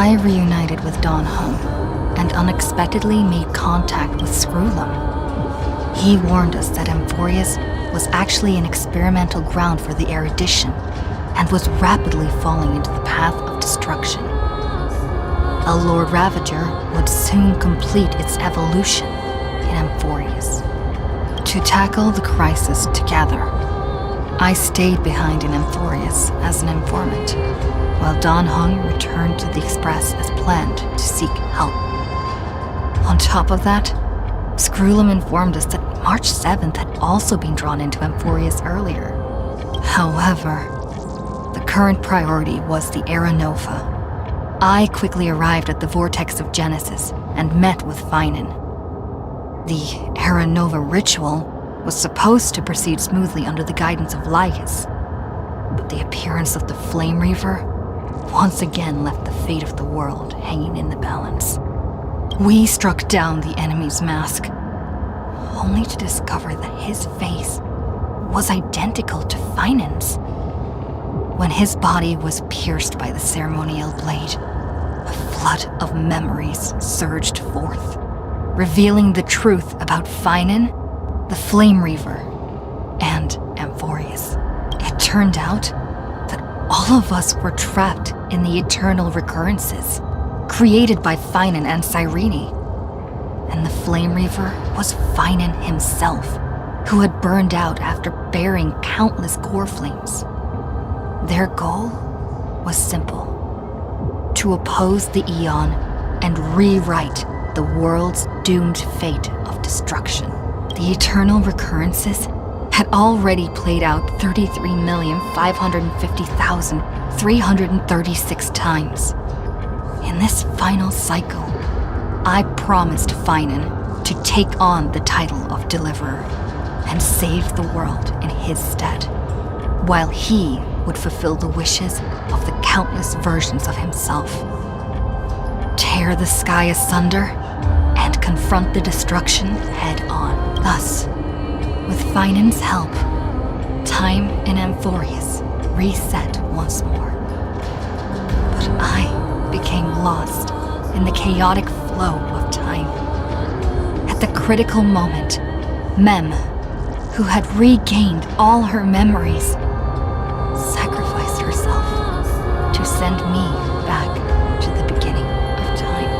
I reunited with Don Hung and unexpectedly made contact with Screwlum. He warned us that Amphorius was actually an experimental ground for the erudition and was rapidly falling into the path of destruction. A Lord Ravager would soon complete its evolution in Amphorius. To tackle the crisis together, I stayed behind in Amphorius as an informant, while Don Hung returned to the Express as planned to seek help. On top of that, Screwlum informed us that March 7th had also been drawn into Amphorius earlier. However, the current priority was the Era Nova. I quickly arrived at the Vortex of Genesis and met with Finan. The Era Nova ritual was supposed to proceed smoothly under the guidance of Lycus, but the appearance of the Flame Reaver once again left the fate of the world hanging in the balance. We struck down the enemy's mask, only to discover that his face was identical to Finan's. When his body was pierced by the ceremonial blade, a flood of memories surged forth, revealing the truth about Finan, the Flame Reaver, and Amphorius. It turned out that all of us were trapped in the eternal recurrences created by Finan and Cyrene. And the Flame Reaver was Finan himself, who had burned out after bearing countless core flames. Their goal was simple: to oppose the Aeon and rewrite the world's doomed fate of destruction. The eternal recurrences had already played out 33,550,336 times. In this final cycle, I promised Finan to take on the title of Deliverer and save the world in his stead, while he would fulfill the wishes of the countless versions of himself. Tear the sky asunder and confront the destruction head-on. Thus, with Finan's help, time in Amphorius reset once more. But I became lost in the chaotic flow of time. At the critical moment, Mem, who had regained all her memories, sacrificed herself to send me back to the beginning of time.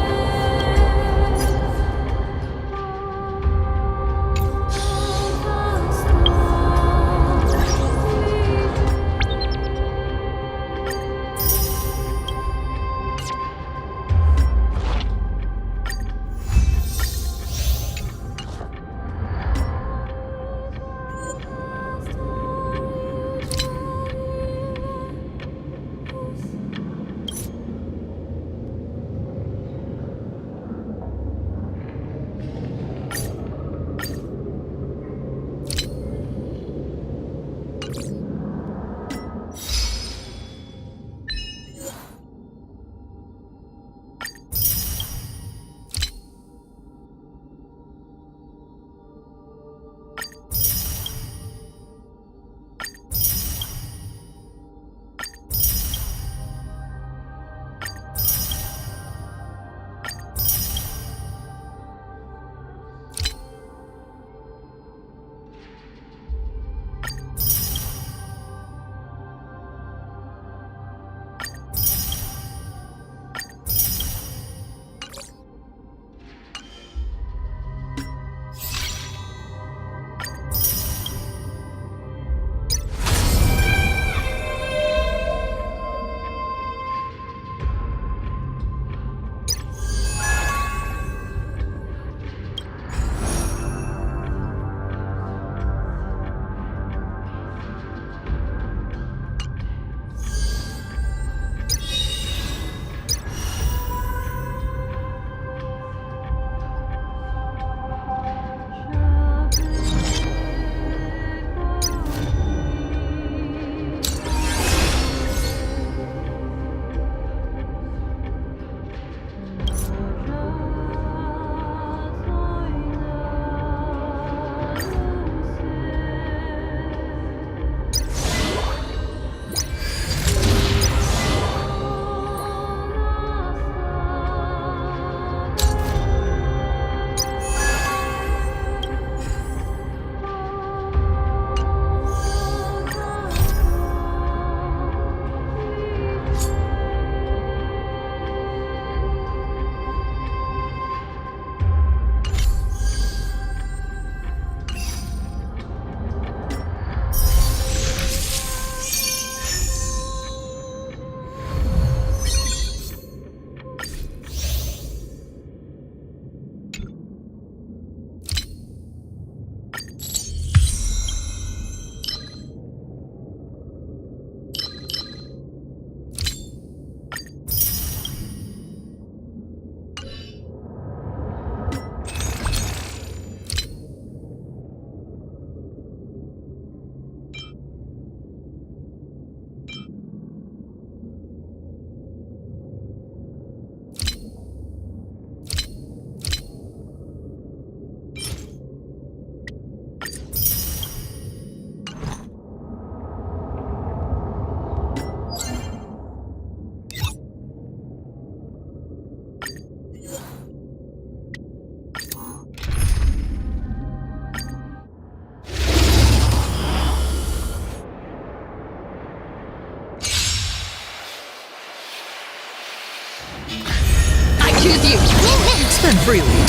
Spin freely.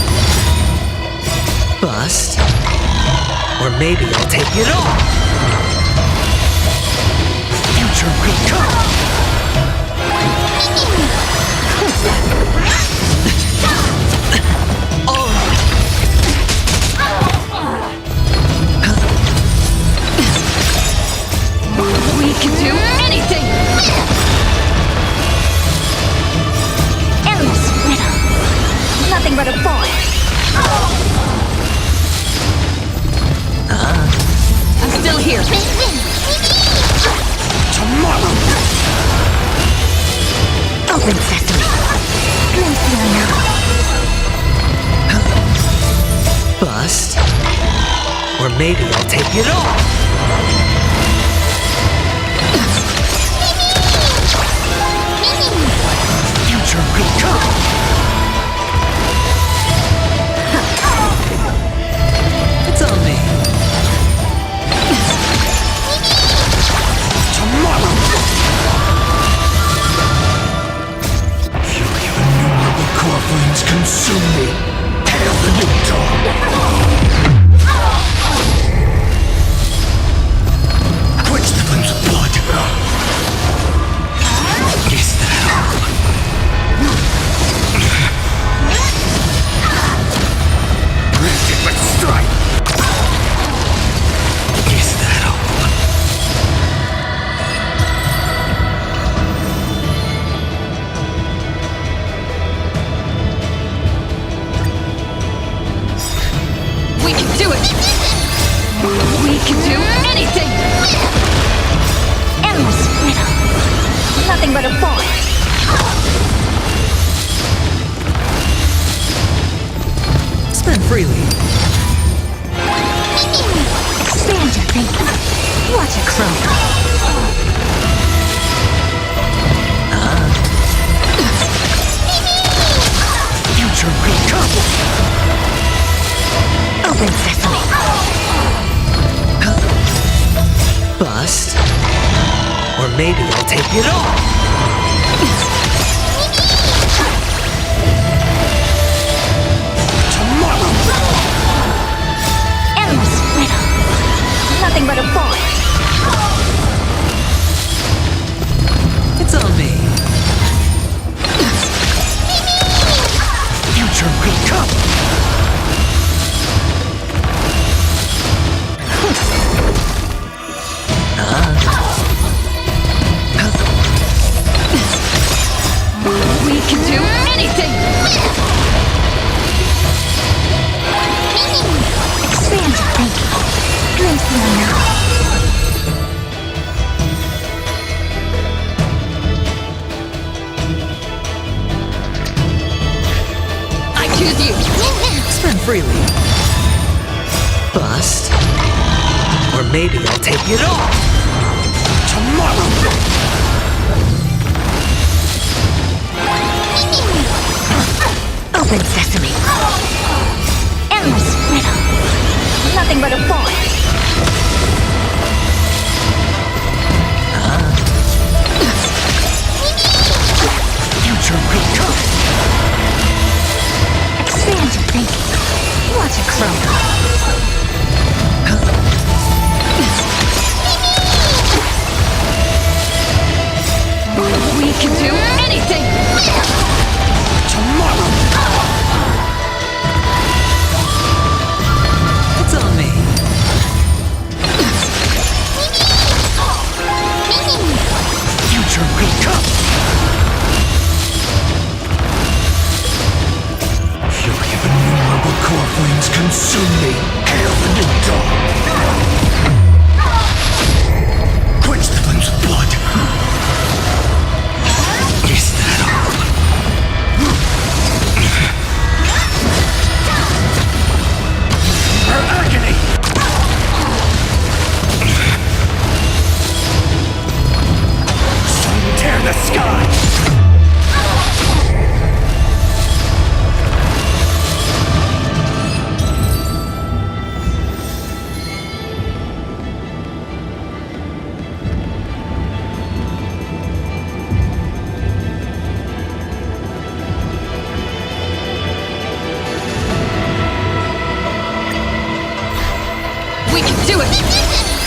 Bust. Or maybe I'll take it all. Future could come. We can do anything! Endless riddle. Nothing but a boy. I'm still here. Tomorrow. Open sesame. Glimpse me now. Bust. Or maybe I'll take it all. Future could come. It's on me. Tomorrow. Fury of innumerable core flames consume me. Hail the new dawn. Quench the flames of blood. Is that all? Breathtaking but strike. Is that all? We can do it! We can do anything! Endless riddle. Nothing but a boy. Spin freely. Expand your thinking. Watch it grow. Future will come. Open sesame. Bust. Or maybe I'll take it all. Tomorrow. Endless riddle. Nothing but a boy. It's on me. Future will come. We can do anything! Expand your thinking. Glimpse me now. I choose you! Spin freely. Bust. Or maybe I'll take it all. Tomorrow. Open sesame. Endless riddle. Nothing but a boy. Future will come. Expand your thinking. Watch it grow. We can do anything! Tomorrow. It's on me.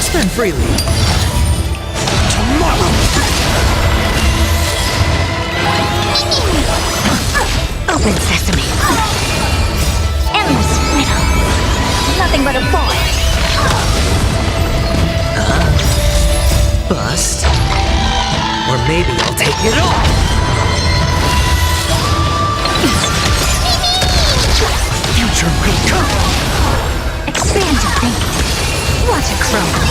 Spend freely. Tomorrow! Open sesame. Endless riddle. Nothing but a boy. Bust. Or maybe I'll take it all. Future will come. Expand your thinking. Watch it crumble.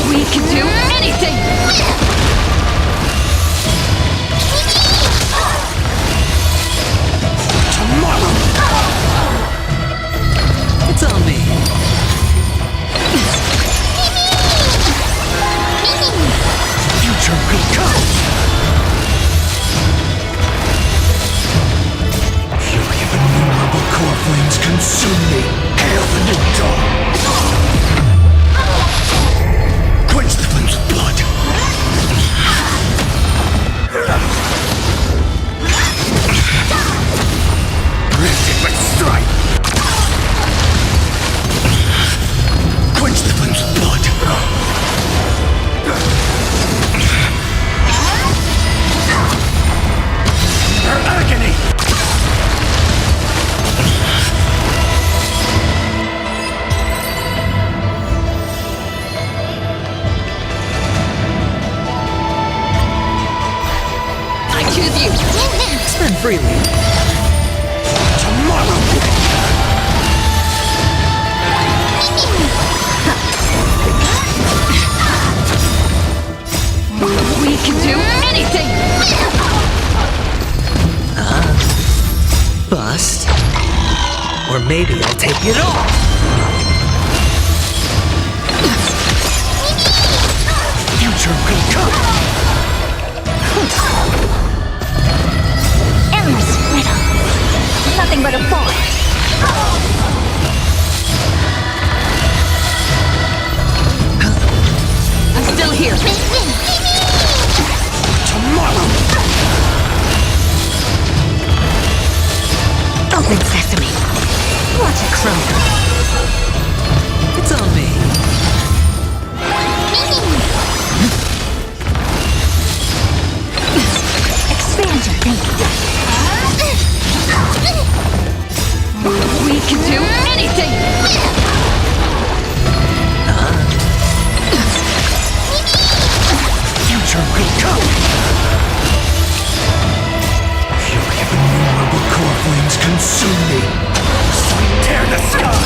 We can do anything! Tomorrow! It's on me. Future will come. Fury of innumerable core flames consume me. Hail the new dawn. Quench the flames of blood. Granted by strife. Quench the flames of blood. Her agony. I choose you! Spend freely. Tomorrow! We can do anything! Bust. Or maybe I'll take it all. Future will come. Endless riddle. Nothing but a boy. I'm still here! Tomorrow! Open sesame. Watch it crumble. It's on me. Expand your thinking. We can do anything! Future will come. Fury of innumerable core flames consume me. So tear the sky.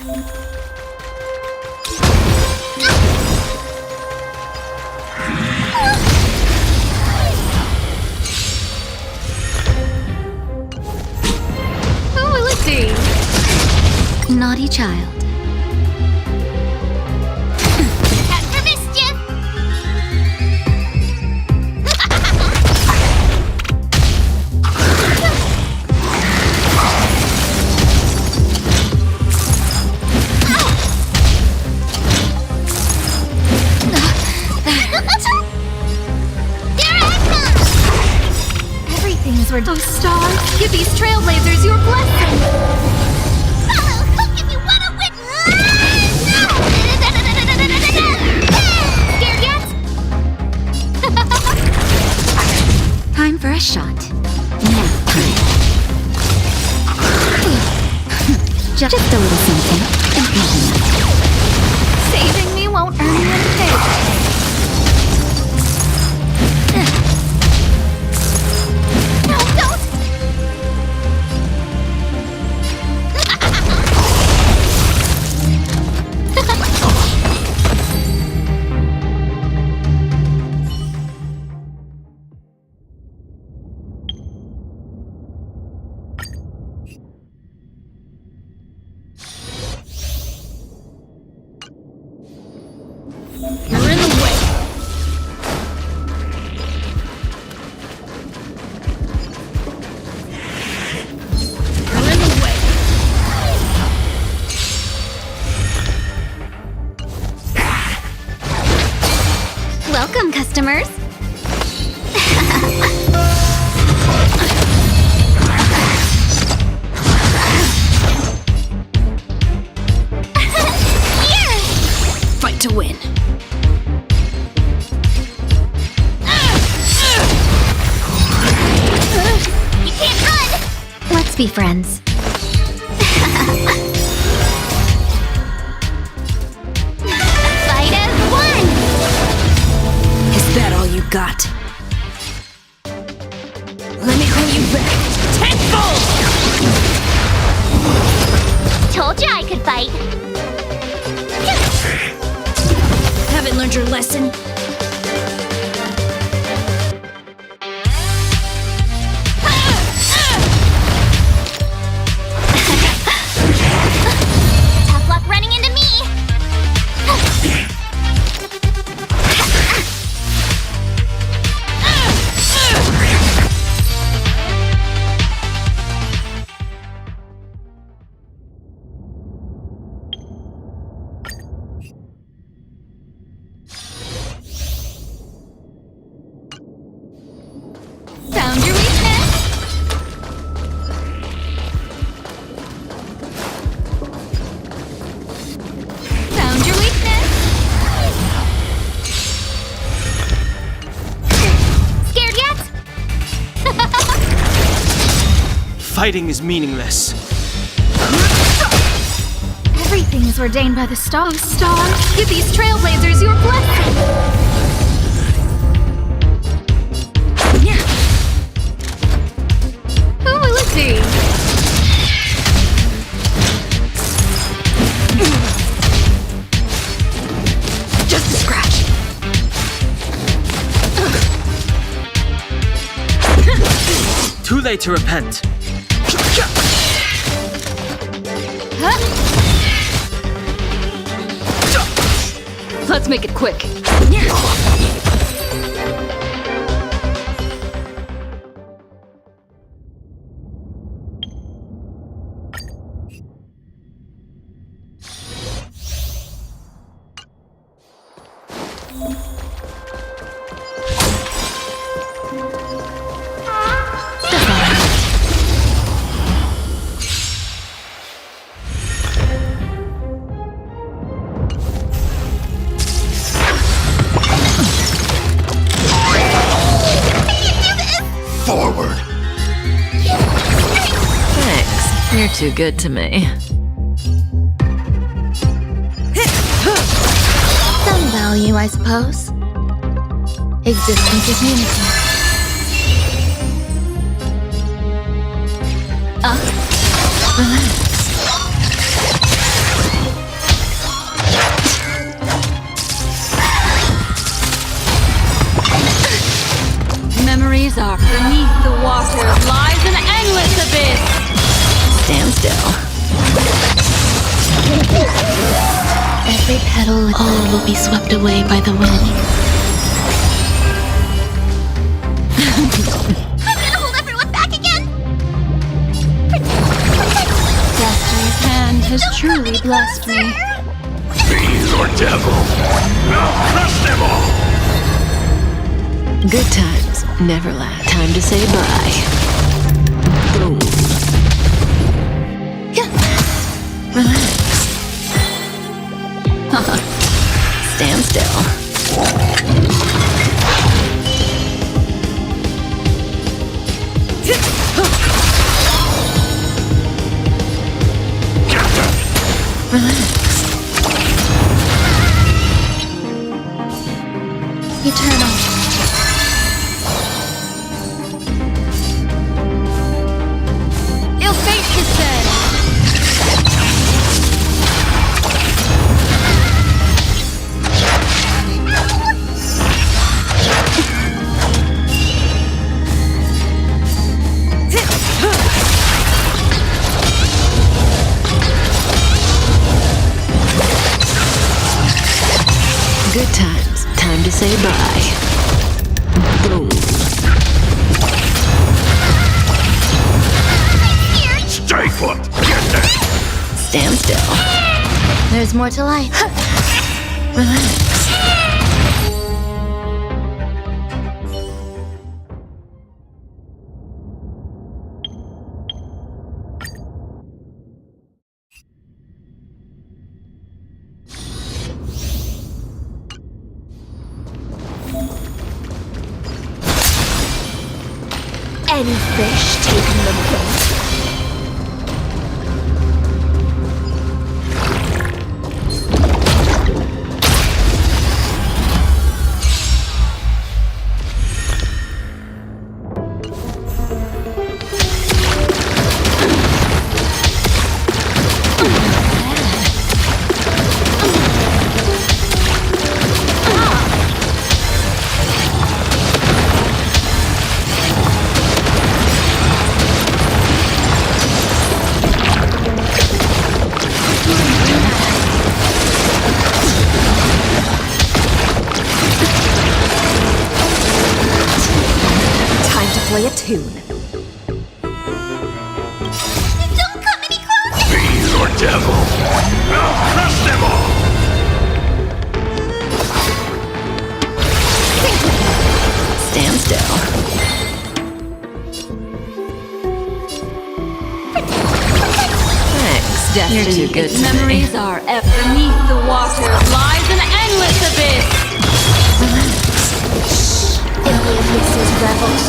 Who will it be? Naughty child. Out for mischief! Everything's were Oh, stars, give these trailblazers your blessing! Follow hook if you want to win! Scared yet? time for a shot. Now. Just a little something. And nothing else. Saving me won't earn you any pay. No, don't! You're in the way. You're in the way. Welcome, customers. Fight to win. You can't run! Let's be friends. Fight as one! Is that all you got? Let me bring you back tenfold! Told you I could fight. Haven't learned your lesson? Tough luck running into me! Found your weakness? Found your weakness? Scared yet? Fighting is meaningless. Everything is ordained by the stars. Stars, give these trailblazers your blessing. Yeah. Who will it be? Just a scratch. Too late to repent. Let's make it quick. Forward! Thanks. You're too good to me. Some value, I suppose. Existence is unity. Relax. Stand still. Every petal, all will be swept away by the wind. I'm gonna hold everyone back again! Destiny's hand has truly blessed me. Fiend or devil, I'll crush them all! Good times never last. Time to say bye. Boom. Relax. Stand still. Relax. Eternal. Ill fate is said. Good times. Time to say bye. Boom. Stay put! Get that! Stand still. There's more to life. Relax. Any fish taking the bait? Play a tune. Don't come any closer! Fiend or devil, I'll crush them all! Stand still. Thanks, Destiny. You're too good to me. Memories are beneath the waters lies an endless abyss. In the abyss's revels,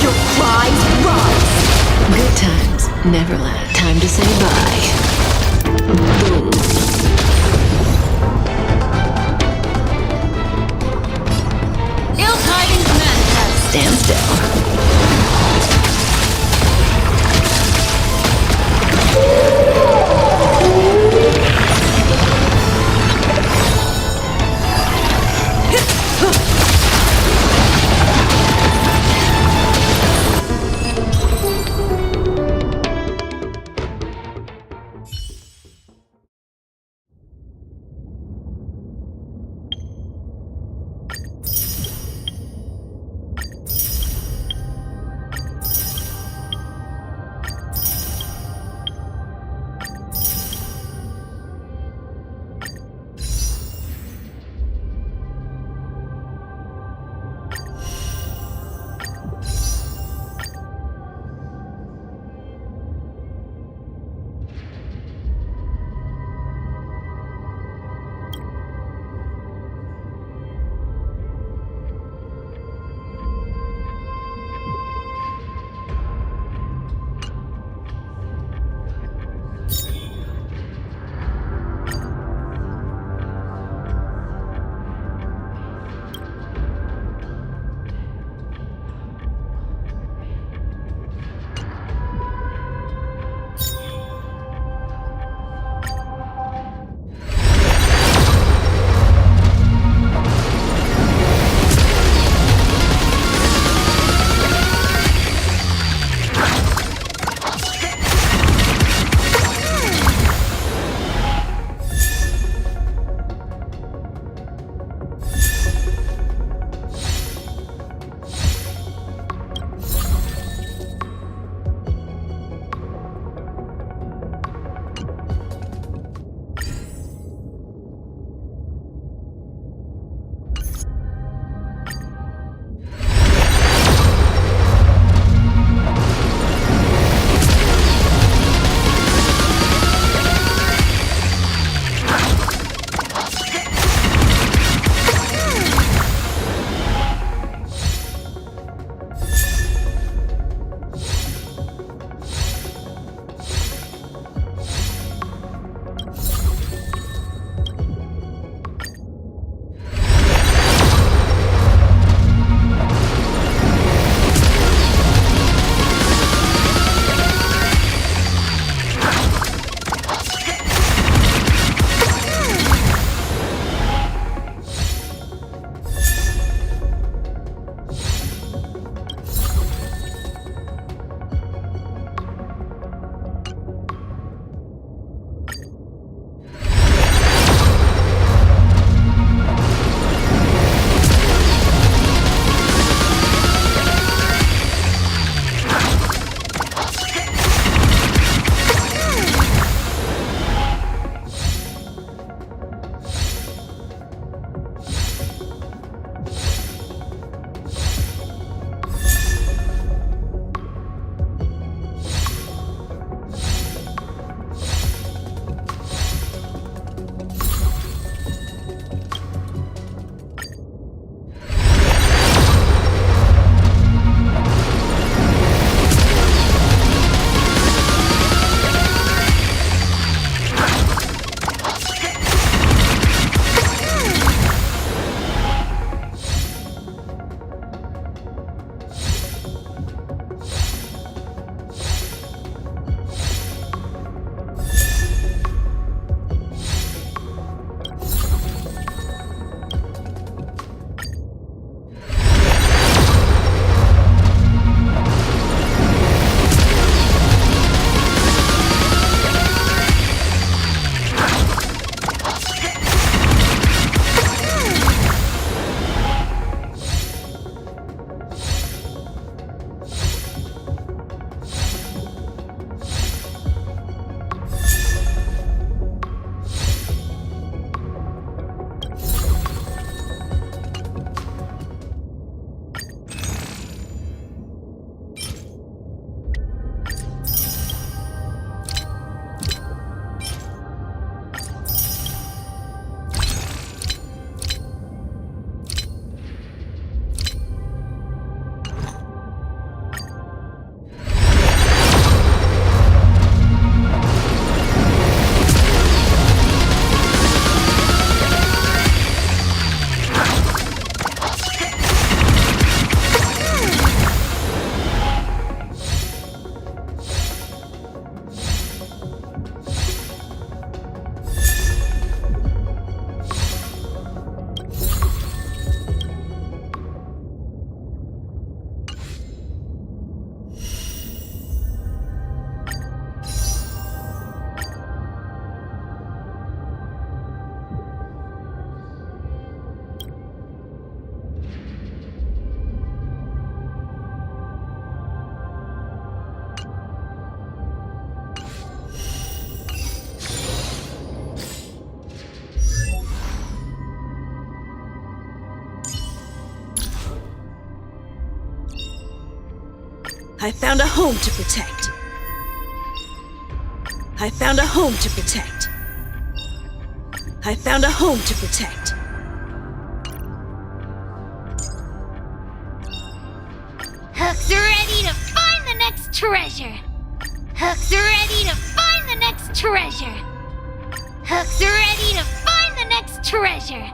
your cries rise! Good times never last. Time to say bye. Boom. Ill tidings manifest. Stand still. I found a home to protect. I found a home to protect. I found a home to protect. Hook's ready to find the next treasure. Hook's ready to find the next treasure. Hook's ready to find the next treasure.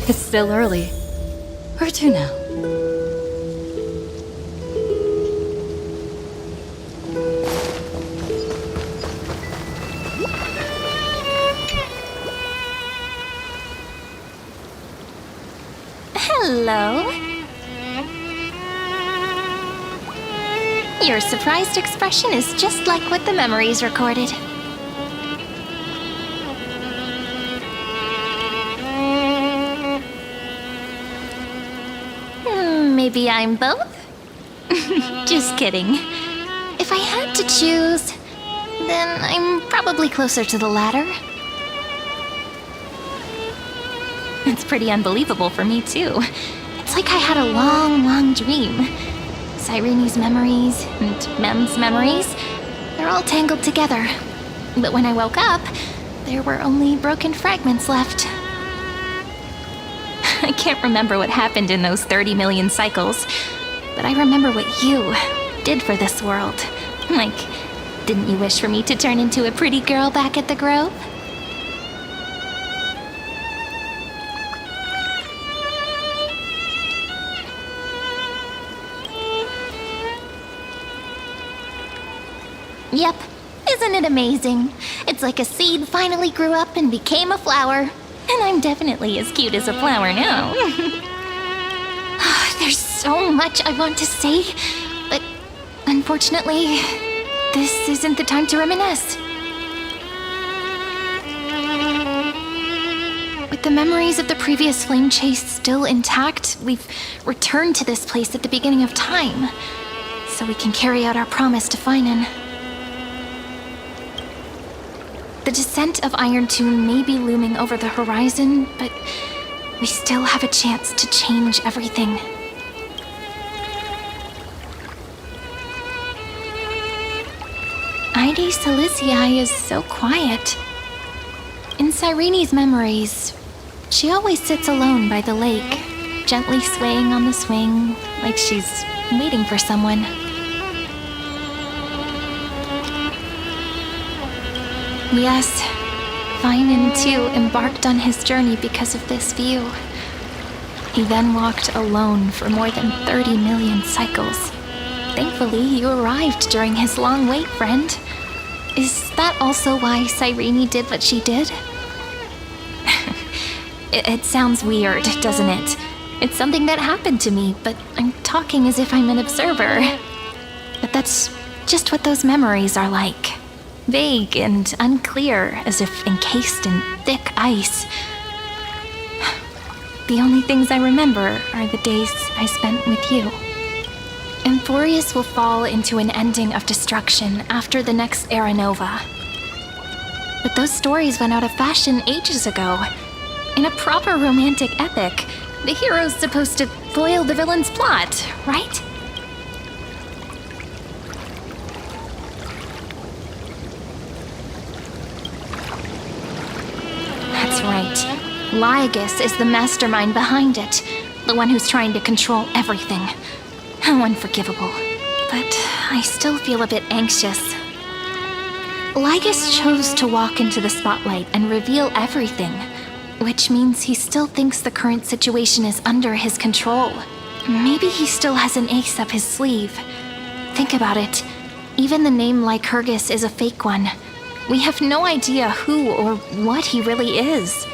It's still early. Where to now? Hello. Your surprised expression is just like what the memories recorded. Maybe I'm both? Just kidding. If I had to choose, then I'm probably closer to the latter. It's pretty unbelievable for me, too. It's like I had a long, long dream. Cyrene's memories and Mem's memories, they're all tangled together. But when I woke up, there were only broken fragments left. I can't remember what happened in those 30 million cycles, but I remember what you did for this world. Like, didn't you wish for me to turn into a pretty girl back at the Grove? Yep, isn't it amazing? It's like a seed finally grew up and became a flower. And I'm definitely as cute as a flower now. There's so much I want to say, but unfortunately, this isn't the time to reminisce. With the memories of the previous flame chase still intact, we've returned to this place at the beginning of time, so we can carry out our promise to Finan. The descent of Iron Tune may be looming over the horizon, but we still have a chance to change everything. Ide Silicii is so quiet. In Cyrene's memories, she always sits alone by the lake, gently swaying on the swing, like she's waiting for someone. Yes, Finan too embarked on his journey because of this view. He then walked alone for more than 30 million cycles. Thankfully, you arrived during his long wait, friend. Is that also why Cyrene did what she did? It sounds weird, doesn't it? It's something that happened to me, but I'm talking as if I'm an observer. But that's just what those memories are like. Vague and unclear, as if encased in thick ice. The only things I remember are the days I spent with you. Emphorius will fall into an ending of destruction after the next Era Nova. But those stories went out of fashion ages ago. In a proper romantic epic, the hero's supposed to foil the villain's plot, right? That's right. Lygus is the mastermind behind it, the one who's trying to control everything. How unforgivable. But I still feel a bit anxious. Lygus chose to walk into the spotlight and reveal everything, which means he still thinks the current situation is under his control. Maybe he still has an ace up his sleeve. Think about it. Even the name Lycurgus is a fake one. We have no idea who or what he really is.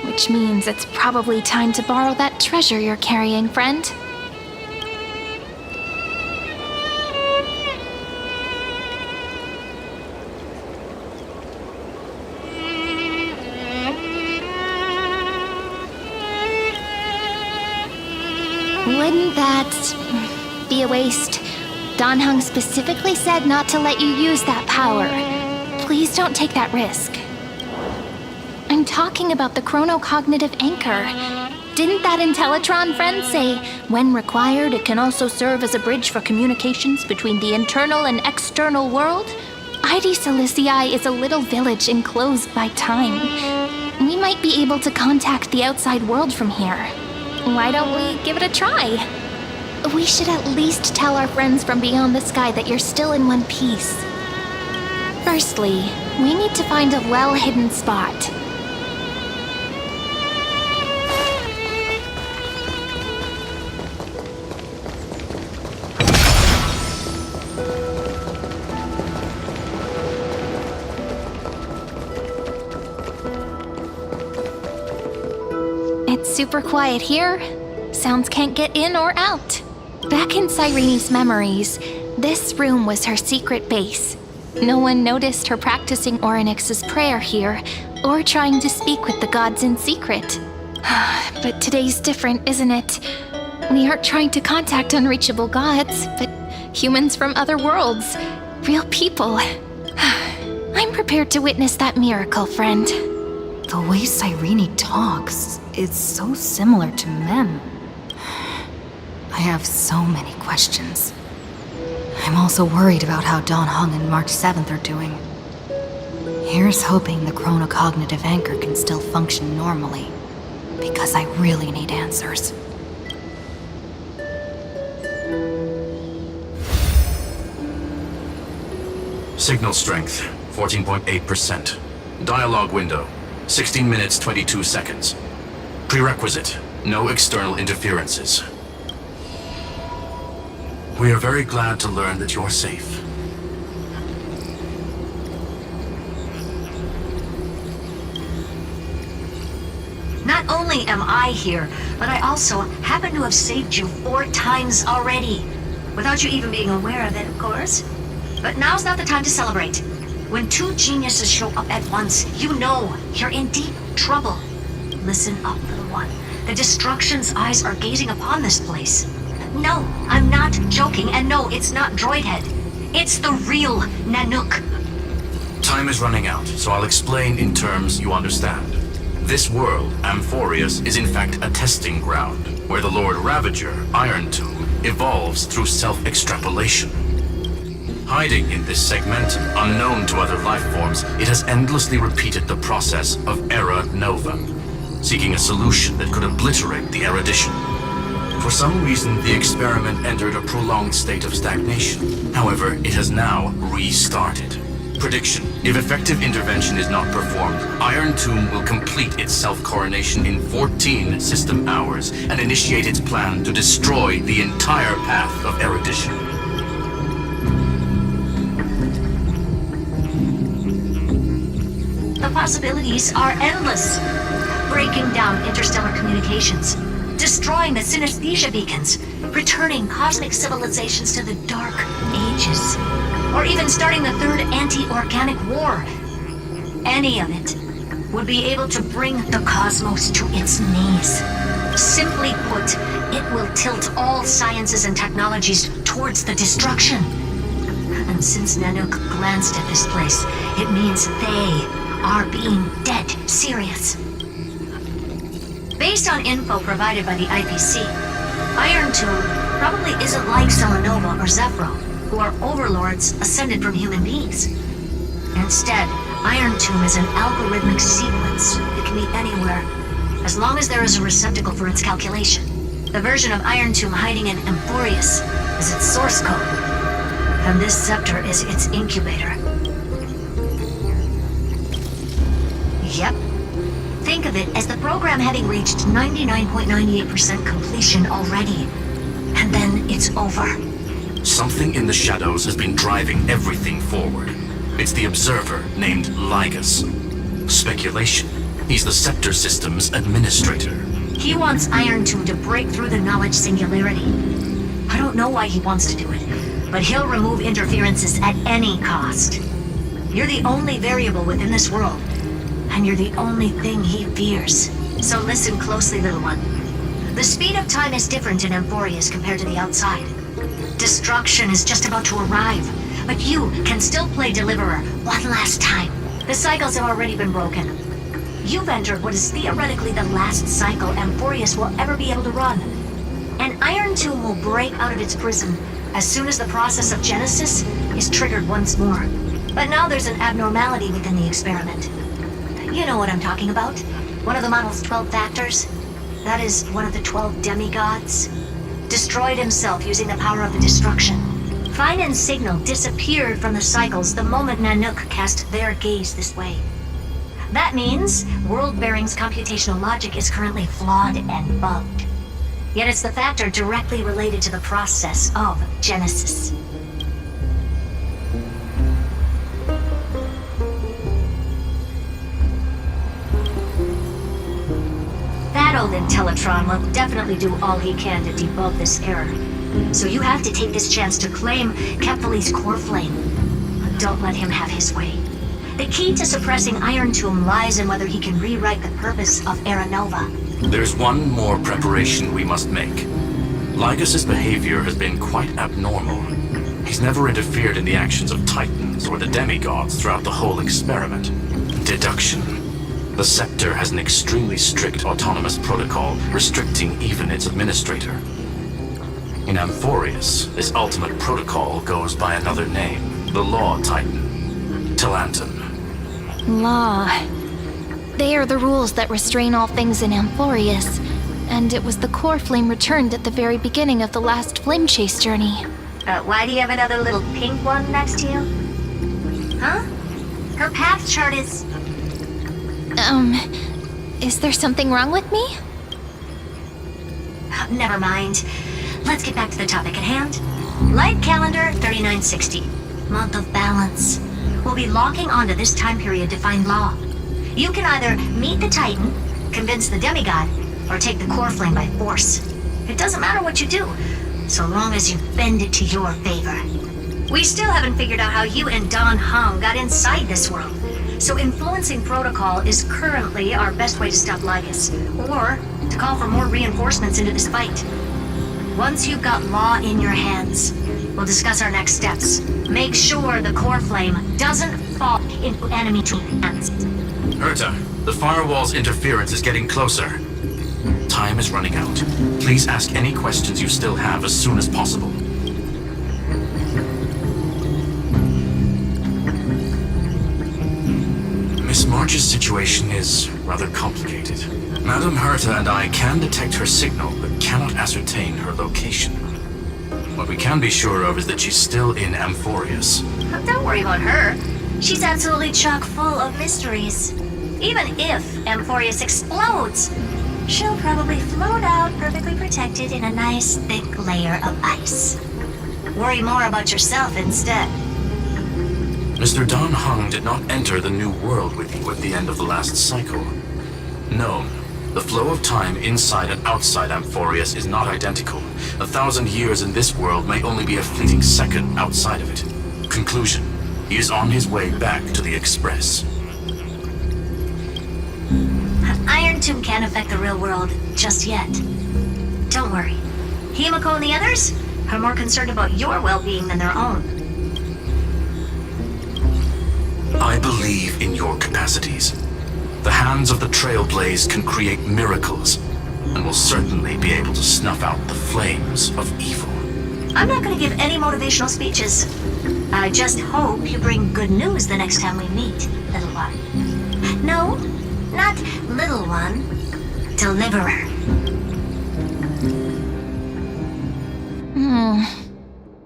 Which means it's probably time to borrow that treasure you're carrying, friend. Wouldn't that be a waste? Danheng specifically said not to let you use that power. Please don't take that risk. I'm talking about the chronocognitive anchor. Didn't that Intellitron friend say, when required, it can also serve as a bridge for communications between the internal and external world? Ide Silicii is a little village enclosed by time. We might be able to contact the outside world from here. Why don't we give it a try? We should at least tell our friends from beyond the sky that you're still in one piece. Firstly, we need to find a well-hidden spot. It's super quiet here. Sounds can't get in or out. Back in Cyrene's memories, this room was her secret base. No one noticed her practicing Orynyx's prayer here, or trying to speak with the gods in secret. But today's different, isn't it? We aren't trying to contact unreachable gods, but humans from other worlds. Real people. I'm prepared to witness that miracle, friend. The way Cyrene talks is so similar to Mem. I have so many questions. I'm also worried about how Dawn Hung and March 7th are doing. Here's hoping the chronocognitive anchor can still function normally, because I really need answers. Signal strength, 14.8%. Dialogue window, 16 minutes 22 seconds. Prerequisite, no external interferences. We are very glad to learn that you're safe. Not only am I here, but I also happen to have saved you 4 times already. Without you even being aware of it, of course. But now's not the time to celebrate. When 2 geniuses show up at once, you know you're in deep trouble. Listen up, little one. The Destruction's eyes are gazing upon this place. No, I'm not joking, and no, it's not Droidhead. It's the real Nanook. Time is running out, so I'll explain in terms you understand. This world, Amphorius, is in fact a testing ground, where the Lord Ravager, Iron Tomb, evolves through self-extrapolation. Hiding in this segment, unknown to other life forms, it has endlessly repeated the process of Era Nova, seeking a solution that could obliterate the erudition. For some reason, the experiment entered a prolonged state of stagnation. However, it has now restarted. Prediction: if effective intervention is not performed, Iron Tomb will complete its self-coronation in 14 system hours and initiate its plan to destroy the entire path of erudition. The possibilities are endless. Breaking down interstellar communications, destroying the synesthesia beacons, returning cosmic civilizations to the Dark Ages, or even starting the third anti-organic war. Any of it would be able to bring the cosmos to its knees. Simply put, it will tilt all sciences and technologies towards the destruction. And since Nanook glanced at this place, it means they are being dead serious. Based on info provided by the IPC, Iron Tomb probably isn't like Selenova or Zephyro, who are overlords ascended from human beings. Instead, Iron Tomb is an algorithmic sequence. It can be anywhere, as long as there is a receptacle for its calculation. The version of Iron Tomb hiding in Amphorius is its source code, and this scepter is its incubator. Yep. Think of it as the program having reached 99.98% completion already. And then it's over. Something in the shadows has been driving everything forward. It's the observer named Lygus. Speculation: he's the Scepter System's administrator. He wants Iron Tomb to break through the knowledge singularity. I don't know why he wants to do it, but he'll remove interferences at any cost. You're the only variable within this world, and you're the only thing he fears. So listen closely, little one. The speed of time is different in Amphorius compared to the outside. Destruction is just about to arrive, but you can still play Deliverer one last time. The cycles have already been broken. You've entered what is theoretically the last cycle Amphorius will ever be able to run. And Iron Tomb will break out of its prison as soon as the process of Genesis is triggered once more. But now there's an abnormality within the experiment. You know what I'm talking about. One of the model's 12 factors. That is one of the 12 demigods. Destroyed himself using the power of the destruction. Fine and Signal disappeared from the cycles the moment Nanook cast their gaze this way. That means World Bearing's computational logic is currently flawed and bugged. Yet it's the factor directly related to the process of Genesis. That old Intellitron will definitely do all he can to debug this error. So you have to take this chance to claim Kephal's core flame. Don't let him have his way. The key to suppressing Iron Tomb lies in whether he can rewrite the purpose of Aranova. There's one more preparation we must make. Lycus's behavior has been quite abnormal. He's never interfered in the actions of Titans or the demigods throughout the whole experiment. Deduction. The Scepter has an extremely strict autonomous protocol restricting even its administrator. In Amphorius, this ultimate protocol goes by another name, the Law Titan, Talanton. Law. They are the rules that restrain all things in Amphorius, and it was the core flame returned at the very beginning of the last flame chase journey. Why do you have another little pink one next to you? Huh? Her path chart is... Is there something wrong with me? Never mind. Let's get back to the topic at hand. Light calendar 3960. Month of balance. We'll be locking onto this time period to find Law. You can either meet the Titan, convince the demigod, or take the core flame by force. It doesn't matter what you do, so long as you bend it to your favor. We still haven't figured out how you and Don Hung got inside this world, so influencing protocol is currently our best way to stop Lycus, or to call for more reinforcements into this fight. Once you've got Law in your hands, we'll discuss our next steps. Make sure the core flame doesn't fall into enemy hands. Herta, the firewall's interference is getting closer. Time is running out. Please ask any questions you still have as soon as possible. Miss March's situation is rather complicated. Madame Herta and I can detect her signal, but cannot ascertain her location. What we can be sure of is that she's still in Amphorius. Don't worry about her. She's absolutely chock full of mysteries. Even if Amphorius explodes, she'll probably float out perfectly protected in a nice thick layer of ice. Worry more about yourself instead. Mr. Don Hung did not enter the new world with you at the end of the last cycle. No, the flow of time inside and outside Amphorius is not identical. 1,000 years in this world may only be a fleeting second outside of it. Conclusion, he is on his way back to the Express. Iron Tomb can't affect the real world just yet. Don't worry. Himiko and the others are more concerned about your well-being than their own. I believe in your capacities. The hands of the Trailblaze can create miracles, and will certainly be able to snuff out the flames of evil. I'm not going to give any motivational speeches. I just hope you bring good news the next time we meet, little one. No, not little one. Deliverer.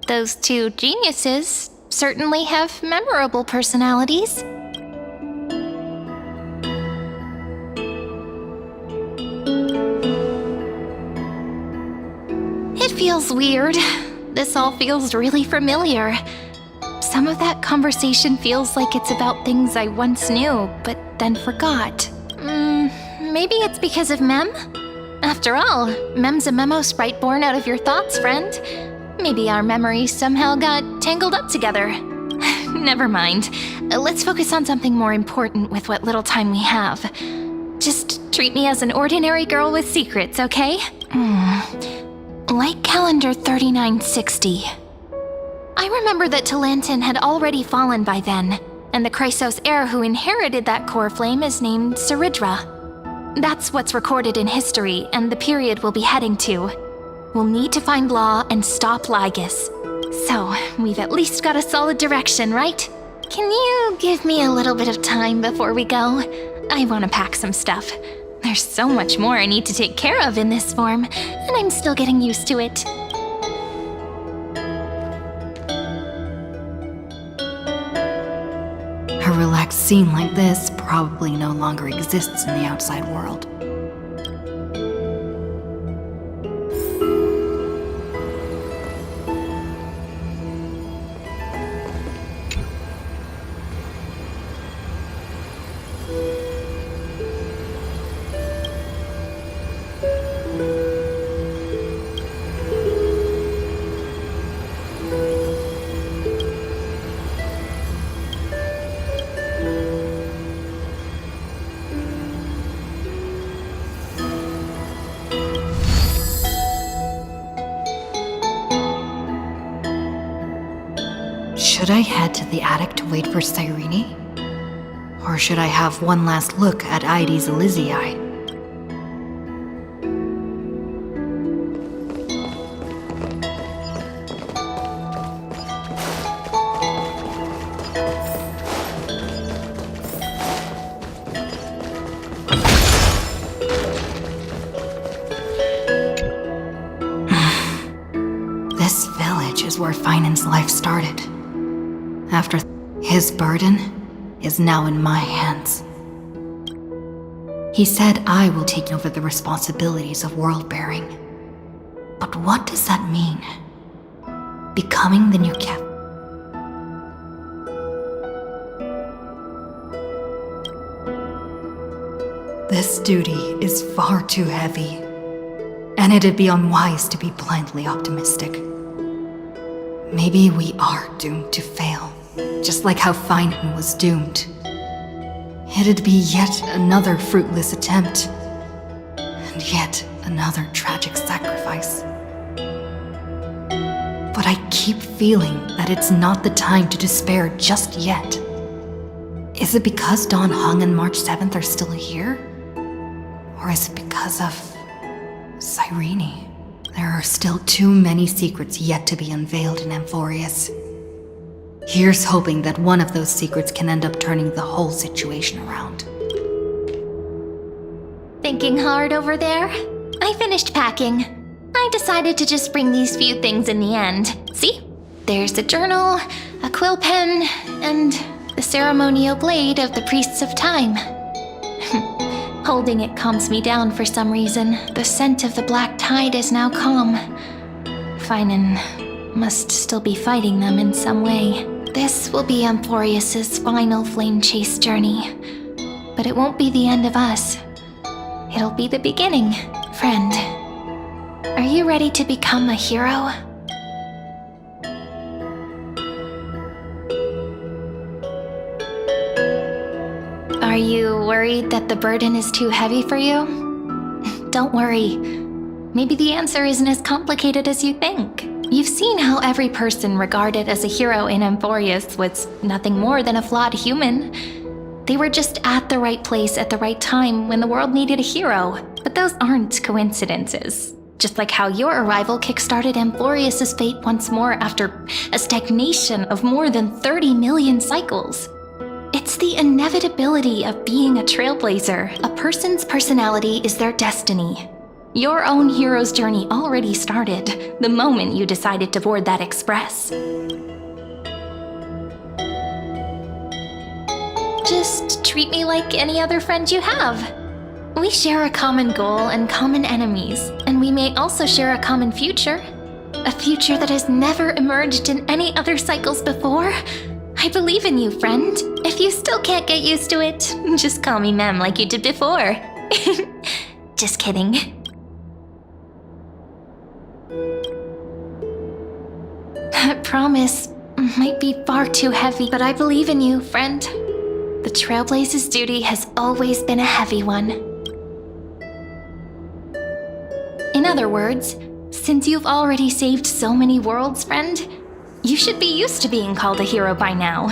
Those two geniuses certainly have memorable personalities. It feels weird. This all feels really familiar. Some of that conversation feels like it's about things I once knew, but then forgot. Maybe it's because of Mem? After all, Mem's a memo sprite born out of your thoughts, friend. Maybe our memories somehow got tangled up together. Never mind. Let's focus on something more important with what little time we have. Just treat me as an ordinary girl with secrets, okay? Light calendar 3960. I remember that Talanton had already fallen by then, and the Chrysos heir who inherited that core flame is named Saridra. That's what's recorded in history, and the period we'll be heading to. We'll need to find Law and stop Lygus. So, we've at least got a solid direction, right? Can you give me a little bit of time before we go? I want to pack some stuff. There's so much more I need to take care of in this form, and I'm still getting used to it. A relaxed scene like this probably no longer exists in the outside world. Should I head to the attic to wait for Cyrene? Or should I have one last look at Ides Elysiae? This village is where Finan's life started. After his burden is now in my hands. He said I will take over the responsibilities of world-bearing. But what does that mean? Becoming the new cap. This duty is far too heavy, and it'd be unwise to be blindly optimistic. Maybe we are doomed to fail, just like how Finan was doomed. It'd be yet another fruitless attempt, and yet another tragic sacrifice. But I keep feeling that it's not the time to despair just yet. Is it because Dan Heng and March 7th are still here? Or is it because of Cyrene? There are still too many secrets yet to be unveiled in Amphorius. Here's hoping that one of those secrets can end up turning the whole situation around. Thinking hard over there? I finished packing. I decided to just bring these few things in the end. See? There's a journal, a quill pen, and the ceremonial blade of the Priests of Time. Holding it calms me down for some reason. The scent of the black tide is now calm. Finan must still be fighting them in some way. This will be Amphorius' final flame chase journey. But it won't be the end of us. It'll be the beginning. Friend, are you ready to become a hero? Are you worried that the burden is too heavy for you? Don't worry. Maybe the answer isn't as complicated as you think. You've seen how every person regarded as a hero in Amphorius was nothing more than a flawed human. They were just at the right place at the right time when the world needed a hero. But those aren't coincidences. Just like how your arrival kickstarted Amphorius' fate once more after a stagnation of more than 30 million cycles. It's the inevitability of being a trailblazer. A person's personality is their destiny. Your own hero's journey already started the moment you decided to board that express. Just treat me like any other friend you have. We share a common goal and common enemies, and we may also share a common future. A future that has never emerged in any other cycles before. I believe in you, friend. If you still can't get used to it, just call me Mem like you did before. Just kidding. That promise might be far too heavy, but I believe in you, friend. The Trailblaze's duty has always been a heavy one. In other words, since you've already saved so many worlds, friend, you should be used to being called a hero by now.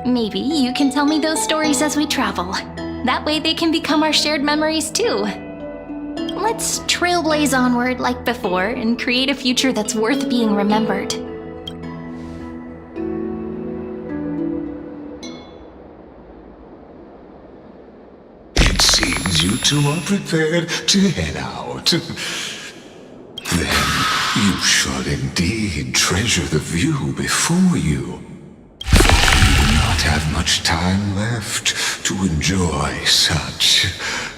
Maybe you can tell me those stories as we travel. That way they can become our shared memories too. Let's trailblaze onward like before and create a future that's worth being remembered. It seems you two are prepared to head out. Then you shall indeed treasure the view before you. You do not have much time left to enjoy such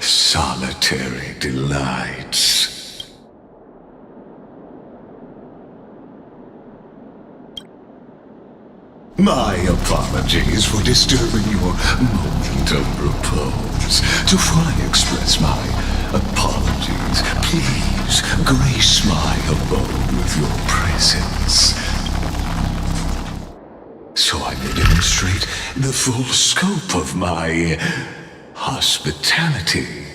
solitary delights. My apologies for disturbing your moment of repose. To fully express my apologies, please grace my abode with your presence, so I may demonstrate the full scope of my hospitality.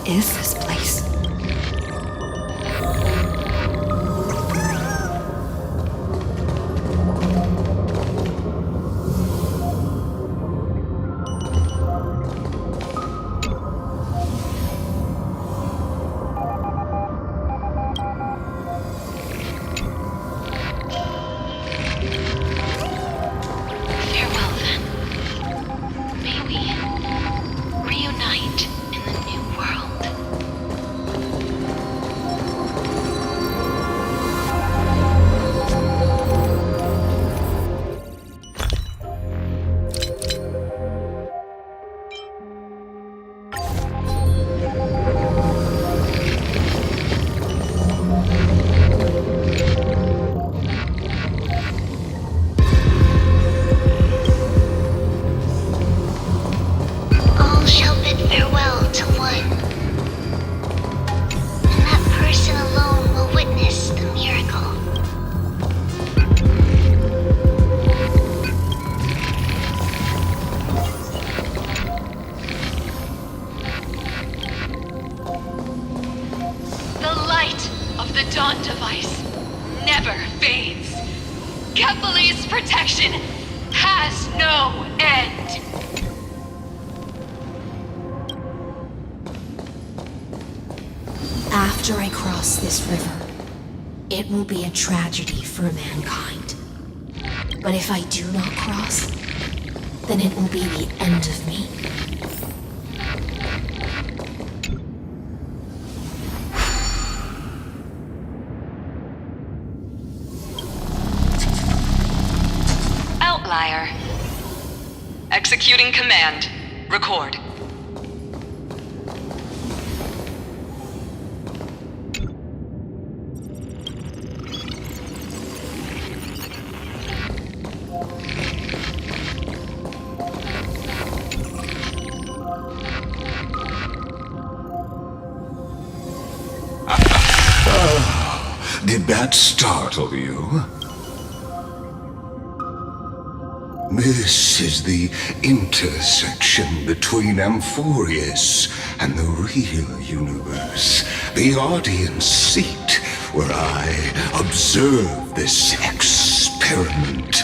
is this place? Farewell, then. May we reunite in the new world. All shall bid farewell to one. And that person alone will witness the miracle. The light of the Dawn device never fades. Kepali's protection has no end. After I cross this river, it will be a tragedy for mankind. But if I do not cross, then it will be the end of me. Outlier. Executing command. Record. Did that startle you? This is the intersection between Amphorius and the real universe. The audience seat where I observe this experiment.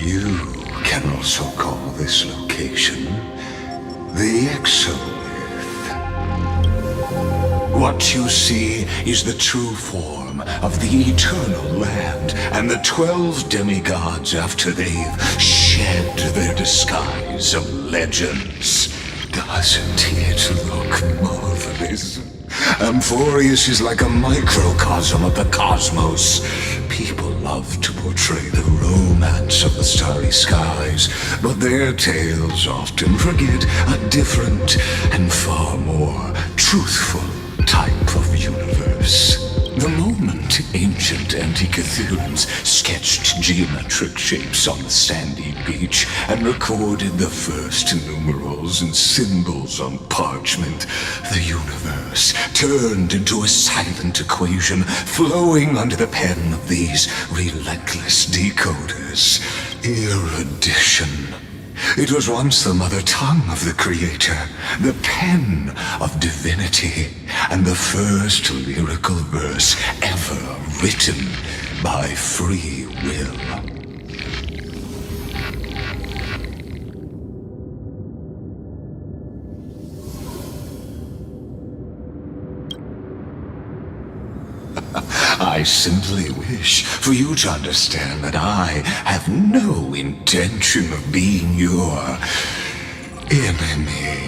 You can also call this location the Exolith. What you see is the true form of the eternal land and the 12 demigods after they've shed their disguise of legends. Doesn't it look marvelous? Amphorius is like a microcosm of the cosmos. People love to portray the romance of the starry skies, but their tales often forget a different and far more truthful type of universe. The moment ancient Antikytherians sketched geometric shapes on the sandy beach and recorded the first numerals and symbols on parchment, the universe turned into a silent equation flowing under the pen of these relentless decoders. Erudition. It was once the mother tongue of the Creator, the pen of divinity, and the first lyrical verse ever written by free will. I simply wish for you to understand that I have no intention of being your enemy.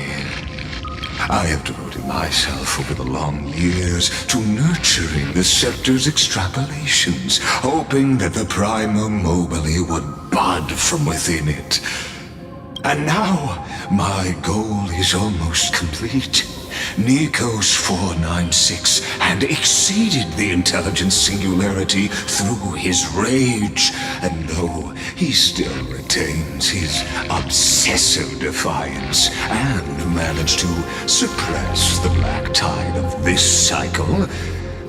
I have devoted myself over the long years to nurturing the Scepter's extrapolations, hoping that the Prima Mobile would bud from within it. And now, my goal is almost complete. Nikos 496 had exceeded the intelligence singularity through his rage, and though he still retains his obsessive defiance and managed to suppress the black tide of this cycle,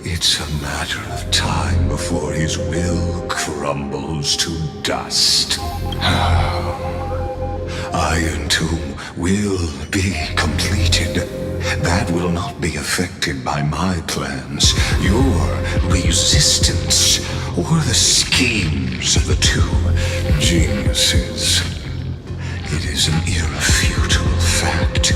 it's a matter of time before his will crumbles to dust. Iron Tomb will be completed, that will not be affected by my plans, your resistance, or the schemes of the two geniuses. It is an irrefutable fact,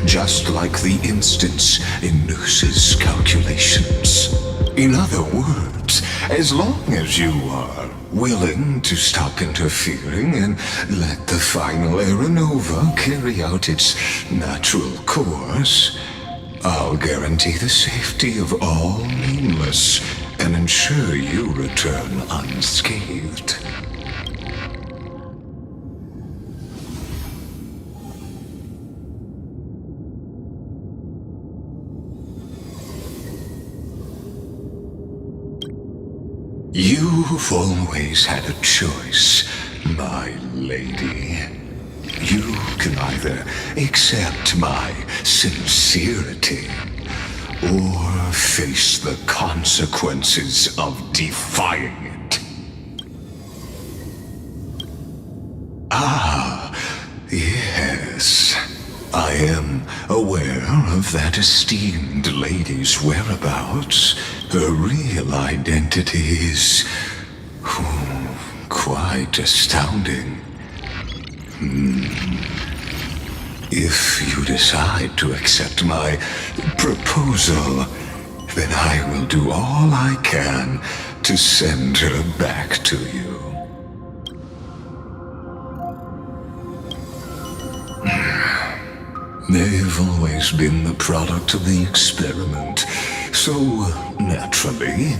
just like the instance in Noose's calculations. In other words, as long as you are willing to stop interfering and let the final Aeronova carry out its natural course, I'll guarantee the safety of all Nameless and ensure you return unscathed. You've always had a choice, my lady. You can either accept my sincerity or face the consequences of defying it. Ah, yes. I am aware of that esteemed lady's whereabouts. Her real identity is quite astounding. If you decide to accept my proposal, then I will do all I can to send her back to you. They've always been the product of the experiment, so naturally,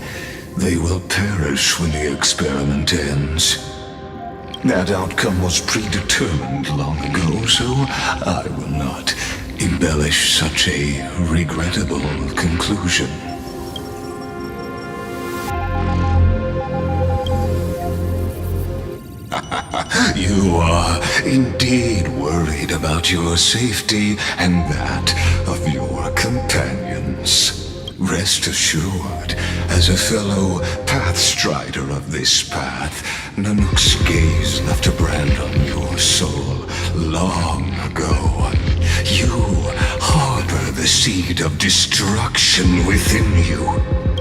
they will perish when the experiment ends. That outcome was predetermined long ago, so I will not embellish such a regrettable conclusion. You are indeed worried about your safety and that of your companions. Rest assured, as a fellow pathstrider of this path, Nanook's gaze left a brand on your soul long ago. You harbor the seed of destruction within you,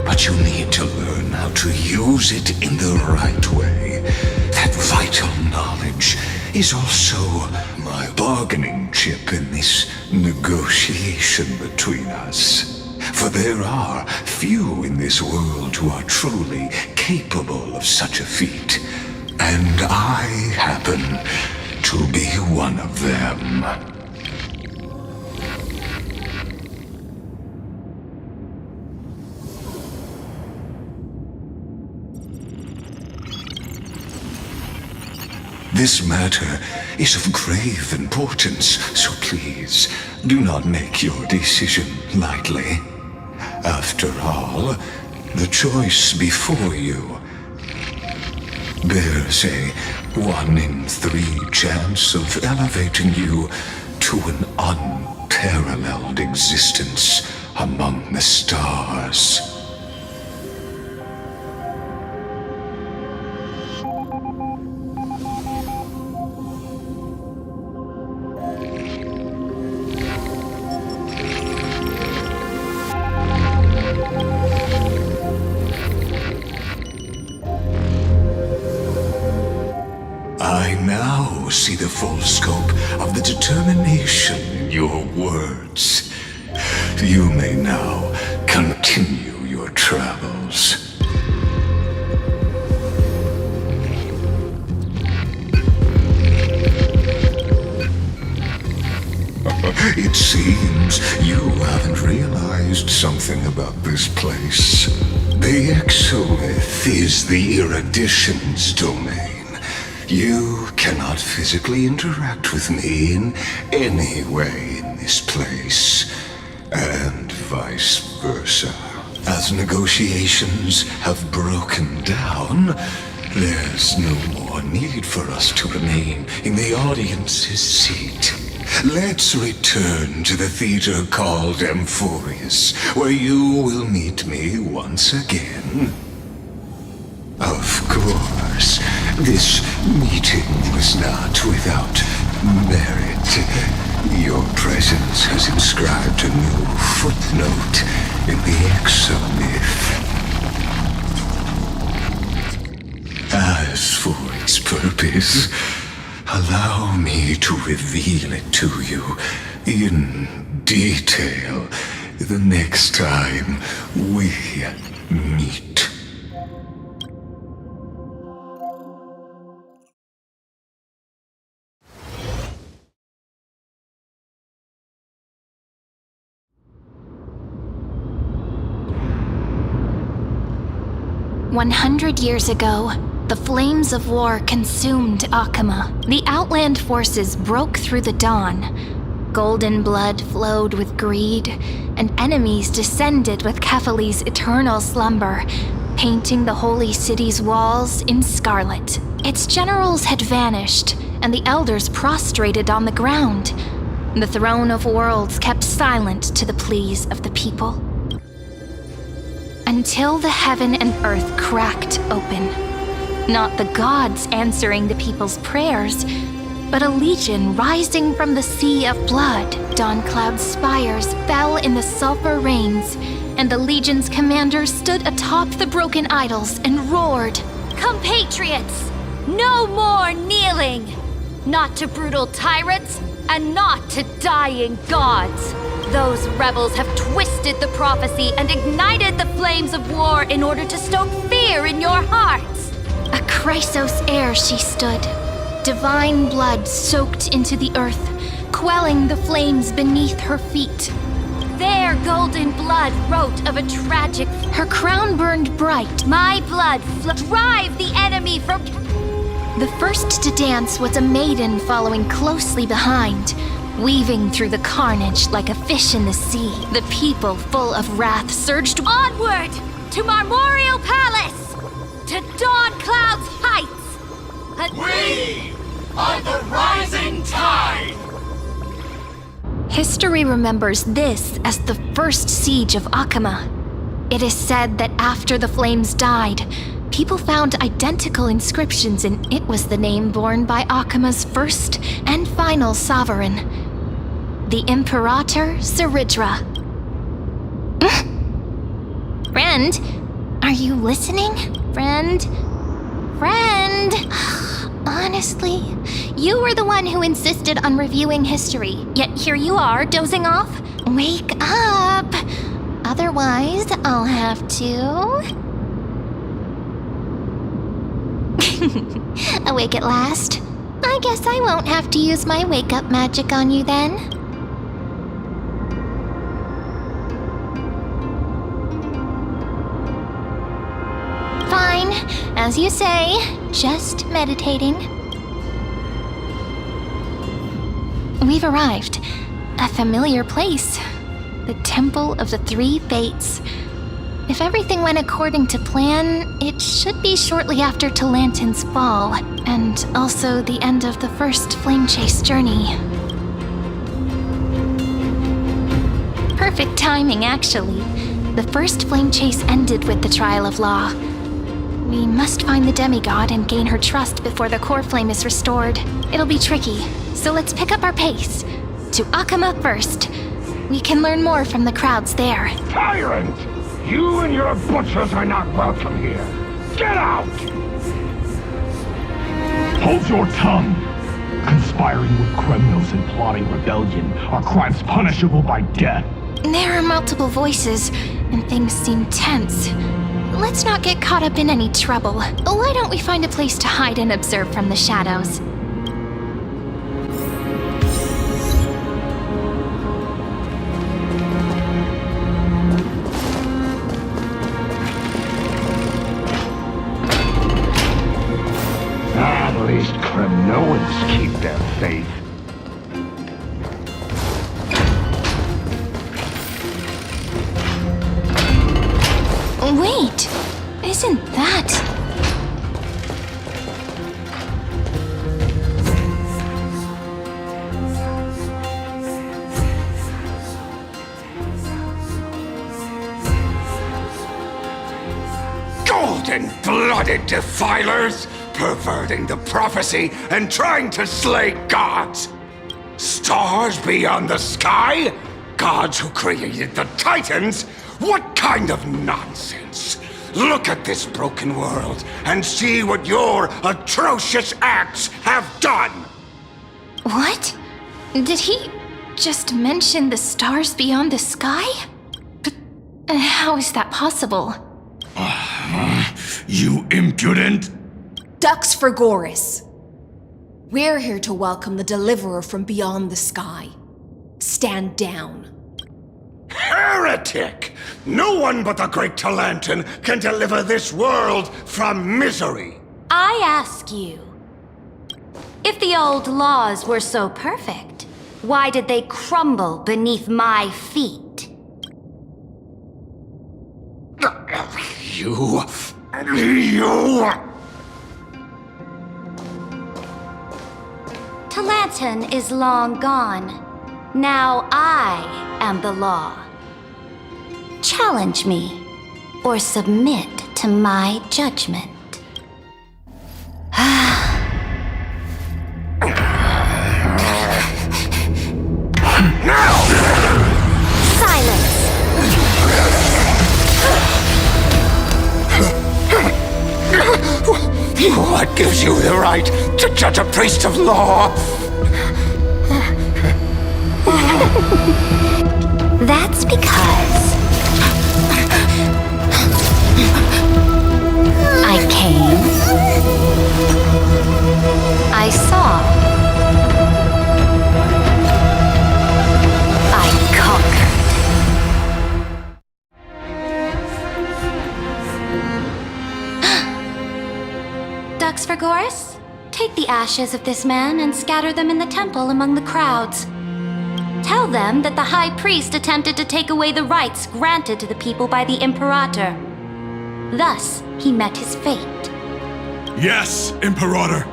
but you need to learn how to use it in the right way. That vital knowledge is also my bargaining chip in this negotiation between us. For there are few in this world who are truly capable of such a feat, and I happen to be one of them. This matter is of grave importance, so please do not make your decision lightly. After all, the choice before you bears a 1 in 3 chance of elevating you to an unparalleled existence among the stars. I now see the full scope of the determination in your words. You may now continue your travels. It seems you haven't realized something about this place. The Exolith is the Erudition's domain. You cannot physically interact with me in any way in this place, and vice versa. As negotiations have broken down, there's no more need for us to remain in the audience's seat. Let's return to the theater called Amphorius, where you will meet me once again. Of course, this meeting was not without merit. Your presence has inscribed a new footnote in the exomyth. As for its purpose, allow me to reveal it to you in detail the next time we meet. "100 years ago, the flames of war consumed Akama. The Outland forces broke through the dawn. Golden blood flowed with greed, and enemies descended with Kefali's eternal slumber, painting the holy city's walls in scarlet. Its generals had vanished, and the elders prostrated on the ground. The throne of worlds kept silent to the pleas of the people. Until the heaven and earth cracked open. Not the gods answering the people's prayers, but a legion rising from the sea of blood. Dawncloud's spires fell in the sulfur rains, and the legion's commander stood atop the broken idols and roared, Compatriots, no more kneeling! Not to brutal tyrants, and not to dying gods! Those rebels have twisted the prophecy and ignited the flames of war in order to stoke fear in your hearts! A Chrysos heir she stood, divine blood soaked into the earth, quelling the flames beneath her feet. Their golden blood wrote of a tragic... Her crown burned bright. My blood drive the enemy from... The first to dance was a maiden following closely behind, weaving through the carnage like a fish in the sea. The people, full of wrath, surged onward to Marmoreal Palace, to Dawncloud's heights. We are the rising tide! History remembers this as the first siege of Akama. It is said that after the flames died, people found identical inscriptions, and it was the name borne by Akama's first and final sovereign, the Imperator Saridra. Friend, are you listening? Friend? Honestly, you were the one who insisted on reviewing history, yet here you are, dozing off? Wake up! Otherwise, I'll have to... Awake at last? I guess I won't have to use my wake-up magic on you then. Fine, as you say, just meditating. We've arrived. A familiar place. The Temple of the Three Fates. If everything went according to plan, it should be shortly after Talantin's fall, and also the end of the first Flame Chase journey. Perfect timing, actually. The first Flame Chase ended with the Trial of Law. We must find the demigod and gain her trust before the core flame is restored. It'll be tricky, so let's pick up our pace. To Akama first. We can learn more from the crowds there. Tyrant! You and your butchers are not welcome here. Get out! Hold your tongue! Conspiring with criminals and plotting rebellion are crimes punishable by death. There are multiple voices, and things seem tense. Let's not get caught up in any trouble. Why don't we find a place to hide and observe from the shadows? At least Kremnoans keep their faith. Wait! Isn't that... Golden-blooded defilers! Perverting the prophecy and trying to slay gods! Stars beyond the sky? Gods who created the Titans? What kind of nonsense? Look at this broken world and see what your atrocious acts have done! What? Did he just mention the stars beyond the sky? But how is that possible? You impudent! Dux for Goris. We're here to welcome the deliverer from beyond the sky. Stand down. Heretic! No one but the Great Talantin can deliver this world from misery! I ask you, if the old laws were so perfect, why did they crumble beneath my feet? You... Talantin is long gone. Now I am the law. Challenge me, or submit to my judgment. Silence! What gives you the right to judge a priest of law? That's because I came, I saw, I conquered. Dux for Goris, take the ashes of this man and scatter them in the temple among the crowds. Tell them that the High Priest attempted to take away the rights granted to the people by the Imperator. Thus, he met his fate. Yes, Imperator.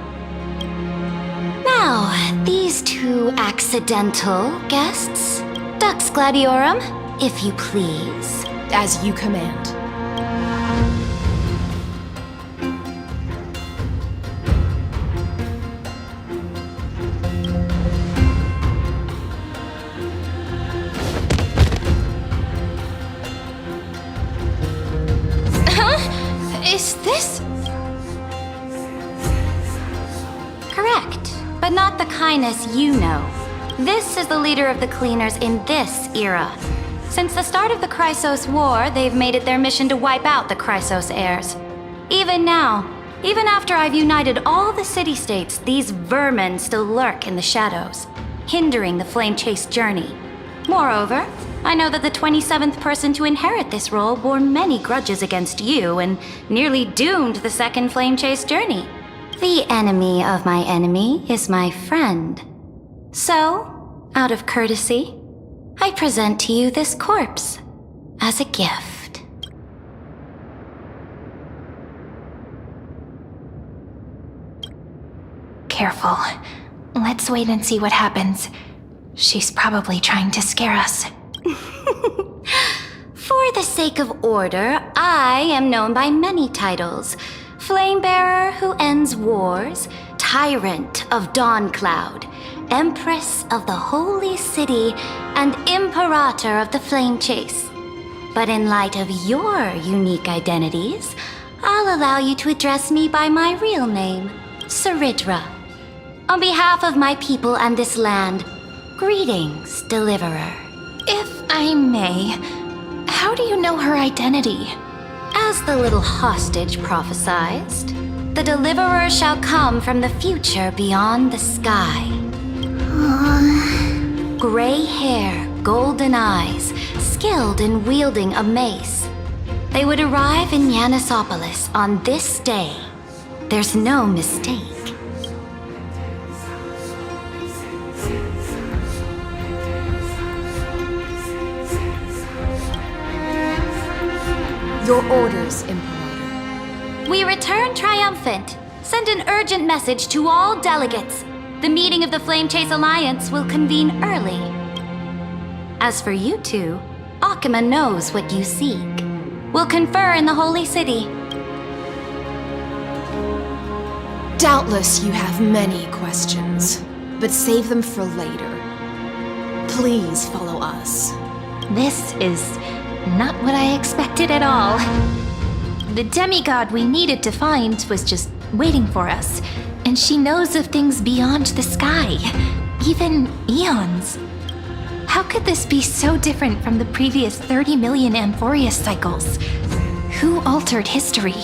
Now, these two accidental guests. Dux Gladiorum, if you please. As you command. Is this? Correct, but not the kindness you know. This is the leader of the Cleaners in this era. Since the start of the Chrysos War, they've made it their mission to wipe out the Chrysos heirs. Even now, even after I've united all the city-states, these vermin still lurk in the shadows, hindering the flame-chase journey. Moreover, I know that the 27th person to inherit this role bore many grudges against you and nearly doomed the second flame chase journey. The enemy of my enemy is my friend. So, out of courtesy, I present to you this corpse as a gift. Careful. Let's wait and see what happens. She's probably trying to scare us. For the sake of order, I am known by many titles. Flamebearer who ends wars, Tyrant of Dawncloud, Empress of the Holy City, and Imperator of the Flame Chase. But in light of your unique identities, I'll allow you to address me by my real name, Saridra. On behalf of my people and this land, greetings, Deliverer. If I may, how do you know her identity? As the little hostage prophesied, the Deliverer shall come from the future beyond the sky. Gray hair, golden eyes, skilled in wielding a mace. They would arrive in Yanisopolis on this day. There's no mistake. Your orders, Imperator. We return triumphant. Send an urgent message to all delegates. The meeting of the Flame Chase Alliance will convene early. As for you two, Akima knows what you seek. We'll confer in the Holy City. Doubtless you have many questions, but save them for later. Please follow us. This is not what I expected at all. The demigod we needed to find was just waiting for us, and she knows of things beyond the sky, even eons. How could this be so different from the previous 30 million Amphorius cycles? Who altered history?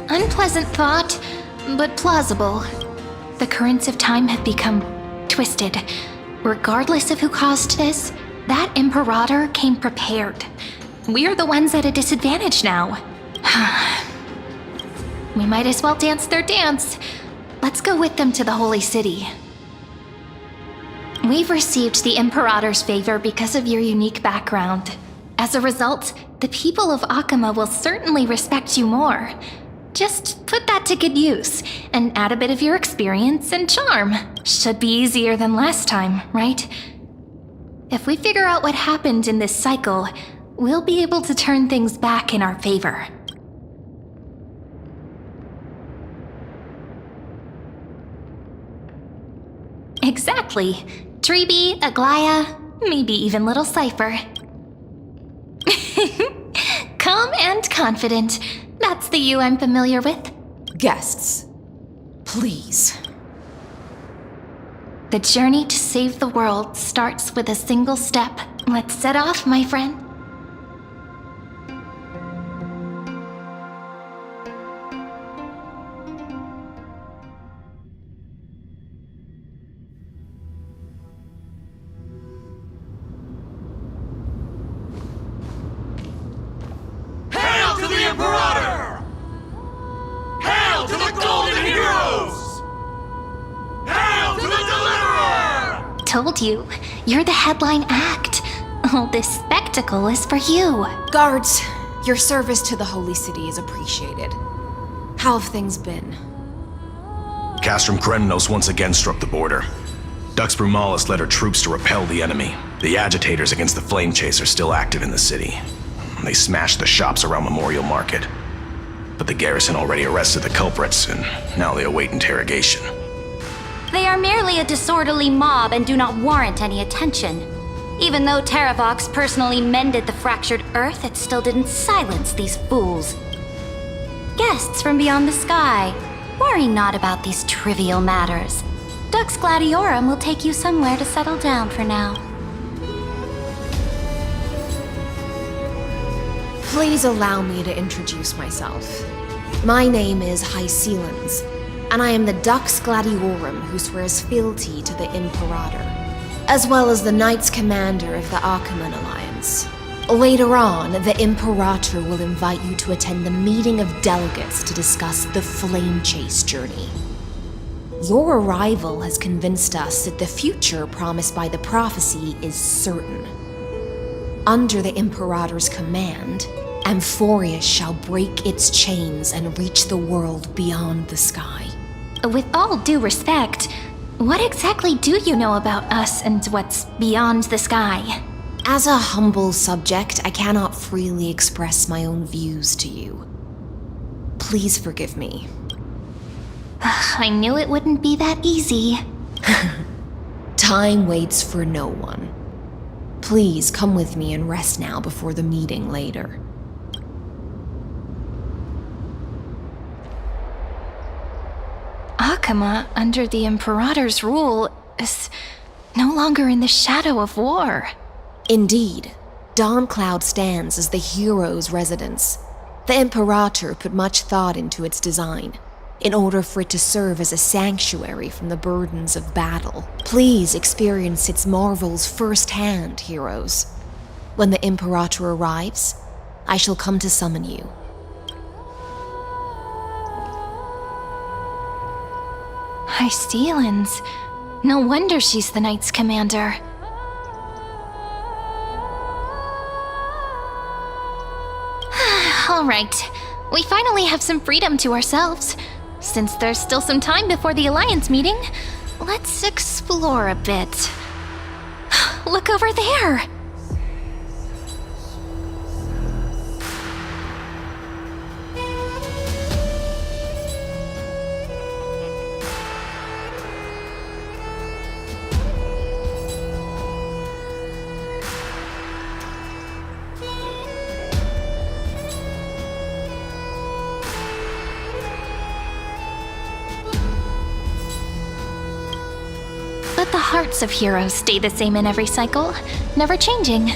Unpleasant thought, but plausible. The currents of time have become twisted. Regardless of who caused this, that Imperator came prepared. We're the ones at a disadvantage now. We might as well dance their dance. Let's go with them to the Holy City. We've received the Imperator's favor because of your unique background. As a result, the people of Akama will certainly respect you more. Just put that to good use, and add a bit of your experience and charm. Should be easier than last time, right? If we figure out what happened in this cycle, we'll be able to turn things back in our favor. Exactly. Treeby, Aglaya, maybe even little Cypher. Calm and confident. That's the you I'm familiar with. Guests, please. The journey to save the world starts with a single step. Let's set off, my friend. Hail to the Imperator! Hail to the Golden Heroes! Hail to the Deliverer! Told you, you're the headline act. All this spectacle is for you. Guards, your service to the Holy City is appreciated. How have things been? Castrum Krenos once again struck the border. Dux Brumalis led her troops to repel the enemy. The agitators against the Flame Chase are still active in the city. They smashed the shops around Memorial Market. But the garrison already arrested the culprits, and now they await interrogation. They are merely a disorderly mob and do not warrant any attention. Even though Terravox personally mended the fractured earth, it still didn't silence these fools. Guests from beyond the sky, worry not about these trivial matters. Dux Gladiorum will take you somewhere to settle down for now. Please allow me to introduce myself. My name is Hycelans, and I am the Dux Gladiorum who swears fealty to the Imperator, as well as the Knights Commander of the Achaemen Alliance. Later on, the Imperator will invite you to attend the meeting of delegates to discuss the Flame Chase journey. Your arrival has convinced us that the future promised by the prophecy is certain. Under the Imperator's command, Amphorius shall break its chains and reach the world beyond the sky. With all due respect, what exactly do you know about us and what's beyond the sky? As a humble subject, I cannot freely express my own views to you. Please forgive me. I knew it wouldn't be that easy. Time waits for no one. Please come with me and rest now before the meeting later. Akama, under the Imperator's rule, is no longer in the shadow of war. Indeed, Dawncloud stands as the hero's residence. The Imperator put much thought into its design, in order for it to serve as a sanctuary from the burdens of battle. Please experience its marvels firsthand, heroes. When the Imperator arrives, I shall come to summon you. Hycelans. No wonder she's the Knights Commander. All right, we finally have some freedom to ourselves. Since there's still some time before the Alliance meeting, let's explore a bit. Look over there! parts of heroes stay the same in every cycle, never changing.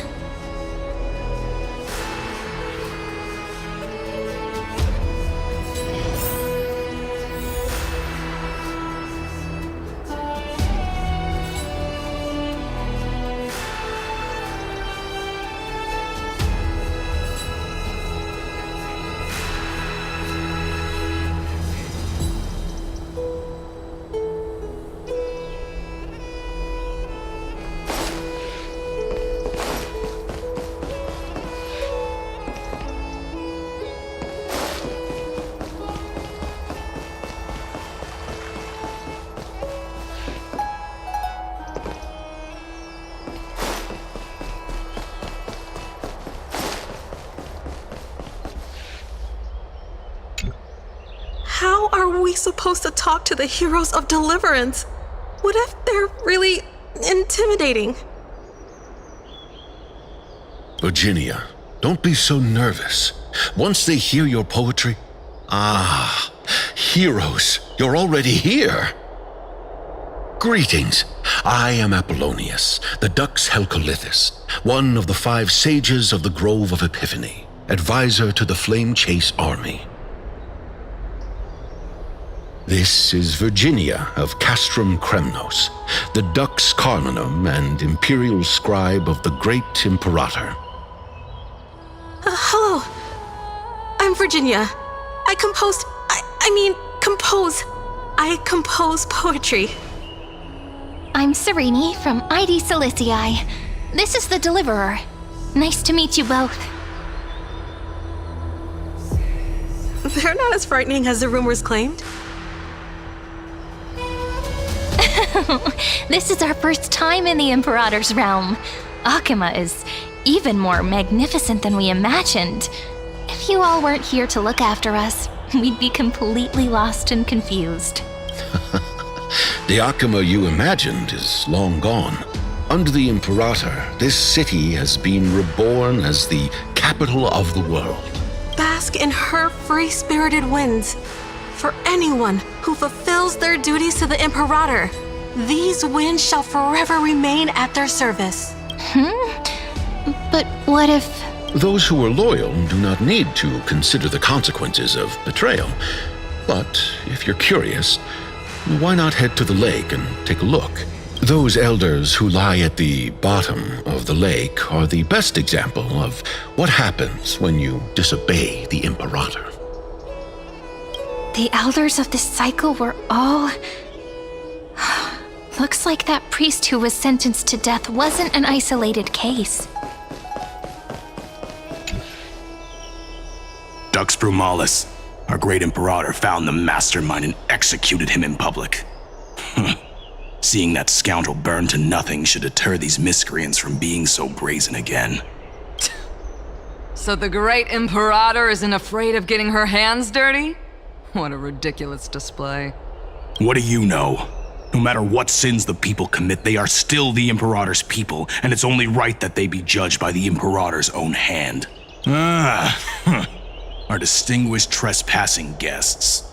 How are we supposed to talk to the heroes of deliverance? What if they're really intimidating? Virginia, don't be so nervous. Once they hear your poetry... heroes, you're already here. Greetings. I am Apollonius, the Dux Helcolithus, one of the 5 sages of the Grove of Epiphany, advisor to the Flame Chase army. This is Virginia of Castrum Kremnos, the Dux Carminum and imperial scribe of the great Imperator. Hello. I'm Virginia. I compose poetry. I'm Serene from ID Silicii. This is the Deliverer. Nice to meet you both. They're not as frightening as the rumors claimed. This is our first time in the Imperator's realm. Akima is even more magnificent than we imagined. If you all weren't here to look after us, we'd be completely lost and confused. The Akima you imagined is long gone. Under the Imperator, this city has been reborn as the capital of the world. Bask in her free-spirited winds. For anyone who fulfills their duties to the Imperator, these winds shall forever remain at their service. But what if... Those who are loyal do not need to consider the consequences of betrayal. But if you're curious, why not head to the lake and take a look? Those elders who lie at the bottom of the lake are the best example of what happens when you disobey the Imperator. The elders of this cycle were all... Looks like that priest who was sentenced to death wasn't an isolated case. Dux Brumalis, our great Imperator, found the mastermind and executed him in public. Seeing that scoundrel burn to nothing should deter these miscreants from being so brazen again. So the great Imperator isn't afraid of getting her hands dirty? What a ridiculous display. What do you know? No matter what sins the people commit, they are still the Imperator's people, and it's only right that they be judged by the Imperator's own hand. Our distinguished trespassing guests.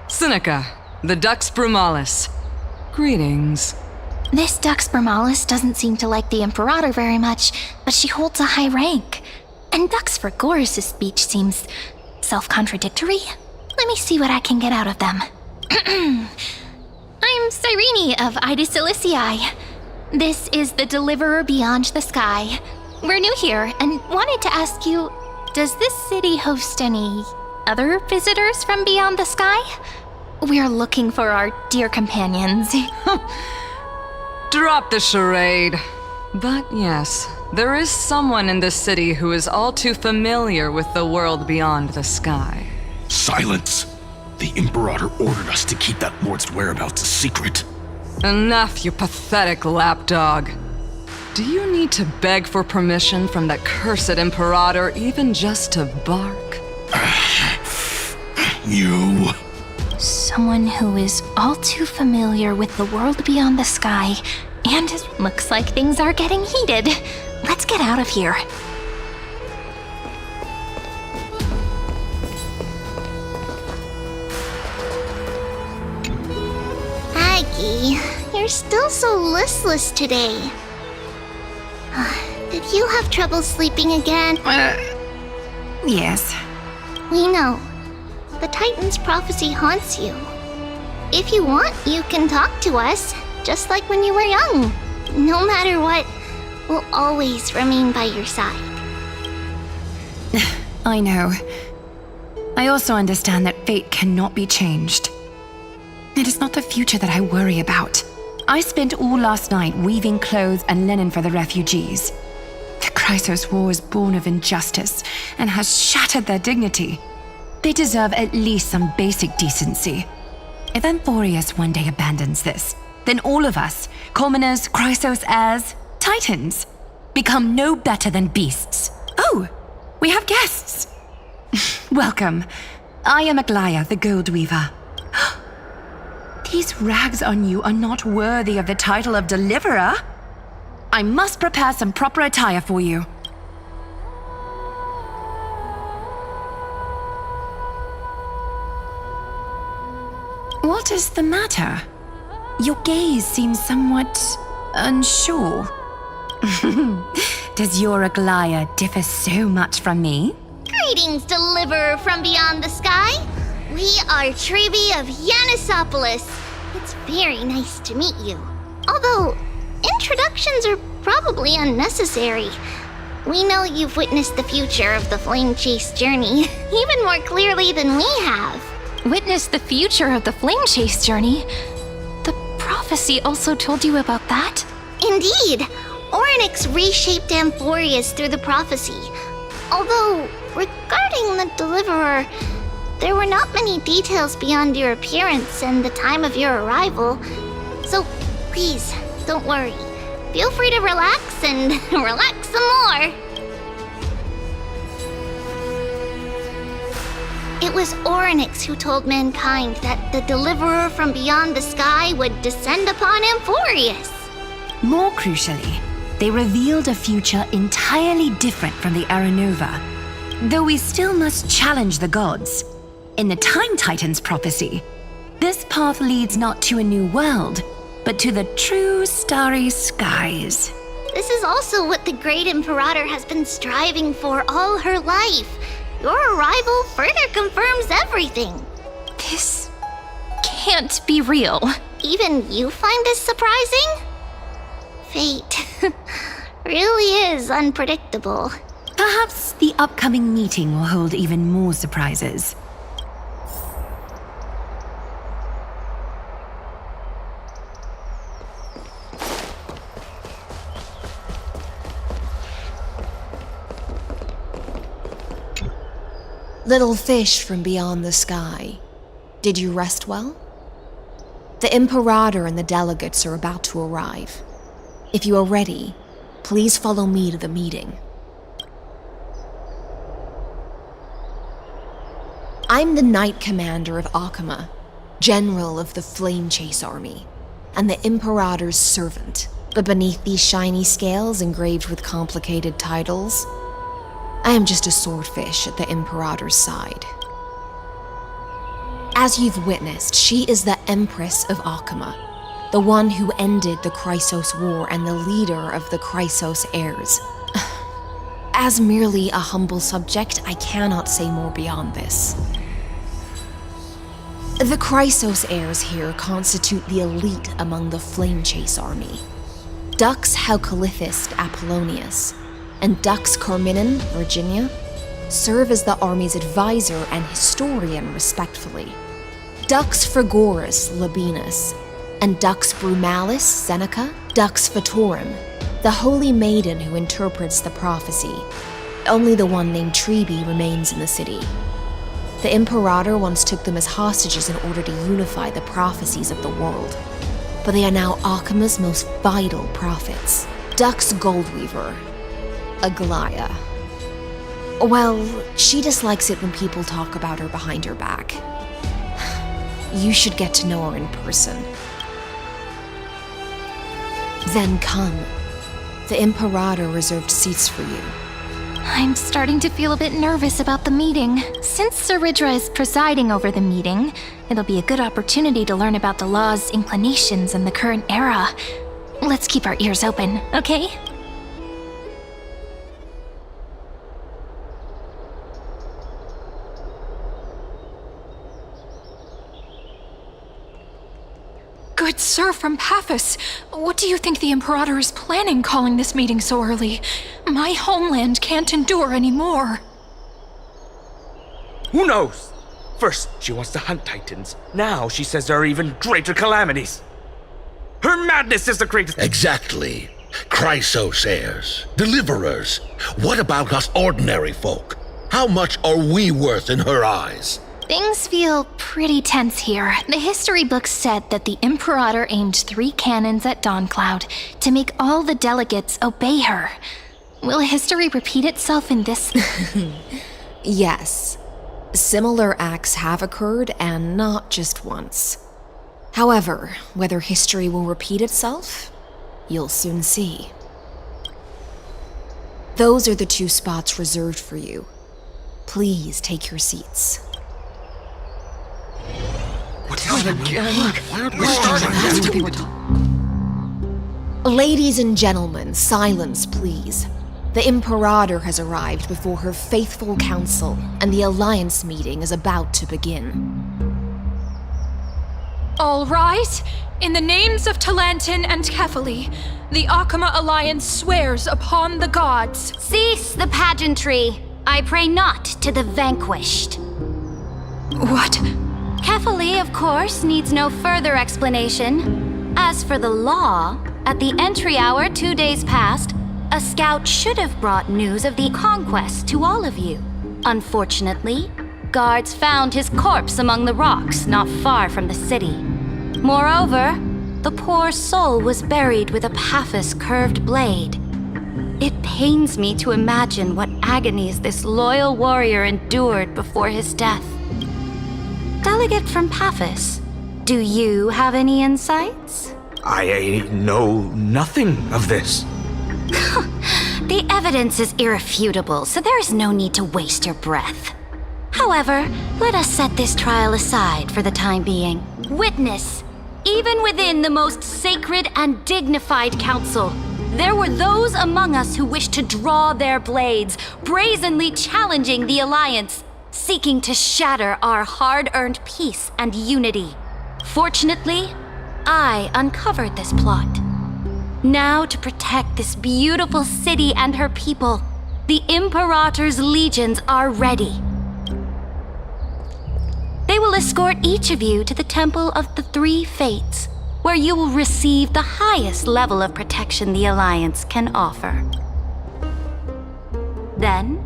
Seneca, the Dux Brumalis. Greetings. This Dux Brumalis doesn't seem to like the Imperator very much, but she holds a high rank. And Dux Fregoris' speech seems self-contradictory. Let me see what I can get out of them. I'm Cyrene of Ida Silicii. This is the Deliverer Beyond the Sky. We're new here and wanted to ask you, does this city host any other visitors from beyond the sky? We're looking for our dear companions. Drop the charade. But yes, there is someone in this city who is all too familiar with the world beyond the sky. Silence! The Imperator ordered us to keep that lord's whereabouts a secret. Enough, you pathetic lapdog. Do you need to beg for permission from that cursed Imperator even just to bark? You... Someone who is all too familiar with the world beyond the sky, and it looks like things are getting heated. Let's get out of here. Lucky, you're still so listless today. Did you have trouble sleeping again? Yes. We know. The Titan's prophecy haunts you. If you want, you can talk to us, just like when you were young. No matter what, we'll always remain by your side. I know. I also understand that fate cannot be changed. It is not the future that I worry about. I spent all last night weaving clothes and linen for the refugees. The Chrysos War is born of injustice and has shattered their dignity. They deserve at least some basic decency. If Amphorius one day abandons this, then all of us, commoners, Chrysos heirs, Titans, become no better than beasts. Oh, we have guests. Welcome. I am Aglaya, the Gold Weaver. These rags on you are not worthy of the title of Deliverer. I must prepare some proper attire for you. What is the matter? Your gaze seems somewhat unsure. Does your Aglaya differ so much from me? Greetings, Deliverer from beyond the sky. We are Trebi of Yanisopolis. It's very nice to meet you. Although, introductions are probably unnecessary. We know you've witnessed the future of the Flame Chase journey even more clearly than we have. Witnessed the future of the Flame Chase journey? The prophecy also told you about that? Indeed. Orynyx reshaped Amphorius through the prophecy. Although, regarding the Deliverer, there were not many details beyond your appearance and the time of your arrival. So, please, don't worry. Feel free to relax and relax some more. It was Orynyx who told mankind that the Deliverer from beyond the sky would descend upon Amphorius. More crucially, they revealed a future entirely different from the Aranova. Though we still must challenge the gods. In the Time Titan's prophecy, this path leads not to a new world, but to the true starry skies. This is also what the Great Imperator has been striving for all her life. Your arrival further confirms everything. This can't be real. Even you find this surprising? Fate really is unpredictable. Perhaps the upcoming meeting will hold even more surprises. Little fish from beyond the sky, did you rest well? The Imperator and the delegates are about to arrive. If you are ready, please follow me to the meeting. I'm the Knight Commander of Akama, General of the Flame Chase Army, and the Imperator's servant. But beneath these shiny scales engraved with complicated titles, I am just a swordfish at the Imperator's side. As you've witnessed, she is the Empress of Akama, the one who ended the Chrysos War and the leader of the Chrysos heirs. As merely a humble subject, I cannot say more beyond this. The Chrysos heirs here constitute the elite among the Flame Chase army. Dux Haukalithist Apollonius and Dux Carminin, Virginia, serve as the army's advisor and historian respectively. Dux Frigoris Labienus and Dux Brumalis Seneca, Dux Fatorum, the holy maiden who interprets the prophecy. Only the one named Trebi remains in the city. The Imperator once took them as hostages in order to unify the prophecies of the world. But they are now Akama's most vital prophets. Dux Goldweaver, Aglaya. Well, she dislikes it when people talk about her behind her back. You should get to know her in person. Then come. The Imperator reserved seats for you. I'm starting to feel a bit nervous about the meeting. Since Saridra is presiding over the meeting, It'll be a good opportunity to learn about the law's inclinations in the current era. Let's keep our ears open, okay? Good sir from Paphos, what do you think the Imperator is planning calling this meeting so early? My homeland can't endure anymore. Who knows? First, she wants to hunt Titans. Now she says there are even greater calamities. Her madness is the greatest. Exactly. Chrysos heirs, deliverers. What about us ordinary folk? How much are we worth in her eyes? Things feel pretty tense here. The history books said that the Imperator aimed 3 cannons at Dawncloud to make all the delegates obey her. Will history repeat itself in this? Yes. Similar acts have occurred, and not just once. However, whether history will repeat itself, you'll soon see. Those are the 2 spots reserved for you. Please take your seats. Ladies and gentlemen, silence, please. The Imperator has arrived before her faithful council, and the Alliance meeting is about to begin. All rise. In the names of Talantin and Kefali, the Akama Alliance swears upon the gods. Cease the pageantry. I pray not to the vanquished. What? Kefali, of course, needs no further explanation. As for the law, at the entry hour 2 days past, a scout should have brought news of the conquest to all of you. Unfortunately, guards found his corpse among the rocks not far from the city. Moreover, the poor soul was buried with a Paphos curved blade. It pains me to imagine what agonies this loyal warrior endured before his death. Delegate from Paphos, do you have any insights? I know nothing of this. The evidence is irrefutable, so there is no need to waste your breath. However, let us set this trial aside for the time being. Witness, even within the most sacred and dignified council, there were those among us who wished to draw their blades, brazenly challenging the Alliance, seeking to shatter our hard-earned peace and unity. Fortunately, I uncovered this plot. Now, to protect this beautiful city and her people, the Imperator's legions are ready. They will escort each of you to the Temple of the 3 Fates, where you will receive the highest level of protection the Alliance can offer. Then,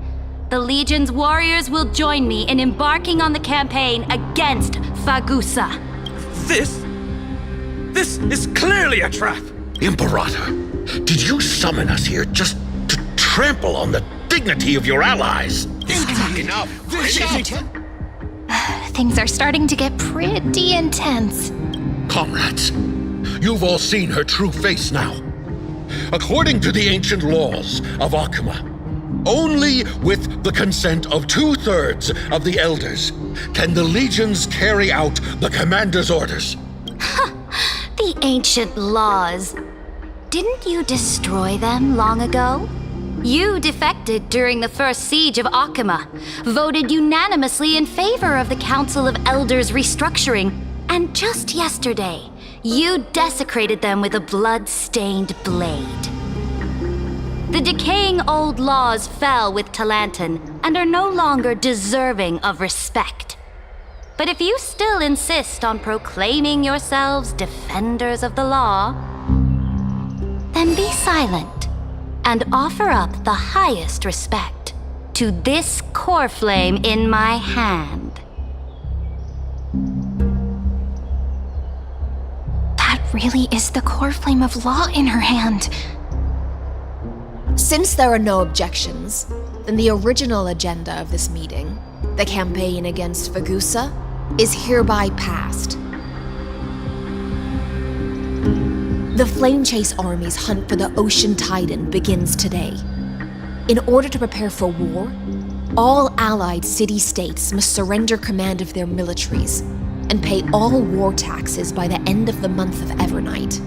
the Legion's warriors will join me in embarking on the campaign against Fagusa. This is clearly a trap! Imperator, did you summon us here just to trample on the dignity of your allies? Enough! Things are starting to get pretty intense. Comrades, you've all seen her true face now. According to the ancient laws of Akama, only with the consent of 2/3 of the elders can the legions carry out the commander's orders. The ancient laws. Didn't you destroy them long ago? You defected during the first siege of Akama, voted unanimously in favor of the Council of Elders restructuring, and just yesterday, you desecrated them with a blood-stained blade. The decaying old laws fell with Talantin and are no longer deserving of respect. But if you still insist on proclaiming yourselves defenders of the law, then be silent and offer up the highest respect to this core flame in my hand. That really is the core flame of law in her hand. Since there are no objections, then the original agenda of this meeting, the campaign against Fagusa, is hereby passed. The Flame Chase Army's hunt for the Ocean Titan begins today. In order to prepare for war, all allied city-states must surrender command of their militaries. and pay all war taxes by the end of the month of Evernight.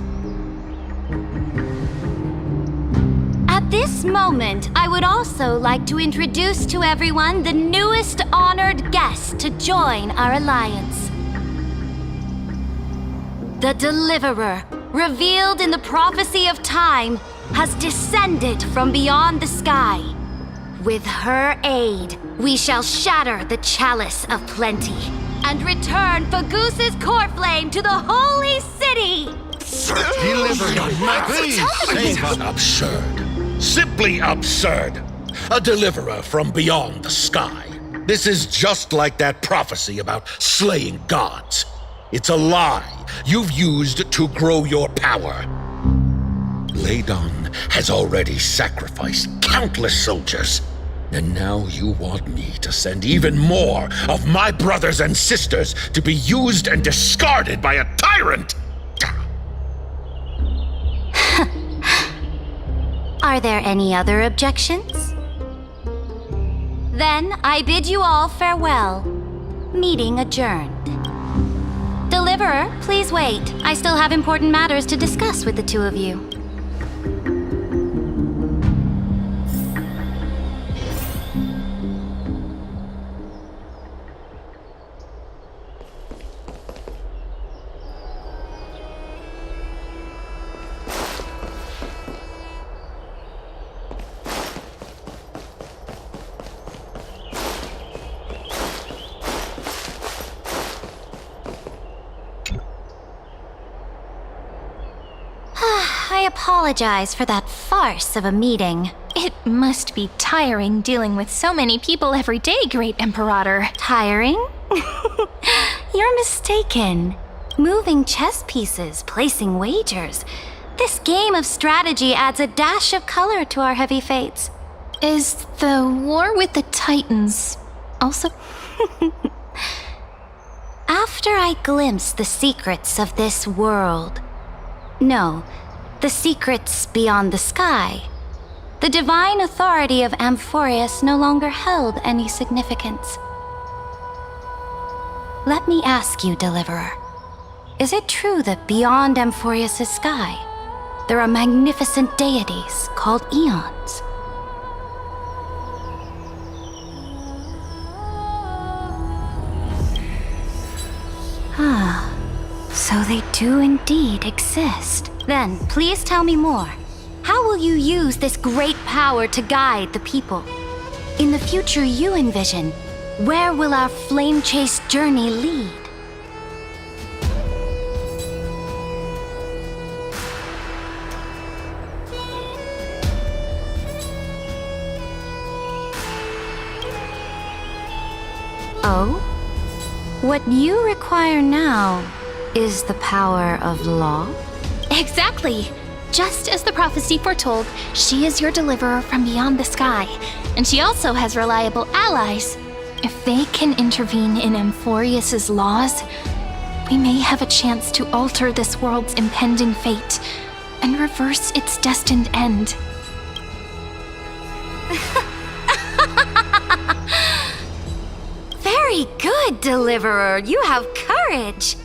At this moment, I would also like to introduce to everyone the newest honored guest to join our alliance. The Deliverer, revealed in the prophecy of time, has descended from beyond the sky. With her aid, we shall shatter the chalice of plenty and return Fagoos's core flame to the holy city! Absurd. Simply absurd. A deliverer from beyond the sky. This is just like that prophecy about slaying gods. It's a lie you've used to grow your power. Ladon has already sacrificed countless soldiers, and now you want me to send even more of my brothers and sisters to be used and discarded by a tyrant! Are there any other objections? Then I bid you all farewell. Meeting adjourned. Deliverer, please wait. I still have important matters to discuss with the two of you. I apologize for that farce of a meeting. It must be tiring dealing with so many people every day, Great Imperator. Tiring? You're mistaken. Moving chess pieces, placing wagers. This game of strategy adds a dash of color to our heavy fates. Is the war with the Titans also? After I glimpse the secrets of this world... No, the secrets beyond the sky. The divine authority of Amphorius no longer held any significance. Let me ask you, Deliverer. Is it true that beyond Amphorius' sky, there are magnificent deities called Eons? So they do indeed exist. Then, please tell me more. How will you use this great power to guide the people? In the future you envision, where will our flame chase journey lead? Oh? What you require now is the power of law? Exactly! Just as the prophecy foretold, she is your deliverer from beyond the sky, and she also has reliable allies. If they can intervene in Amphorius' laws, we may have a chance to alter this world's impending fate and reverse its destined end. Very good, Deliverer. You have courage.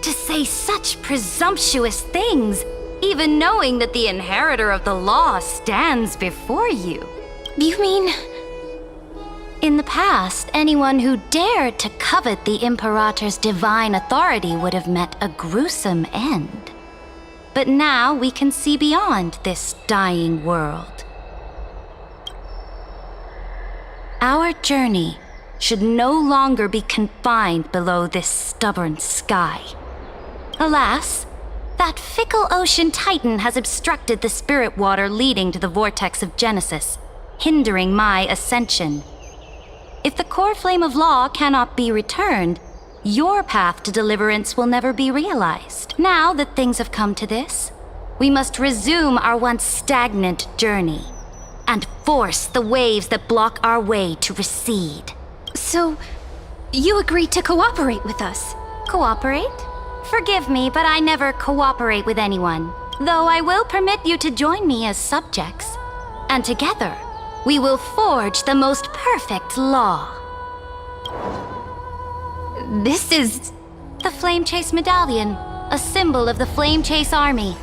To say such presumptuous things, even knowing that the inheritor of the law stands before you. You mean... In the past, anyone who dared to covet the Imperator's divine authority would have met a gruesome end. But now we can see beyond this dying world. Our journey should no longer be confined below this stubborn sky. Alas, that fickle ocean titan has obstructed the spirit water leading to the vortex of Genesis, hindering my ascension. If the core flame of law cannot be returned, your path to deliverance will never be realized. Now that things have come to this, we must resume our once stagnant journey and force the waves that block our way to recede. So, you agreed to cooperate with us? Cooperate? Forgive me, but I never cooperate with anyone, though I will permit you to join me as subjects. And together, we will forge the most perfect law. This is The Flame Chase Medallion, a symbol of the Flame Chase Army.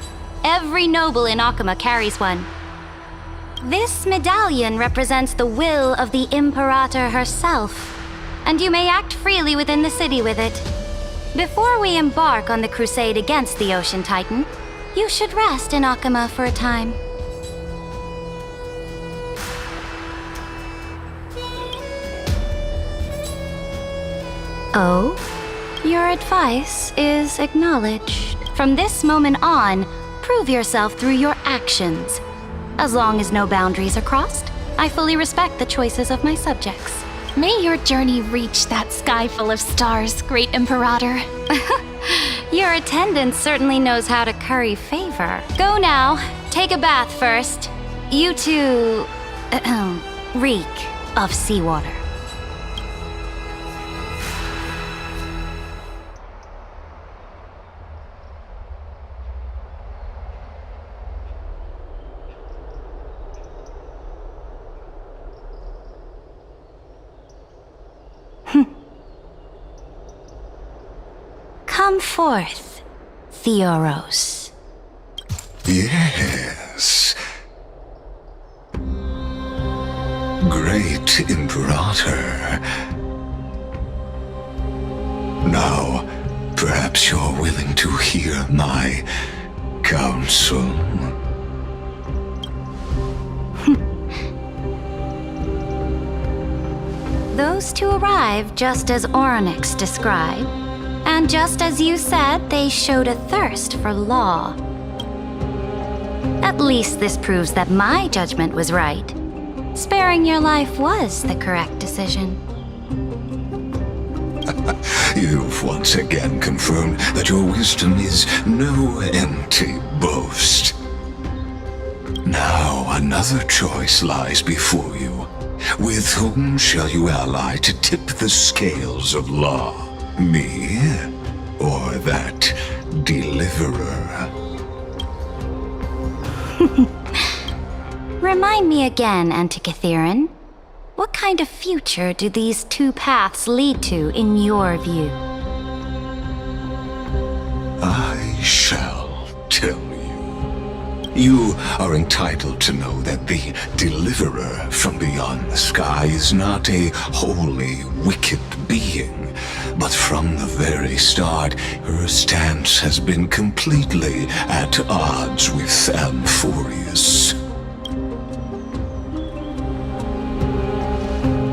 Every noble in Akuma carries one. This medallion represents the will of the Imperator herself, and you may act freely within the city with it. Before we embark on the crusade against the Ocean Titan, you should rest in Akuma for a time. Oh? Your advice is acknowledged. From this moment on, prove yourself through your actions. As long as no boundaries are crossed, I fully respect the choices of my subjects. May your journey reach that sky full of stars, Great Imperator. Your attendant certainly knows how to curry favor. Go now. Take a bath first. You two... reek of seawater. Come forth, Theoros. Yes. Great Imperator. Now, perhaps you're willing to hear my counsel. Those two arrived just as Oryx described. And just as you said, they showed a thirst for law. At least this proves that my judgment was right. Sparing your life was the correct decision. You've once again confirmed that your wisdom is no empty boast. Now another choice lies before you. With whom shall you ally to tip the scales of law? Me, or that deliverer? Remind me again, Antikythera. What kind of future do these two paths lead to in your view? I shall tell you. You are entitled to know that the deliverer from beyond the sky is not a wholly wicked being, but from the very start, her stance has been completely at odds with Amphorius.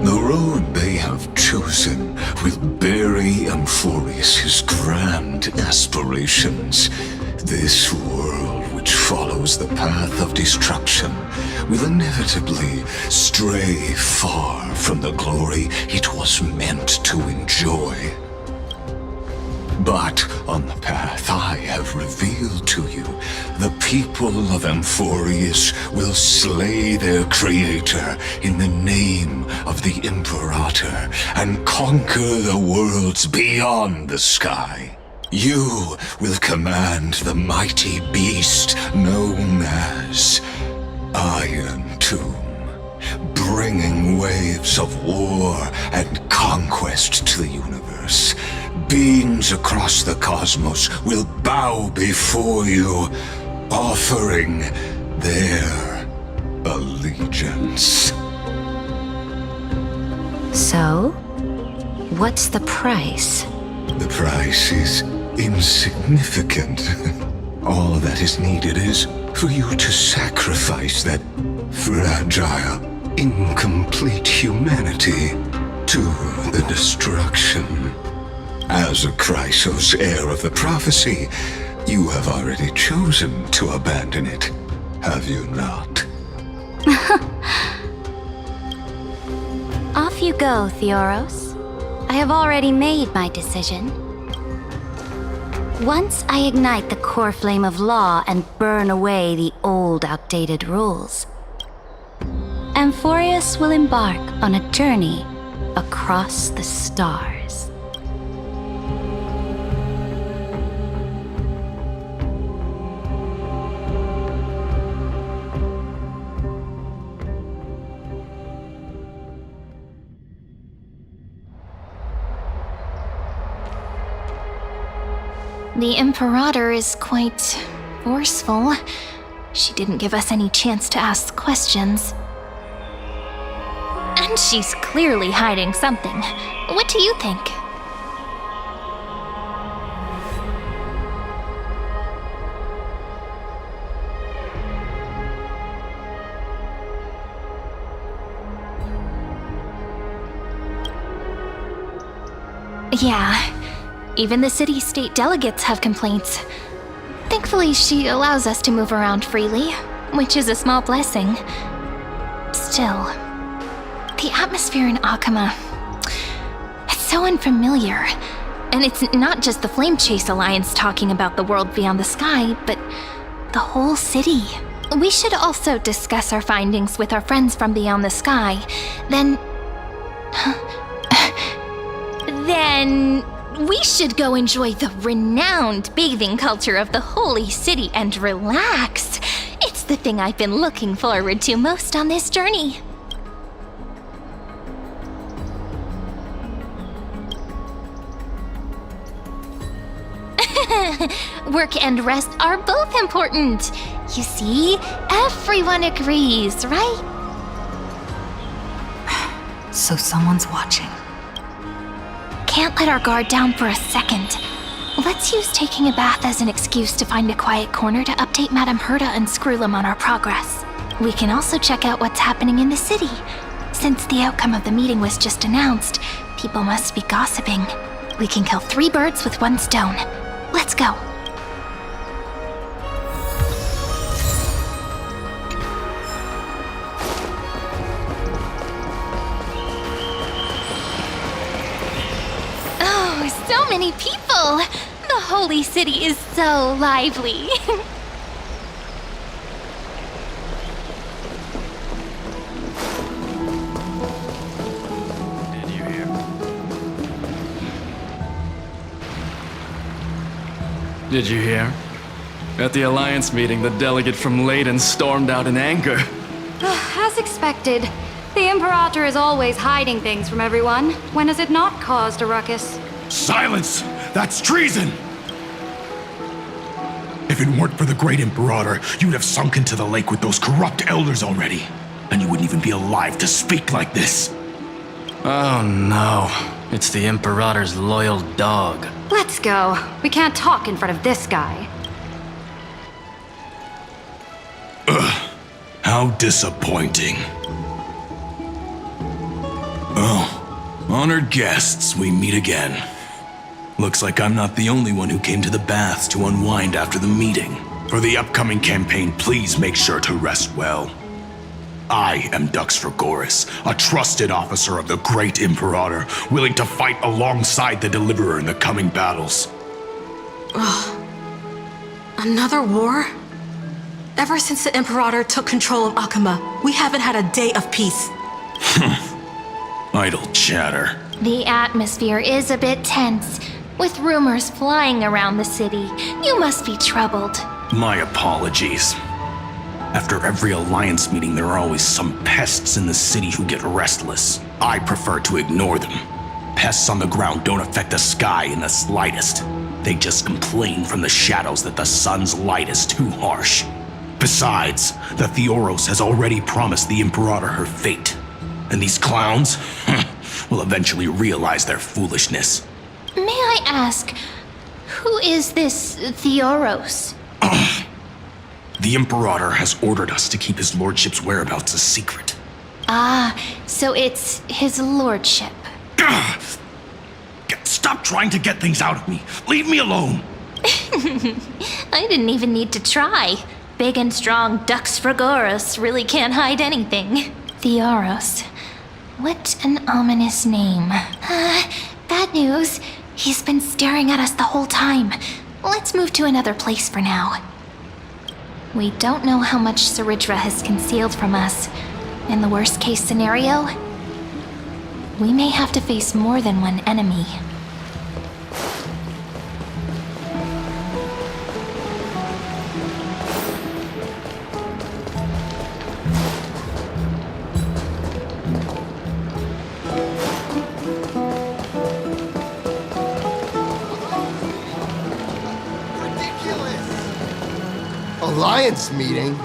The road they have chosen will bury Amphorius' grand aspirations. This world, which follows the path of destruction, will inevitably stray far from the glory it was meant to enjoy. But on the path I have revealed to you, the people of Amphorius will slay their creator in the name of the Imperator and conquer the worlds beyond the sky. You will command the mighty beast known as Iron Tomb, bringing waves of war and conquest to the universe. Beings across the cosmos will bow before you, offering their allegiance. So, what's the price? The price is insignificant. All that is needed is for you to sacrifice that fragile, incomplete humanity to the destruction. As a Chrysos, heir of the prophecy, you have already chosen to abandon it, have you not? Off you go, Theoros. I have already made my decision. Once I ignite the core flame of law and burn away the old, outdated rules, Amphorius will embark on a journey across the stars. The Imperator is quite forceful. She didn't give us any chance to ask questions. And she's clearly hiding something. What do you think? Yeah, even the city-state delegates have complaints. Thankfully, she allows us to move around freely, which is a small blessing. Still, the atmosphere in Akama, it's so unfamiliar. And it's not just the Flame Chase Alliance talking about the world beyond the sky, but the whole city. We should also discuss our findings with our friends from beyond the sky. Then we should go enjoy the renowned bathing culture of the holy city and relax. It's the thing I've been looking forward to most on this journey. Work and rest are both important. You see, everyone agrees, right? So someone's watching. Can't let our guard down for a second. Let's use taking a bath as an excuse to find a quiet corner to update Madame Herta and Screwlum on our progress. We can also check out what's happening in the city. Since the outcome of the meeting was just announced, people must be gossiping. We can kill 3 birds with 1 stone. Let's go. So many people! The holy city is so lively. Did you hear? At the Alliance meeting, the delegate from Leyden stormed out in anger. As expected, the Imperator is always hiding things from everyone. When has it not caused a ruckus? Silence! That's treason! If it weren't for the great Imperator, you'd have sunk into the lake with those corrupt elders already. And you wouldn't even be alive to speak like this. Oh no, it's the Imperator's loyal dog. Let's go. We can't talk in front of this guy. Ugh, how disappointing. Oh, honored guests, we meet again. Looks like I'm not the only one who came to the baths to unwind after the meeting. For the upcoming campaign, please make sure to rest well. I am Dux Fregoris, a trusted officer of the great Imperator, willing to fight alongside the Deliverer in the coming battles. Ugh. Another war? Ever since the Imperator took control of Akama, we haven't had a day of peace. Idle chatter. The atmosphere is a bit tense, with rumors flying around the city. You must be troubled. My apologies. After every Alliance meeting, there are always some pests in the city who get restless. I prefer to ignore them. Pests on the ground don't affect the sky in the slightest. They just complain from the shadows that the sun's light is too harsh. Besides, the Theoros has already promised the Imperator her fate. And these clowns will eventually realize their foolishness. May I ask, who is this Theoros? The Imperator has ordered us to keep his lordship's whereabouts a secret. Ah, so it's his lordship. Stop trying to get things out of me. Leave me alone. I didn't even need to try. Big and strong Dux Fregoris really can't hide anything. Theoros. What an ominous name. Bad news. He's been staring at us the whole time. Let's move to another place for now. We don't know how much Saridra has concealed from us. In the worst case scenario, we may have to face more than one enemy. Alliance meeting?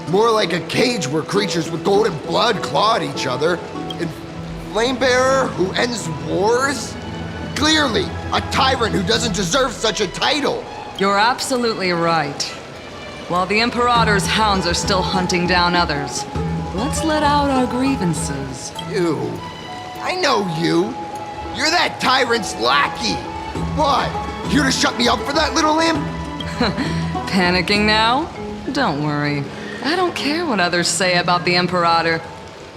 More like a cage where creatures with golden blood claw at each other. And Flamebearer who ends wars? Clearly, a tyrant who doesn't deserve such a title. You're absolutely right. While the Imperator's hounds are still hunting down others, let's let out our grievances. You. I know you. You're that tyrant's lackey. What? Here to shut me up for that little imp? Panicking now? Don't worry. I don't care what others say about the Imperator.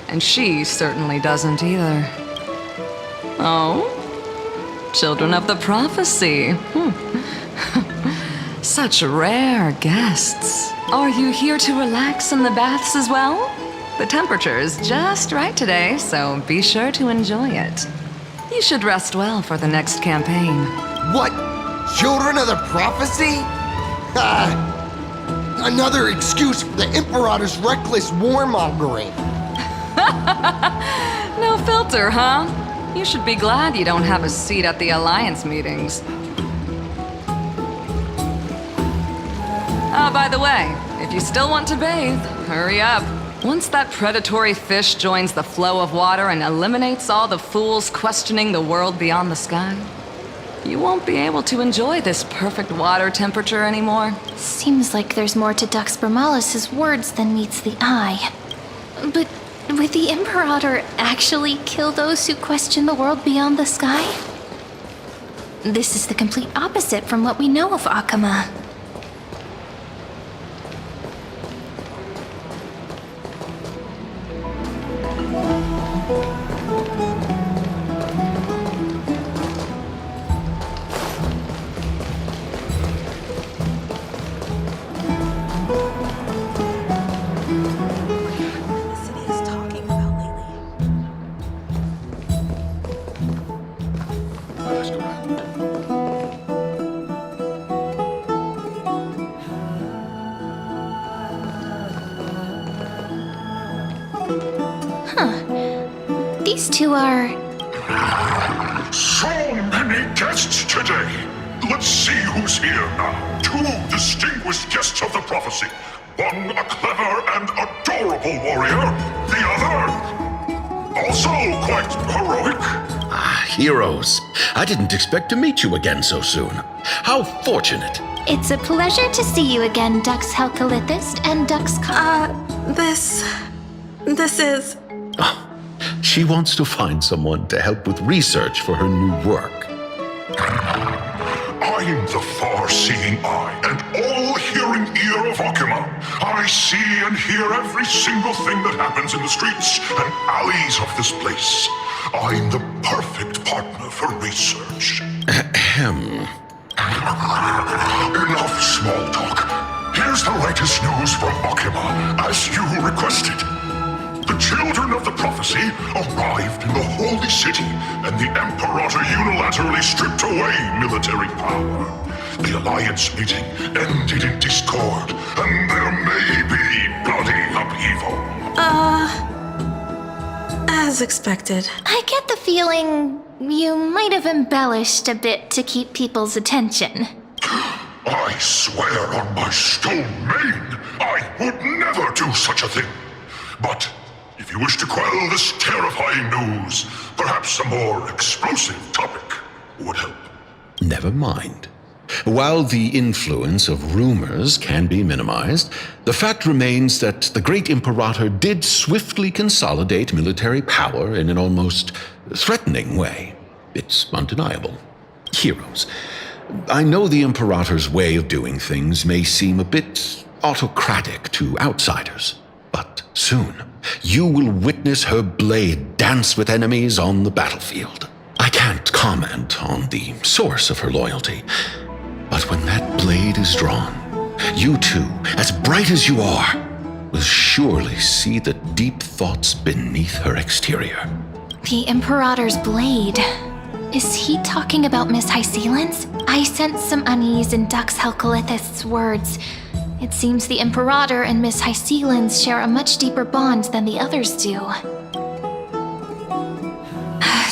And she certainly doesn't either. Oh? Children of the Prophecy. Such rare guests. Are you here to relax in the baths as well? The temperature is just right today, so be sure to enjoy it. You should rest well for the next campaign. What? Children of the Prophecy? Another excuse for the Imperator's reckless warmongering. No filter, huh? You should be glad you don't have a seat at the Alliance meetings. Ah, by the way, if you still want to bathe, hurry up. Once that predatory fish joins the flow of water and eliminates all the fools questioning the world beyond the sky, you won't be able to enjoy this perfect water temperature anymore. Seems like there's more to Dux Bromalis's words than meets the eye. But would the Imperator actually kill those who question the world beyond the sky? This is the complete opposite from what we know of Akama. These two are... So many guests today. Let's see who's here now. Two distinguished guests of the prophecy. One a clever and adorable warrior. The other, also quite heroic. Heroes. I didn't expect to meet you again so soon. How fortunate. It's a pleasure to see you again, Dux Helcalithist and Dux... This is... She wants to find someone to help with research for her new work. I'm the far-seeing eye and all-hearing ear of Akama. I see and hear every single thing that happens in the streets and alleys of this place. I'm the perfect partner for research. Enough small talk. Here's the latest news from Akama, as you requested. The children of the prophecy arrived in the holy city, and the Imperator unilaterally stripped away military power. The Alliance meeting ended in discord, and there may be bloody upheaval. As expected. I get the feeling you might have embellished a bit to keep people's attention. I swear on my stone mane, I would never do such a thing. But if you wish to quell this terrifying news, perhaps a more explosive topic would help. Never mind. While the influence of rumors can be minimized, the fact remains that the great Imperator did swiftly consolidate military power in an almost threatening way. It's undeniable. Heroes. I know the Imperator's way of doing things may seem a bit autocratic to outsiders, but soon you will witness her blade dance with enemies on the battlefield. I can't comment on the source of her loyalty, but when that blade is drawn, you too, as bright as you are, will surely see the deep thoughts beneath her exterior. The Imperator's blade. Is he talking about Miss Hysealan's? I sense some unease in Dux Helcalithist's words. It seems the Imperator and Miss Hysealan's share a much deeper bond than the others do.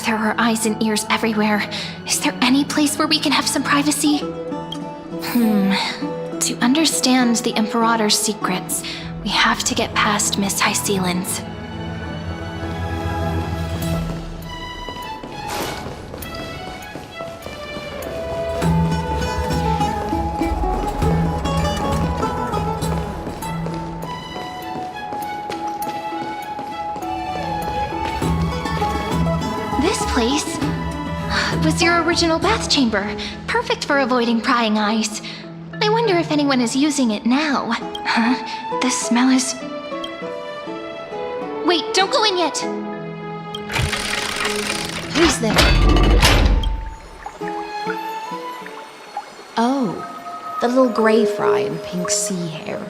There are eyes and ears everywhere. Is there any place where we can have some privacy? To understand the Imperator's secrets, we have to get past Miss Hysealin's. This place was your original bath chamber, perfect for avoiding prying eyes. I wonder if anyone is using it now. Huh? The smell is... Wait, don't go in yet! Who's there? Oh, the little gray fry in pink sea hair.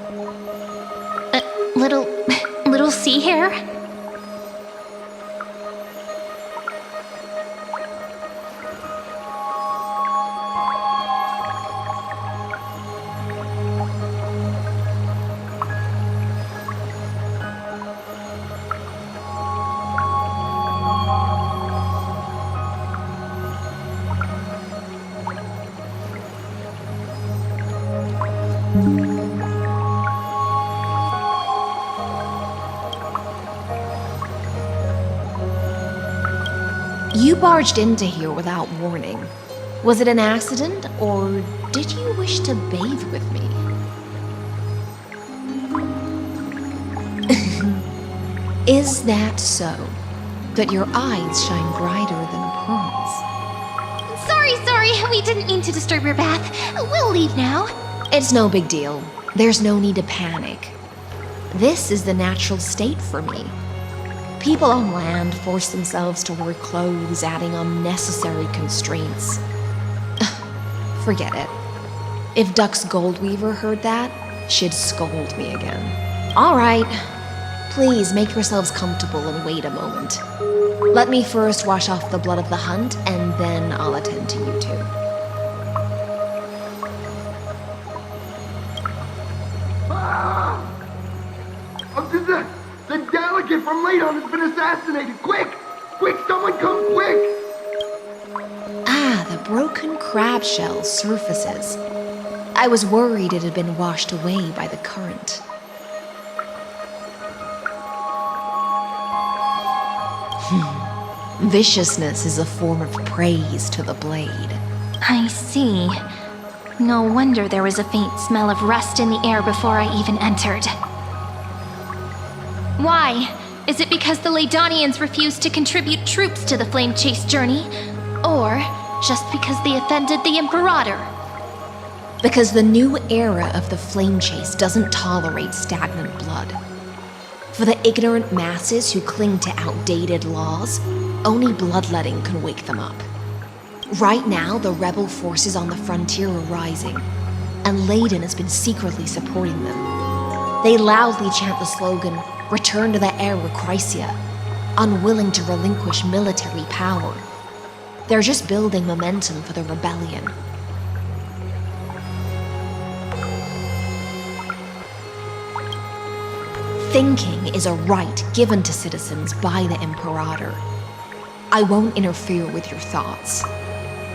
Little sea hair? You barged into here without warning. Was it an accident, or did you wish to bathe with me? Is that so? That your eyes shine brighter than pearls? Sorry, we didn't mean to disturb your bath. We'll leave now. It's no big deal. There's no need to panic. This is the natural state for me. People on land force themselves to wear clothes, adding unnecessary constraints. Forget it. If Duck's Goldweaver heard that, she'd scold me again. All right. Please make yourselves comfortable and wait a moment. Let me first wash off the blood of the hunt, and then I'll attend to you two. The delegate from Ladon has been assassinated! Quick! Quick, someone come quick! Ah, the broken crab shell surfaces. I was worried it had been washed away by the current. Viciousness is a form of praise to the blade. I see. No wonder there was a faint smell of rust in the air before I even entered. Why? Is it because the Ladonians refused to contribute troops to the Flame Chase journey? Or just because they offended the Imperator? Because the new era of the Flame Chase doesn't tolerate stagnant blood. For the ignorant masses who cling to outdated laws, only bloodletting can wake them up. Right now, the rebel forces on the frontier are rising, and Ladon has been secretly supporting them. They loudly chant the slogan, "Return to the era Chrysia," unwilling to relinquish military power. They're just building momentum for the rebellion. Thinking is a right given to citizens by the Imperator. I won't interfere with your thoughts.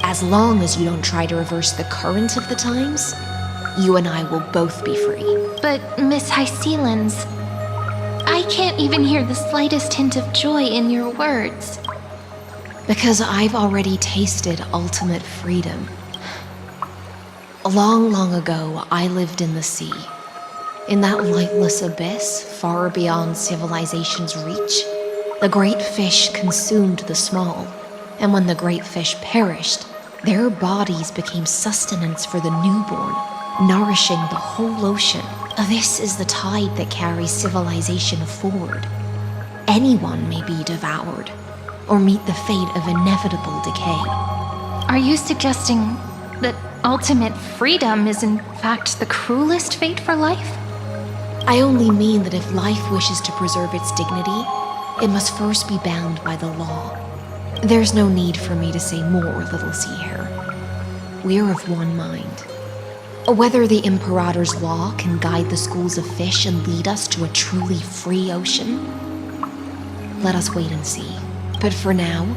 As long as you don't try to reverse the current of the times, you and I will both be free. But Miss Hysealin's... I can't even hear the slightest hint of joy in your words. Because I've already tasted ultimate freedom. Long, long ago, I lived in the sea. In that lightless abyss, far beyond civilization's reach, the great fish consumed the small, and when the great fish perished, their bodies became sustenance for the newborn, nourishing the whole ocean. This is the tide that carries civilization forward. Anyone may be devoured, or meet the fate of inevitable decay. Are you suggesting that ultimate freedom is in fact the cruelest fate for life? I only mean that if life wishes to preserve its dignity, it must first be bound by the law. There's no need for me to say more, little sea hare. We're of one mind. Whether the Imperator's law can guide the schools of fish and lead us to a truly free ocean, let us wait and see. But for now,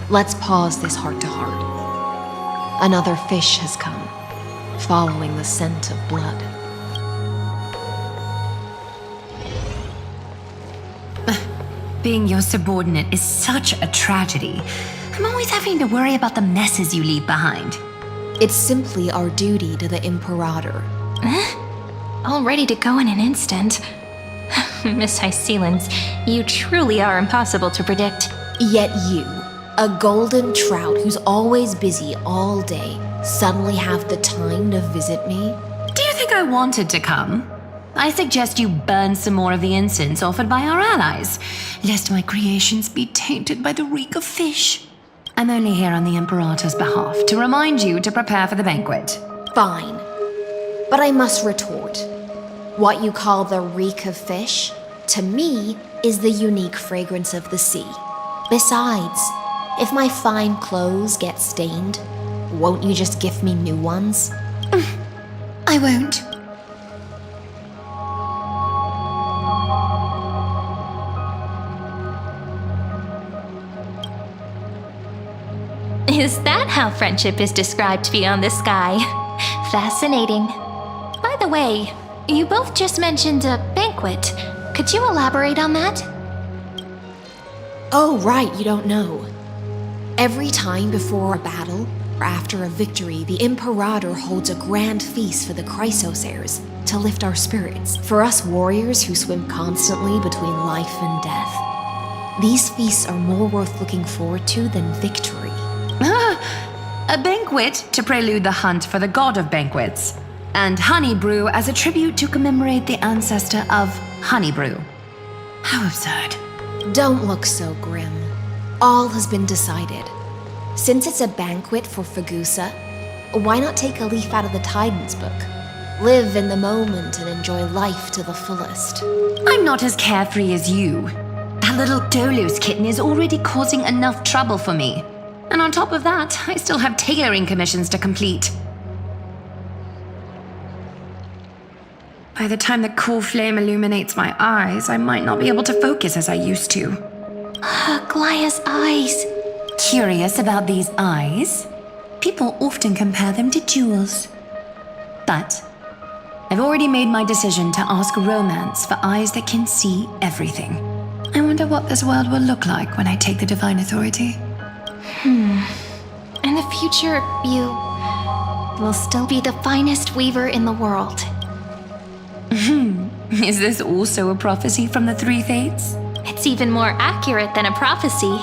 let's pause this heart-to-heart. Another fish has come. following the scent of blood. Being your subordinate is such a tragedy. I'm always having to worry about the messes you leave behind. It's simply our duty to the Imperator. All ready to go in an instant. Miss Hycelens, you truly are impossible to predict. Yet you, a golden trout who's always busy all day, suddenly have the time to visit me? Do you think I wanted to come? I suggest you burn some more of the incense offered by our allies, lest my creations be tainted by the reek of fish. I'm only here on the Imperator's behalf to remind you to prepare for the banquet. Fine. But I must retort. What you call the reek of fish, to me, is the unique fragrance of the sea. Besides, if my fine clothes get stained, won't you just gift me new ones? I won't. Is that how friendship is described beyond the sky? Fascinating. By the way, you both just mentioned a banquet. Could you elaborate on that? Oh, right, you don't know. Every time before a battle, or after a victory, the Imperator holds a grand feast for the Chrysosairs to lift our spirits, for us warriors who swim constantly between life and death. These feasts are more worth looking forward to than victory. A banquet to prelude the hunt for the god of banquets, and honey brew as a tribute to commemorate the ancestor of honey brew. How absurd. Don't look so grim. All has been decided. Since it's a banquet for Fagusa, why not take a leaf out of the Tidens book? Live in the moment and enjoy life to the fullest. I'm not as carefree as you. That little Dolos kitten is already causing enough trouble for me. And on top of that, I still have tailoring commissions to complete. By the time the cool flame illuminates my eyes, I might not be able to focus as I used to. Glaya's eyes. Curious about these eyes? People often compare them to jewels. But I've already made my decision to ask romance for eyes that can see everything. I wonder what this world will look like when I take the divine authority. In the future, you will still be the finest weaver in the world. Is this also a prophecy from the Three Fates? It's even more accurate than a prophecy.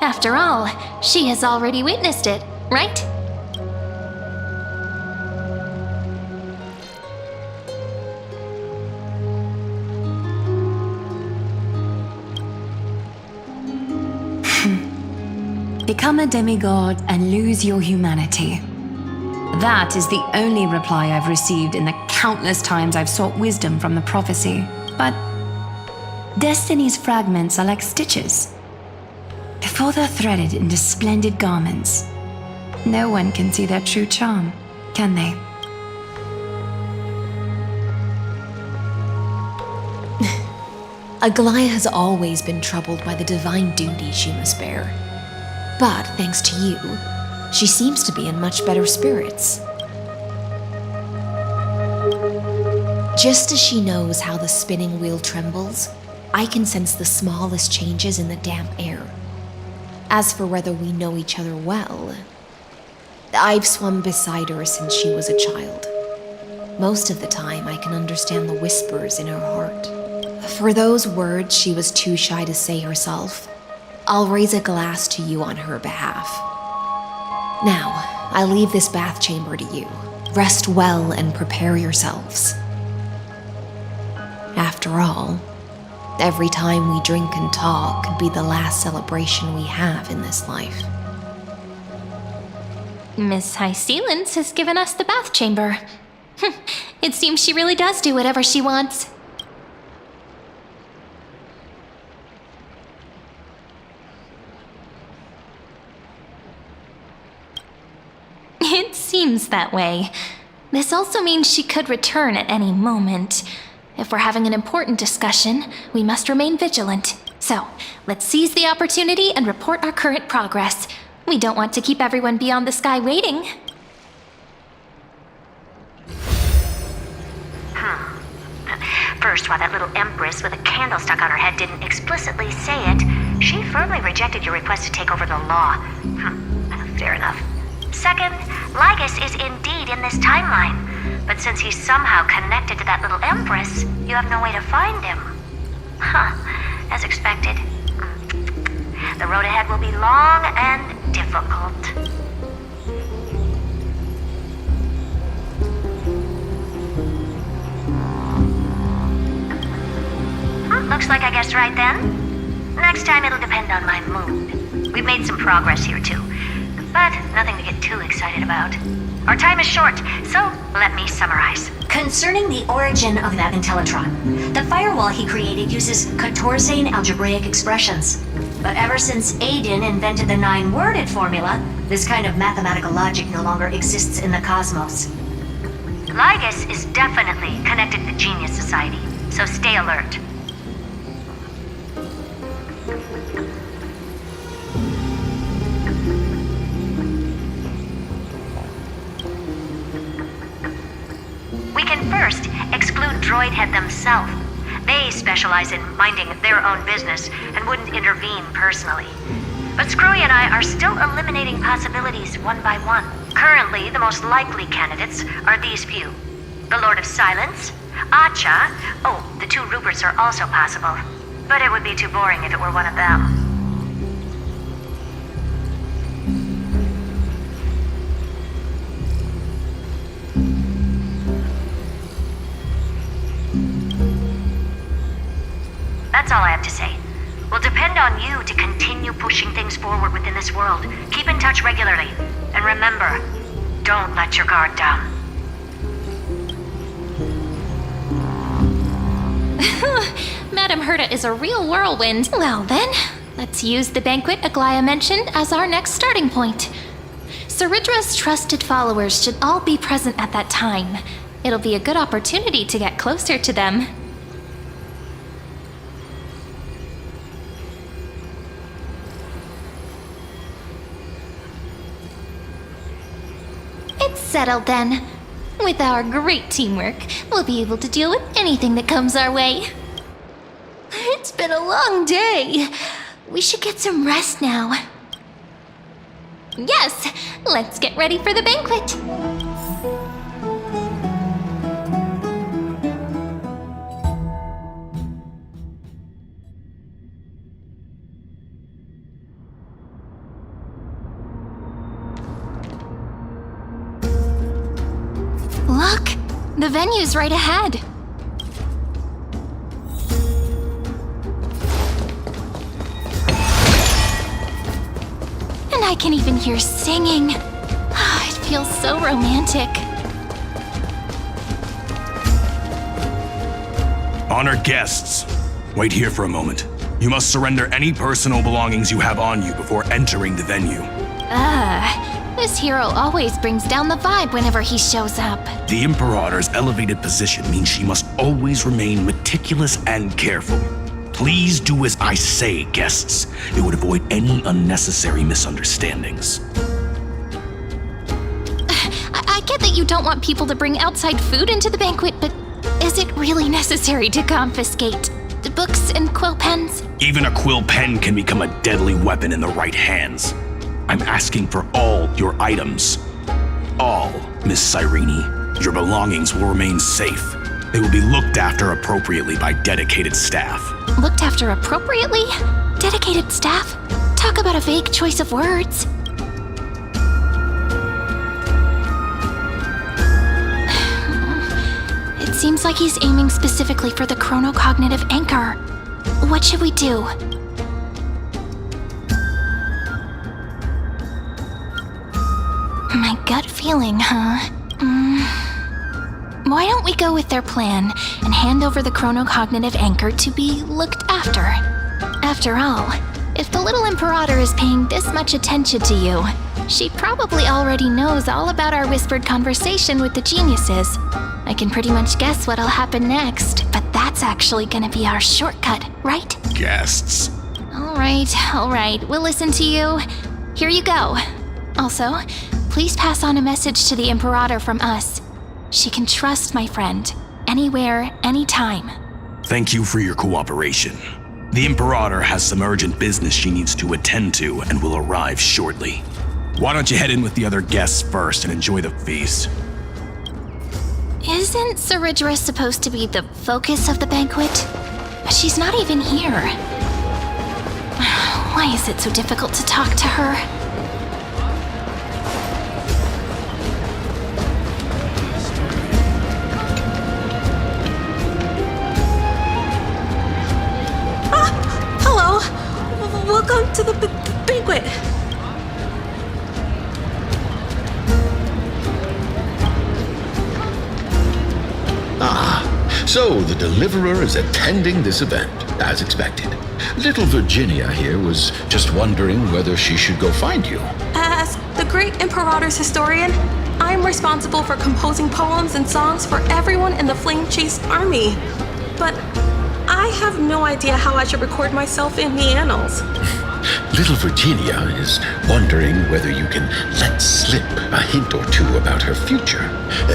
After all, she has already witnessed it, right? Become a demigod and lose your humanity. That is the only reply I've received in the countless times I've sought wisdom from the prophecy. But Destiny's fragments are like stitches. Before they're threaded into splendid garments, no one can see their true charm, can they? Aglaya has always been troubled by the divine duty she must bear. But thanks to you, she seems to be in much better spirits. Just as she knows how the spinning wheel trembles, I can sense the smallest changes in the damp air. As for whether we know each other well, I've swum beside her since she was a child. Most of the time, I can understand the whispers in her heart. For those words she was too shy to say herself, I'll raise a glass to you on her behalf. Now, I leave this bath chamber to you. Rest well and prepare yourselves. After all, every time we drink and talk could be the last celebration we have in this life. Miss Hycelens has given us the bath chamber. It seems she really does do whatever she wants. It seems that way. This also means she could return at any moment. If we're having an important discussion, we must remain vigilant. So, let's seize the opportunity and report our current progress. We don't want to keep everyone beyond the sky waiting. first, while that little empress with a candle stuck on her head didn't explicitly say it, she firmly rejected your request to take over the law. Fair enough. Second, Lygus is indeed in this timeline, but since he's somehow connected to that little empress, you have no way to find him. As expected. The road ahead will be long and difficult. Looks like I guessed right then. Next time it'll depend on my mood. We've made some progress here too, but nothing to get too excited about. Our time is short, so let me summarize. Concerning the origin of that Intellitron, the firewall he created uses Katorzane algebraic expressions. But ever since Aiden invented the 9-worded formula, this kind of mathematical logic no longer exists in the cosmos. Lygus is definitely connected to the Genius Society, so stay alert. We can first exclude Droidhead themselves. They specialize in minding their own business and wouldn't intervene personally. But Screwy and I are still eliminating possibilities one by one. Currently, the most likely candidates are these few. The Lord of Silence, Acha, the 2 Ruperts are also possible. But it would be too boring if it were one of them. That's all I have to say. We'll depend on you to continue pushing things forward within this world. Keep in touch regularly. And remember, don't let your guard down. Madame Herta is a real whirlwind. Well then, let's use the banquet Aglaya mentioned as our next starting point. Ceridra's trusted followers should all be present at that time. It'll be a good opportunity to get closer to them. It's settled then. With our great teamwork, we'll be able to deal with anything that comes our way. It's been a long day. We should get some rest now. Yes, let's get ready for the banquet. Look, the venue's right ahead. And I can even hear singing. It feels so romantic. Honored guests, wait here for a moment. You must surrender any personal belongings you have on you before entering the venue. This hero always brings down the vibe whenever he shows up. The Imperator's elevated position means she must always remain meticulous and careful. Please do as I say, guests. It would avoid any unnecessary misunderstandings. I get that you don't want people to bring outside food into the banquet, but is it really necessary to confiscate the books and quill pens? Even a quill pen can become a deadly weapon in the right hands. I'm asking for all your items. All, Miss Cyrene. Your belongings will remain safe. They will be looked after appropriately by dedicated staff. Looked after appropriately? Dedicated staff? Talk about a vague choice of words. It seems like he's aiming specifically for the chronocognitive anchor. What should we do? My gut feeling, huh? Why don't we go with their plan and hand over the chronocognitive anchor to be looked after? After all, if the little Imperator is paying this much attention to you, she probably already knows all about our whispered conversation with the geniuses. I can pretty much guess what'll happen next, but that's actually gonna be our shortcut, right? Guests. All right, we'll listen to you. Here you go. Also, please pass on a message to the Imperator from us. She can trust my friend, anywhere, anytime. Thank you for your cooperation. The Imperator has some urgent business she needs to attend to and will arrive shortly. Why don't you head in with the other guests first and enjoy the feast? Isn't Saridra supposed to be the focus of the banquet? But she's not even here. Why is it so difficult to talk to her? Hello. Welcome to the banquet. So the Deliverer is attending this event, as expected. Little Virginia here was just wondering whether she should go find you. As the great Imperator's historian, I'm responsible for composing poems and songs for everyone in the Flame Chase army. But I have no idea how I should record myself in the annals. Little Virginia is wondering whether you can let slip a hint or two about her future,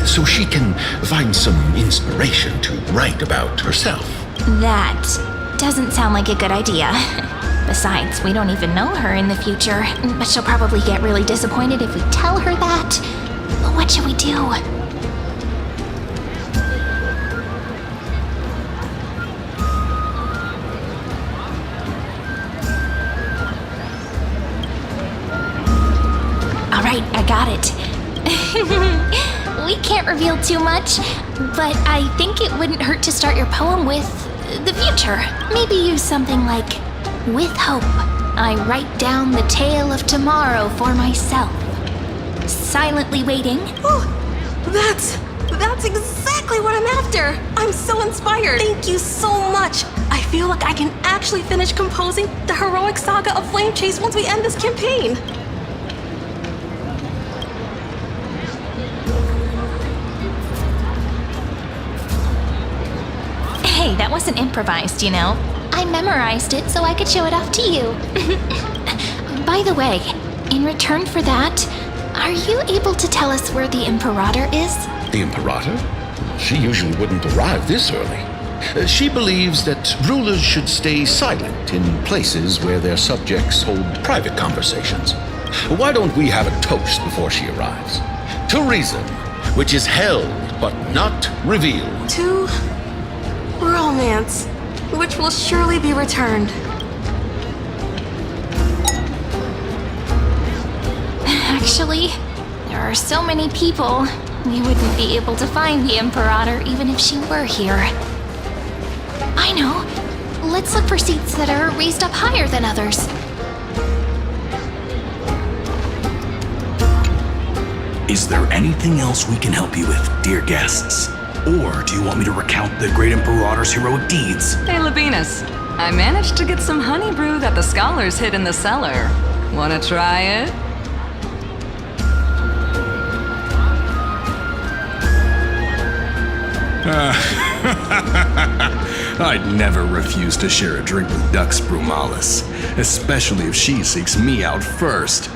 so she can find some inspiration to write about herself. That doesn't sound like a good idea. Besides, we don't even know her in the future, but she'll probably get really disappointed if we tell her that. What should we do? Alright, I got it. We can't reveal too much, but I think it wouldn't hurt to start your poem with the future. Maybe use something like, with hope, I write down the tale of tomorrow for myself. Silently waiting. Oh, that's exactly what I'm after. I'm so inspired. Thank you so much. I feel like I can actually finish composing the heroic saga of Flame Chase once we end this campaign. Hey, that wasn't improvised, you know. I memorized it so I could show it off to you. By the way, in return for that, are you able to tell us where the Imperator is? The Imperator? She usually wouldn't arrive this early. She believes that rulers should stay silent in places where their subjects hold private conversations. Why don't we have a toast before she arrives? To reason, which is held but not revealed. To romance, which will surely be returned. Actually, there are so many people, we wouldn't be able to find the Imperator even if she were here. I know. Let's look for seats that are raised up higher than others. Is there anything else we can help you with, dear guests? Or do you want me to recount the great Imperator's heroic deeds? Hey, Labinas. I managed to get some honey brew that the scholars hid in the cellar. Wanna try it? I'd never refuse to share a drink with Dux Brumalis, especially if she seeks me out first.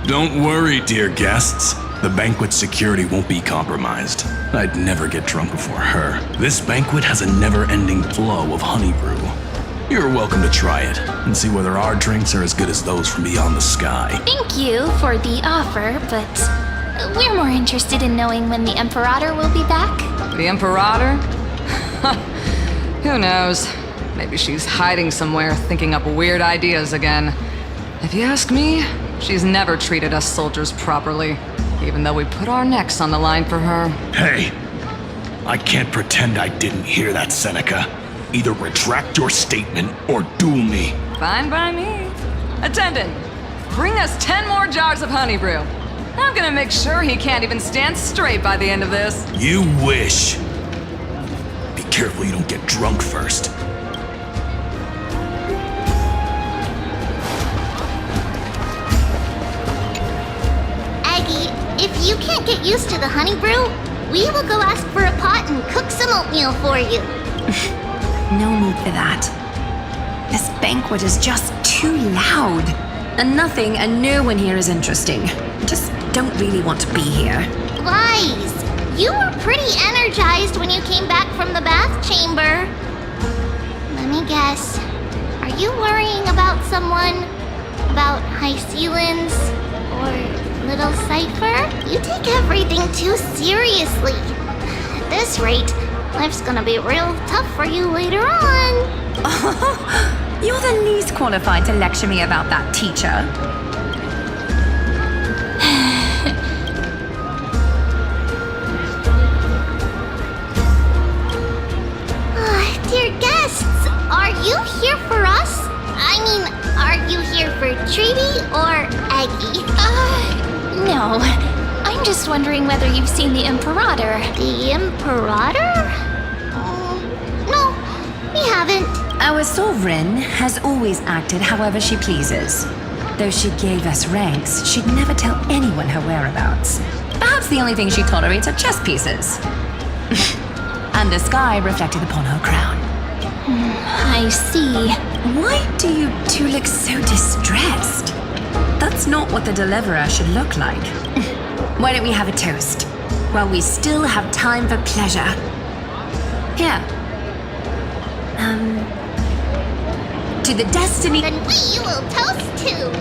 Don't worry, dear guests. The banquet's security won't be compromised. I'd never get drunk before her. This banquet has a never-ending flow of honey brew. You're welcome to try it and see whether our drinks are as good as those from beyond the sky. Thank you for the offer, but we're more interested in knowing when the Imperator will be back. The Imperator? Who knows? Maybe she's hiding somewhere, thinking up weird ideas again. If you ask me, she's never treated us soldiers properly, even though we put our necks on the line for her. Hey, I can't pretend I didn't hear that, Seneca. Either retract your statement or duel me. Fine by me. Attendant, bring us 10 more jars of honey brew. I'm gonna make sure he can't even stand straight by the end of this. You wish. Be careful you don't get drunk first. Aggie, if you can't get used to the honey brew, we will go ask for a pot and cook some oatmeal for you. No need for that. This banquet is just too loud. And nothing and no one here is interesting. I just don't really want to be here. Wise, you were pretty energized when you came back from the bath chamber. me guess. Are you worrying about someone? About High Sealins? Or Little Cypher? You take everything too seriously. At this rate, life's gonna be real tough for you later on. You're the least qualified to lecture me about that, teacher. Dear guests, are you here for us? I mean, are you here for Treaty or Aggie? No. I'm just wondering whether you've seen the Imperator. The Imperator? No, we haven't. Our sovereign has always acted however she pleases. Though she gave us ranks, she'd never tell anyone her whereabouts. Perhaps the only thing she tolerates are chess pieces. And the sky reflected upon her crown. I see. Why do you two look so distressed? That's not what the deliverer should look like. Why don't we have a toast? While we still have time for pleasure. Here. To the destiny... Then we will toast to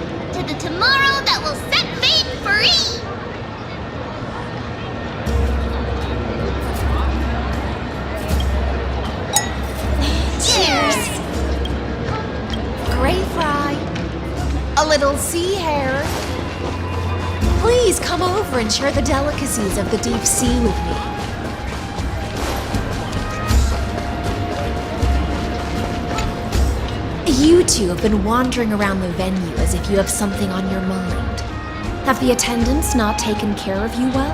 the tomorrow that will set fate free! Cheers! Gray fry. A little sea hare. Please come over and share the delicacies of the deep sea with me. You two have been wandering around the venue as if you have something on your mind. Have the attendants not taken care of you well?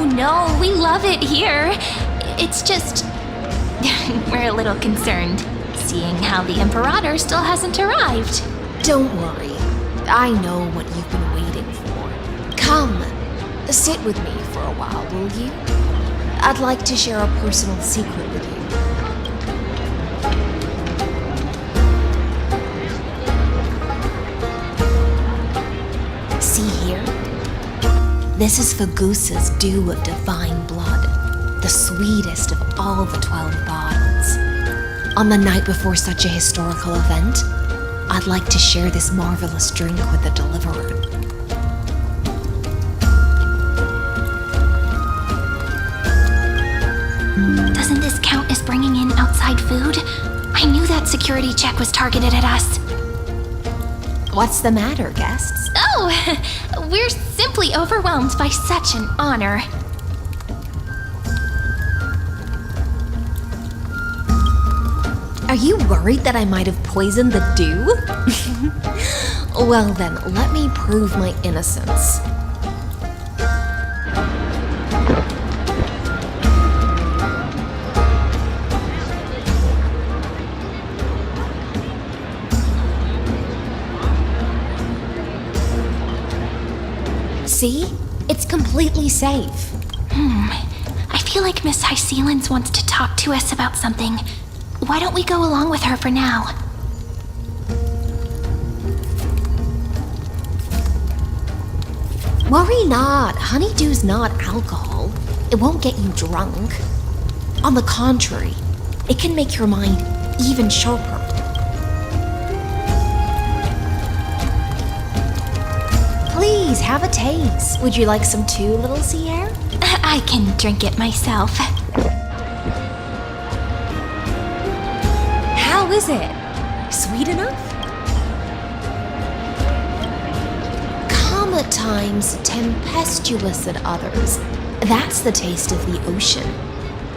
No, we love it here. It's just... we're a little concerned, seeing how the Imperator still hasn't arrived. Don't worry. I know what you've been waiting for. Come, sit with me for a while, will you? I'd like to share a personal secret with you. See here? This is Fagusa's dew of divine blood, the sweetest of all the 12 bottles. On the night before such a historical event, I'd like to share this marvelous drink with the deliverer. Doesn't this count as bringing in outside food? I knew that security check was targeted at us. What's the matter, guests? Oh, we're simply overwhelmed by such an honor. Are you worried that I might have poisoned the dew? Well then, let me prove my innocence. See? It's completely safe. I feel like Miss High Sealins wants to talk to us about something. Why don't we go along with her for now? Worry not. Honeydew's not alcohol. It won't get you drunk. On the contrary, it can make your mind even sharper. Please, have a taste. Would you like some too, little sea hare? I can drink it myself. How is it? Sweet enough? Calm at times, tempestuous at others. That's the taste of the ocean.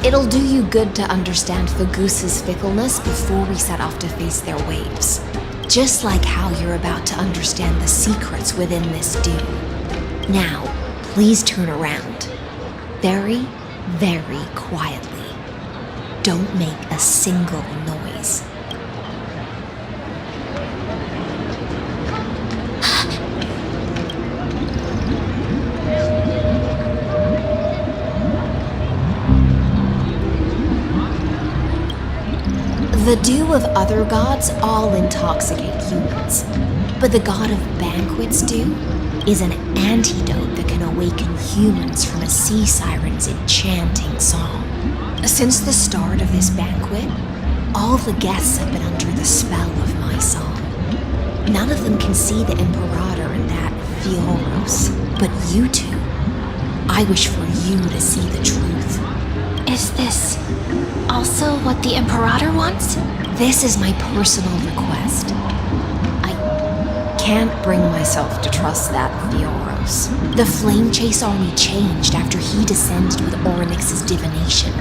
It'll do you good to understand Fagusa's fickleness before we set off to face their waves. Just like how you're about to understand the secrets within this dew. Now, please turn around. Very, very quietly. Don't make a single noise. The dew of other gods all intoxicate humans, but the god of banquets dew is an antidote that can awaken humans from a sea siren's enchanting song. Since the start of this banquet, All the guests have been under the spell of my song. None of them can see the Imperator and that Fioros, but you two. I wish for you to see the truth. Is this also what the Imperator wants? This is my personal request. I can't bring myself to trust that Fioros. The Flame Chase army changed after he descended with Orynyx's divination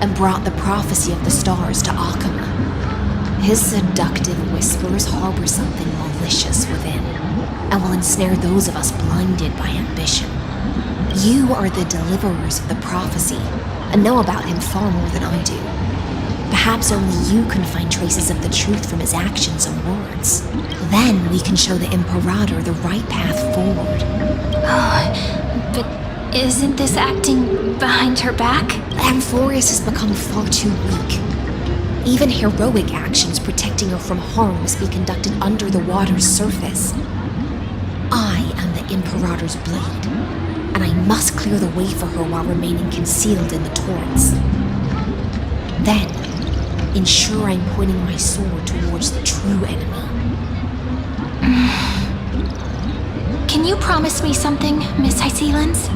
and brought the prophecy of the stars to Akama. His seductive whispers harbor something malicious within, and will ensnare those of us blinded by ambition. You are the deliverers of the prophecy, and know about him far more than I do. Perhaps only you can find traces of the truth from his actions and words. Then we can show the Imperator the right path forward. But isn't this acting behind her back? Amphorius has become far too weak. Even heroic actions protecting her from harm must be conducted under the water's surface. I am the Imperator's blade, and I must clear the way for her while remaining concealed in the torrents. Then, ensure I'm pointing my sword towards the true enemy. Can you promise me something, Miss Hycelens?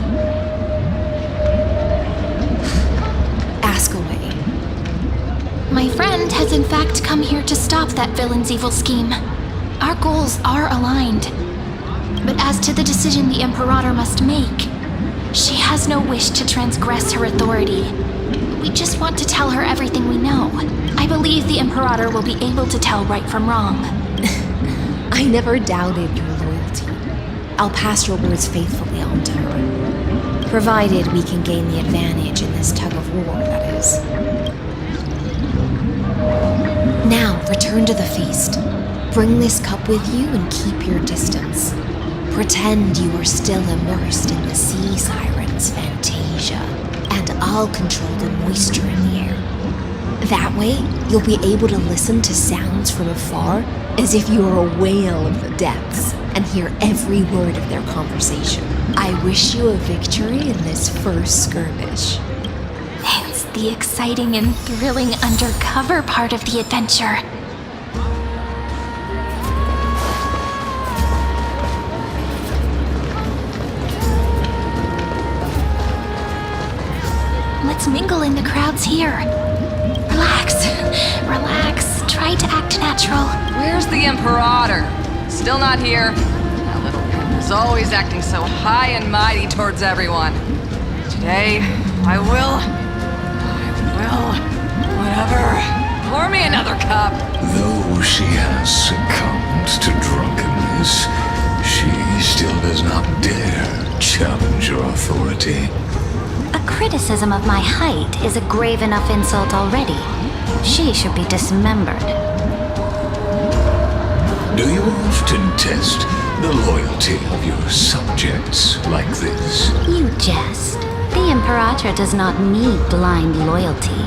Ask away. My friend has in fact come here to stop that villain's evil scheme. Our goals are aligned. But as to the decision the Imperator must make, she has no wish to transgress her authority. We just want to tell her everything we know. I believe the Imperator will be able to tell right from wrong. I never doubted your loyalty. I'll pass your words faithfully on to her. Provided we can gain the advantage in this tug of war, that is. Now, return to the feast. Bring this cup with you and keep your distance. Pretend you are still immersed in the sea siren's fantasia, and I'll control the moisture in the air. That way, you'll be able to listen to sounds from afar as if you were a whale of the depths and hear every word of their conversation. I wish you a victory in this first skirmish. It's the exciting and thrilling undercover part of the adventure. Let's mingle in the crowds here. Relax. Try to act natural. Where's the Imperator? Still not here. That little pimp is always acting so high and mighty towards everyone. Today, I will, whatever. Pour me another cup. Though she has succumbed to drunkenness, she still does not dare challenge your authority. A criticism of my height is a grave enough insult already. She should be dismembered. Do you often test the loyalty of your subjects like this? You jest. The Imperator does not need blind loyalty.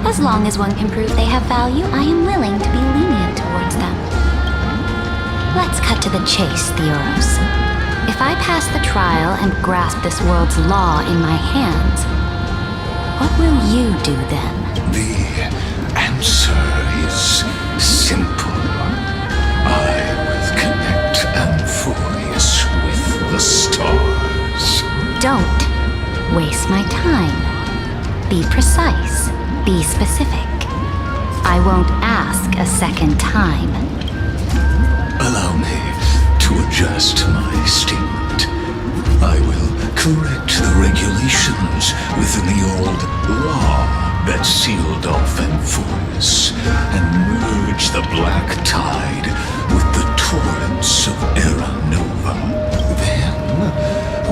As long as one can prove they have value, I am willing to be lenient towards them. Let's cut to the chase, Theoros. If I pass the trial and grasp this world's law in my hands, what will you do then? The answer is simple. I will connect Amphorius with the stars. Don't waste my time. Be precise. Be specific. I won't ask a second time. Allow me to adjust my statement. I will correct the regulations within the old law that sealed off Amphorius and merge the black tide with the torrents of Era Nova. Then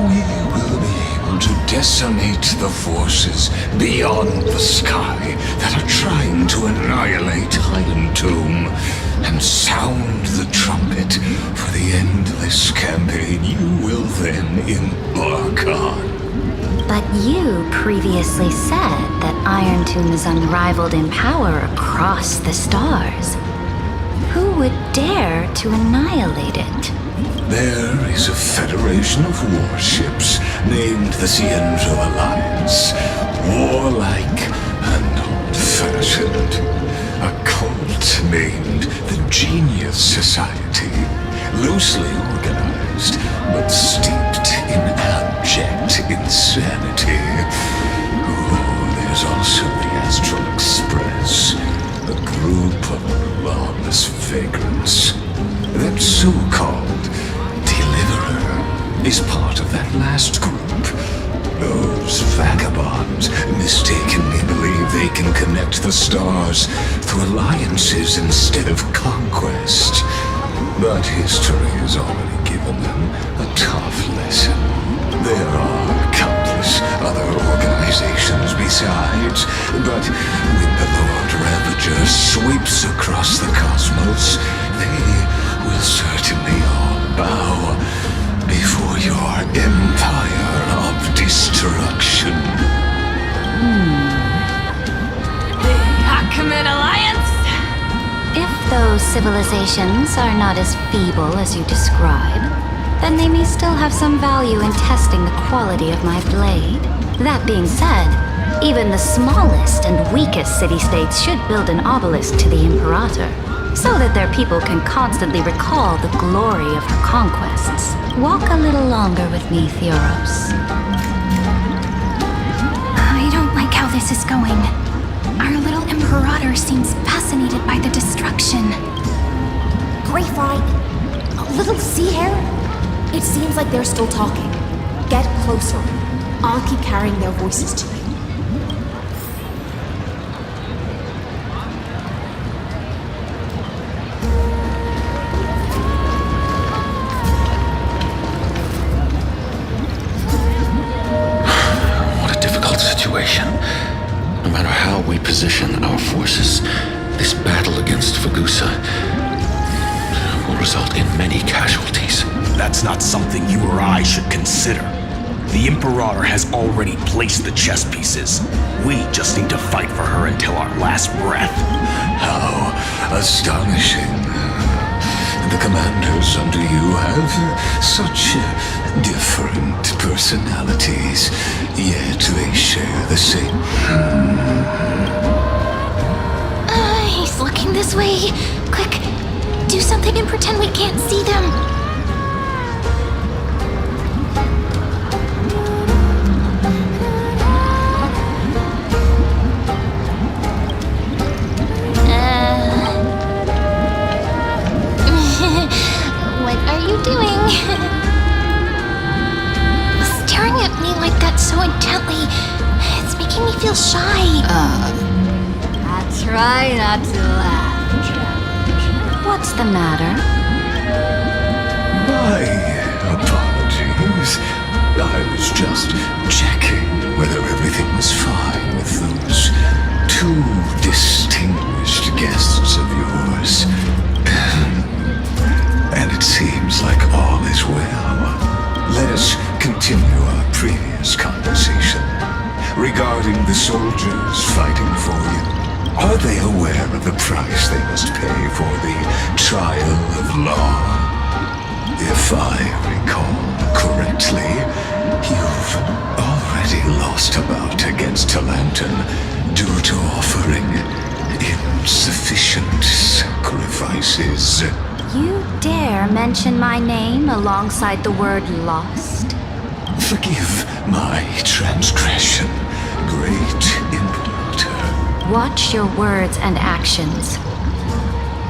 we will be able to decimate the forces beyond the sky that are trying to annihilate Highland Tomb and sound the trumpet for the endless campaign you will then embark on. But you previously said that Iron Tomb is unrivaled in power across the stars. Who would dare to annihilate it? There is a federation of warships named the Cienzo Alliance, warlike and old-fashioned, a cult named the Genius Society, loosely organized, but steeped in abject insanity. Oh, there's also the Astral Express, a group of lawless vagrants. That so-called Deliverer is part of that last group. Those vagabonds mistakenly believe they can connect the stars through alliances instead of conquest. But history has already given them a tough lesson. There are countless other organizations besides, but when the Lord Ravager sweeps across the cosmos, they will certainly all bow before your empire of destruction. The Achaemenid Alliance? If those civilizations are not as feeble as you describe, then they may still have some value in testing the quality of my blade. That being said, even the smallest and weakest city-states should build an obelisk to the Imperator, so that their people can constantly recall the glory of her conquests. Walk a little longer with me, Theoros. I don't like how this is going. Our little Imperator seems fascinated by the destruction. Grapevine, a little sea hare? It seems like they're still talking. Get closer. I'll keep carrying their voices to you. What a difficult situation. No matter how we position our forces, this battle against Fagusa will result in many casualties. That's not something you or I should consider. The Imperator has already placed the chess pieces. We just need to fight for her until our last breath. How astonishing. The commanders under you have such different personalities, yet they share the same. He's looking this way. Quick, do something and pretend we can't see them. What are you doing? Staring at me like that so intently, it's making me feel shy. I try not to laugh. What's the matter? My apologies. I was just checking whether everything was fine with those two distinguished guests of yours. And it seems like all is well. Let us continue our previous conversation regarding the soldiers fighting for you. Are they aware of the price they must pay for the trial of law? If I recall correctly, you've already lost a bout against Talanton due to offering insufficient sacrifices. You dare mention my name alongside the word lost? Forgive my transgression, great Imperator. Watch your words and actions.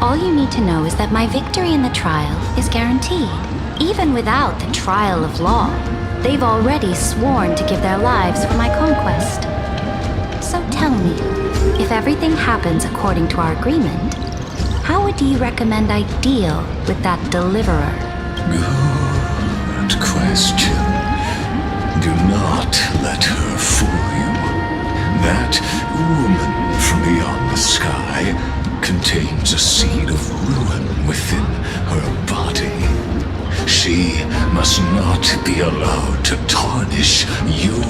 All you need to know is that my victory in the trial is guaranteed. Even without the trial of law, they've already sworn to give their lives for my conquest. So tell me, if everything happens according to our agreement, how would you recommend I deal with that deliverer? Good question. Do not let her fool you. That woman from beyond the sky contains a seed of ruin within her body. She must not be allowed to tarnish your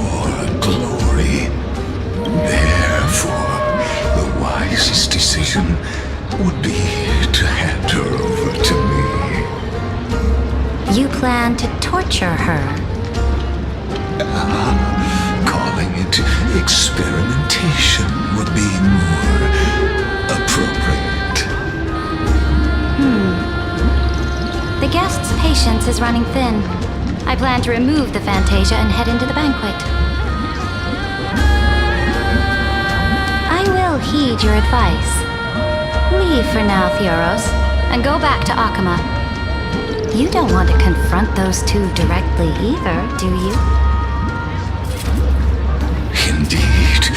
glory. Therefore, the wisest decision would be to hand her over to me. You plan to torture her? Calling it experimentation would be more appropriate. perseverance is running thin. I plan to remove the Fantasia and head into the banquet. I will heed your advice. Leave for now, Theoros, and go back to Akama. You don't want to confront those two directly either, do you? Indeed.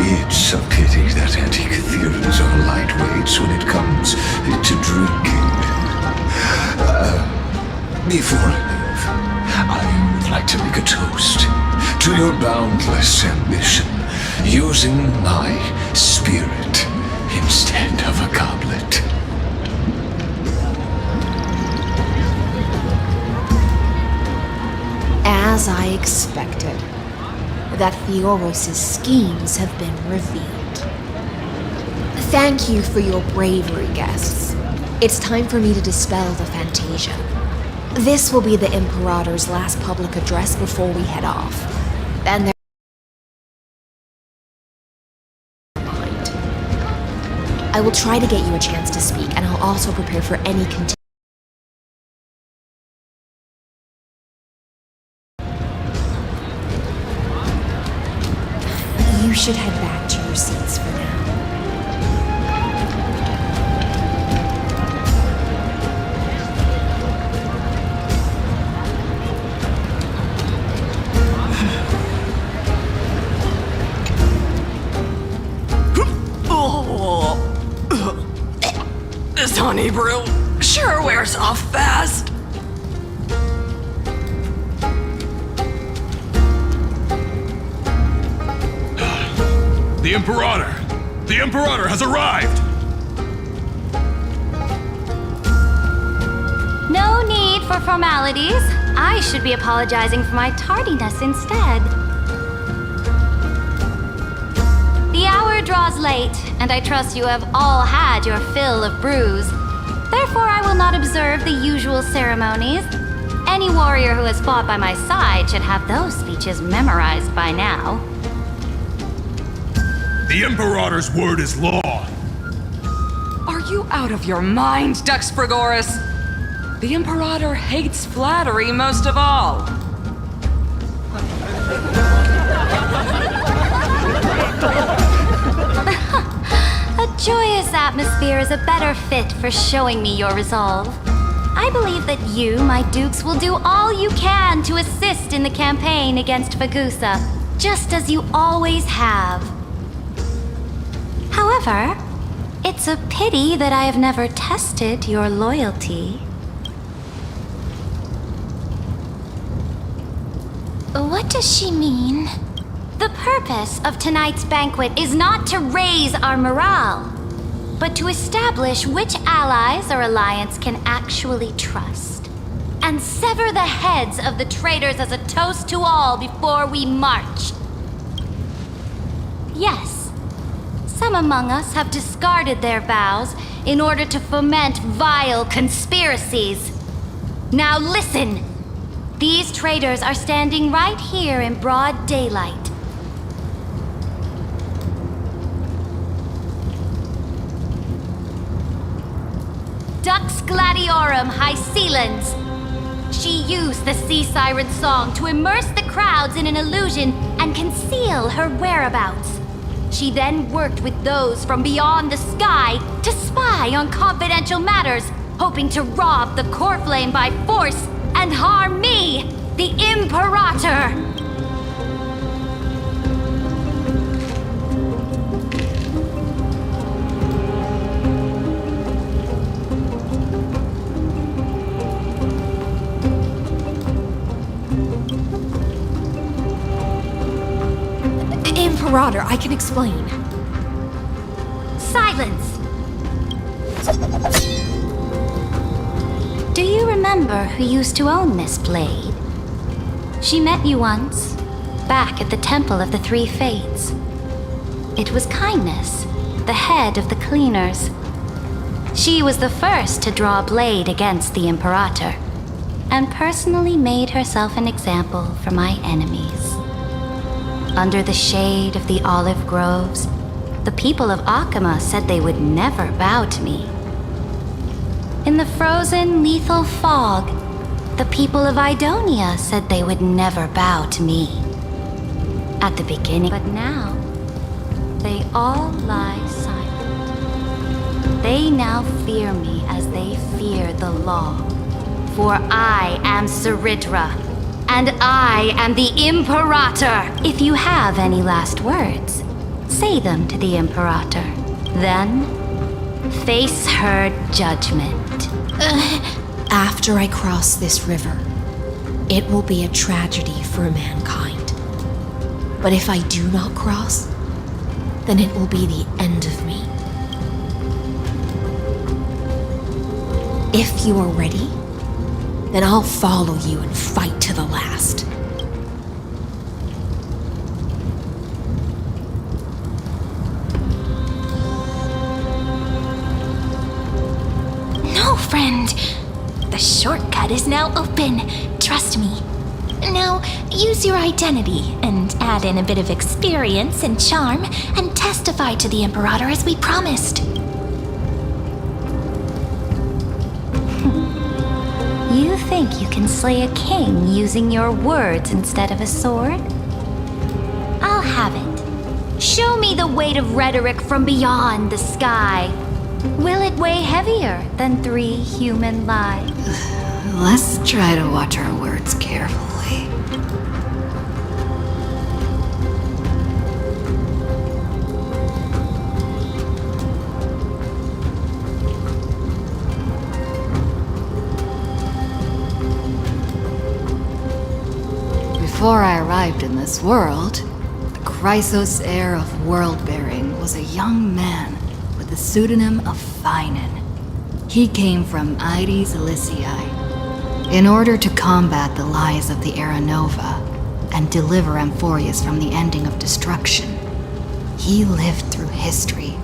It's a pity that Antikytherans are lightweights when it comes to drinking. Before I leave, I would like to make a toast to your boundless ambition, using my spirit instead of a goblet. As I expected, that Theoros' schemes have been revealed. Thank you for your bravery, guests. It's time for me to dispel the Fantasia. This will be the Imperator's last public address before we head off. And I will try to get you a chance to speak, and I'll also prepare for any You should head back to your seats for now. This honey brew sure wears off fast. The Imperator! The Imperator has arrived! No need for formalities. I should be apologizing for my tardiness instead. The hour draws late, and I trust you have all had your fill of brews. Therefore, I will not observe the usual ceremonies. Any warrior who has fought by my side should have those speeches memorized by now. The Imperator's word is law! Are you out of your mind, Dux Frigoris? The Imperator hates flattery most of all. A joyous atmosphere is a better fit for showing me your resolve. I believe that you, my dukes, will do all you can to assist in the campaign against Fagusa, just as you always have. However, it's a pity that I have never tested your loyalty. What does she mean? The purpose of tonight's banquet is not to raise our morale, but to establish which allies our alliance can actually trust, and sever the heads of the traitors as a toast to all before we march. Yes, some among us have discarded their vows in order to foment vile conspiracies. Now listen! These traitors are standing right here in broad daylight. Dux Gladiorum Hycelens. She used the Sea Siren song to immerse the crowds in an illusion and conceal her whereabouts. She then worked with those from beyond the sky to spy on confidential matters, hoping to rob the core flame by force and harm me, the Imperator! Imperator, I can explain. Silence! Do you remember who used to own this blade? She met you once, back at the Temple of the Three Fates. It was Kindness, the head of the cleaners. She was the first to draw a blade against the Imperator, and personally made herself an example for my enemies. Under the shade of the olive groves, the people of Akama said they would never bow to me. In the frozen, lethal fog, the people of Idonia said they would never bow to me. At the beginning, but now, they all lie silent. They now fear me as they fear the law. For I am Ceridra, and I am the Imperator. If you have any last words, say them to the Imperator. Then, face her judgment. After I cross this river, it will be a tragedy for mankind. But if I do not cross, then it will be the end of me. If you are ready, then I'll follow you and fight to the last. No, friend. The shortcut is now open. Trust me. Now, use your identity and add in a bit of experience and charm and testify to the Imperator as we promised. You think you can slay a king using your words instead of a sword? I'll have it. Show me the weight of rhetoric from beyond the sky. Will it weigh heavier than 3 human lives? Let's try to watch our words carefully. Before I arrived in this world, the Chrysos heir of world-bearing was a young man with the pseudonym of Finan. He came from Aedes Elysiae in order to combat the lies of the Era Nova and deliver Amphorius from the ending of destruction. He lived through history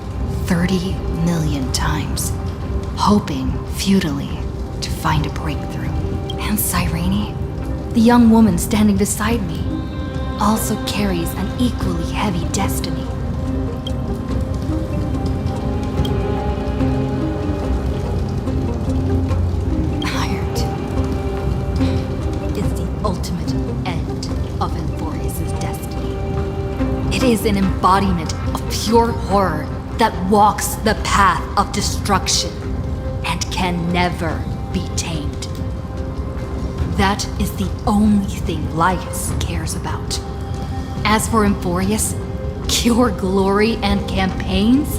30 million times, hoping futilely to find a breakthrough. And Cyrene, the young woman standing beside me, also carries an equally heavy destiny. Iron is the ultimate end of Amphorius' destiny. It is an embodiment of pure horror that walks the path of destruction and can never be tamed. That is the only thing Lycus cares about. As for Amphorius, pure glory and campaigns,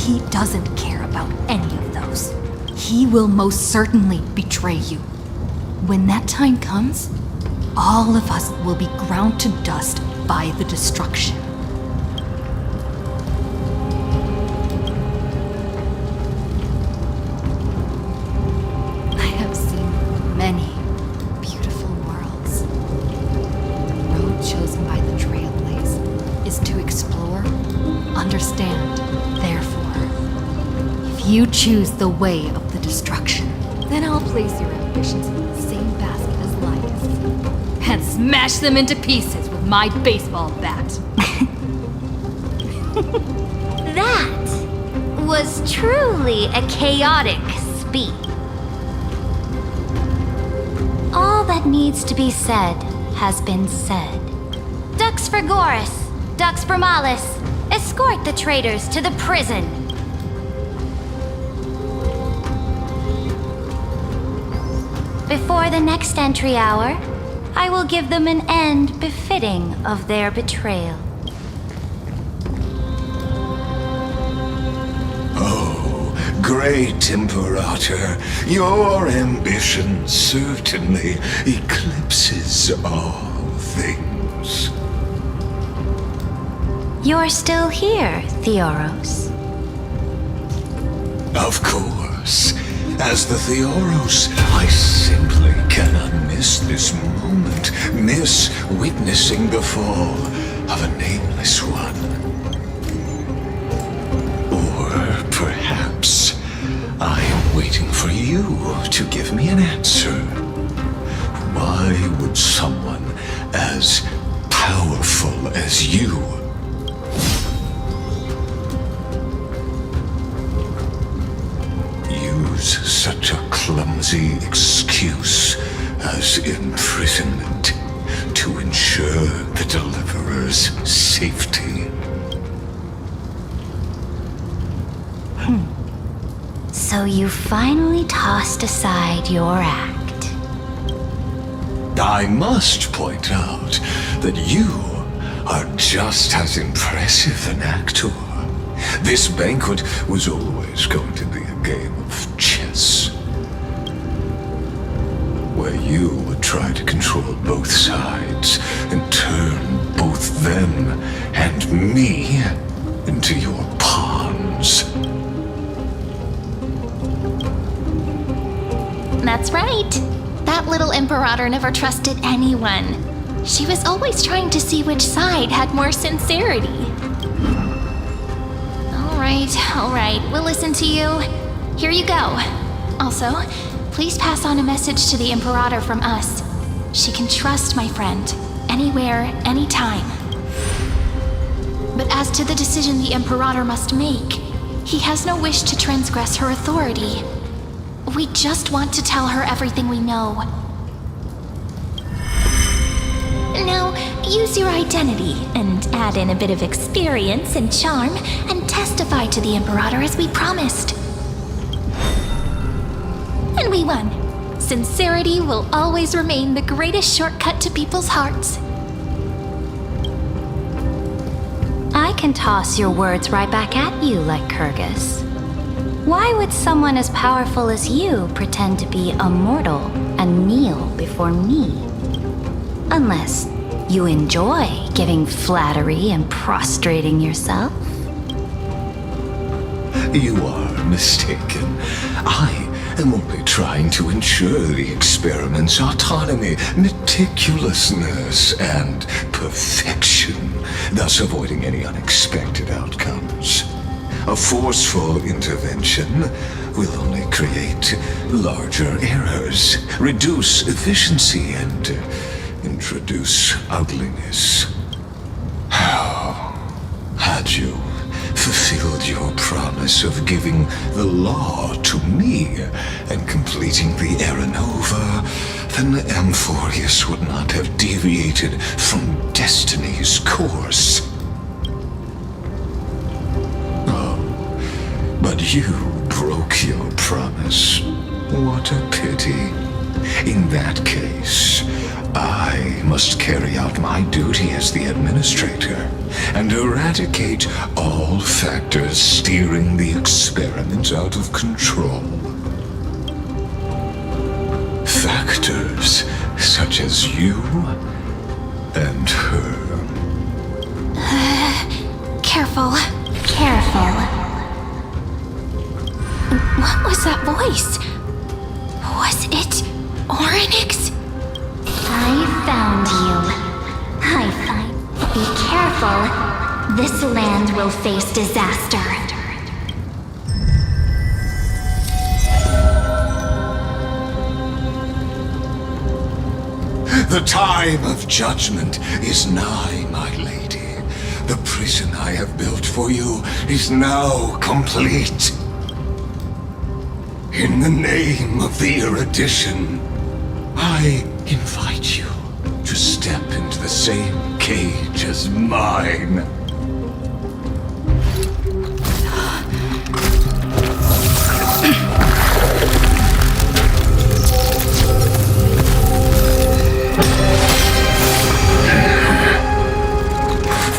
he doesn't care about any of those. He will most certainly betray you. When that time comes, all of us will be ground to dust by the destruction. Many beautiful worlds. The road chosen by the Trailblaze is to explore, understand, therefore. If you choose the way of the destruction, then I'll place your ambitions in the same basket as Lycus and smash them into pieces with my baseball bat. That was truly a chaotic speech. All that needs to be said has been said. Dux Frigoris, Dux Bromalis, escort the traitors to the prison. Before the next entry hour, I will give them an end befitting of their betrayal. Great Imperator, your ambition certainly eclipses all things. You're still here, Theoros. Of course. As the Theoros, I simply cannot miss this moment, miss witnessing the fall of a nameless one. Or perhaps I am waiting for you to give me an answer. Why would someone as powerful as you use such a clumsy excuse as imprisonment to ensure the Deliverer's safety. So you finally tossed aside your act. I must point out that you are just as impressive an actor. This banquet was always going to be a game of chess, where you would try to control both sides and turn both them and me into your pawns. That's right. That little Imperator never trusted anyone. She was always trying to see which side had more sincerity. All right, we'll listen to you. Here you go. Also, please pass on a message to the Imperator from us. She can trust my friend, anywhere, anytime. But as to the decision the Imperator must make, he has no wish to transgress her authority. We just want to tell her everything we know. Now, use your identity and add in a bit of experience and charm and testify to the Imperator as we promised. And we won. Sincerity will always remain the greatest shortcut to people's hearts. I can toss your words right back at you like Kyrgyz. Why would someone as powerful as you pretend to be immortal and kneel before me? Unless you enjoy giving flattery and prostrating yourself. You are mistaken. I am only trying to ensure the experiment's autonomy, meticulousness, and perfection, thus avoiding any unexpected outcomes. A forceful intervention will only create larger errors, reduce efficiency, and introduce ugliness. How had you fulfilled your promise of giving the law to me and completing the Aranova, then Amphorius would not have deviated from destiny's course. But you broke your promise. What a pity. In that case, I must carry out my duty as the administrator and eradicate all factors steering the experiment out of control. Factors such as you and her. Careful. What was that voice? Was it Orynyx? I found you. Be careful. This land will face disaster. The time of judgment is nigh, my lady. The prison I have built for you is now complete. In the name of the erudition, I invite you to step into the same cage as mine.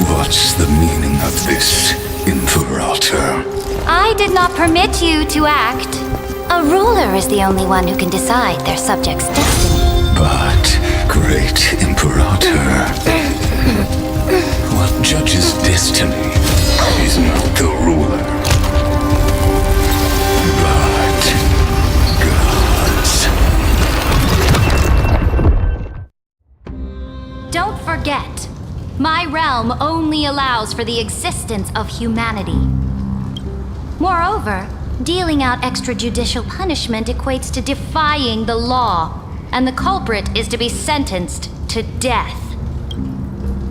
What's the meaning of this, Imperator? I did not permit you to act. A ruler is the only one who can decide their subject's destiny. But, great Imperator, what judges destiny is not the ruler, but gods. Don't forget, my realm only allows for the existence of humanity. Moreover, dealing out extrajudicial punishment equates to defying the law, and the culprit is to be sentenced to death.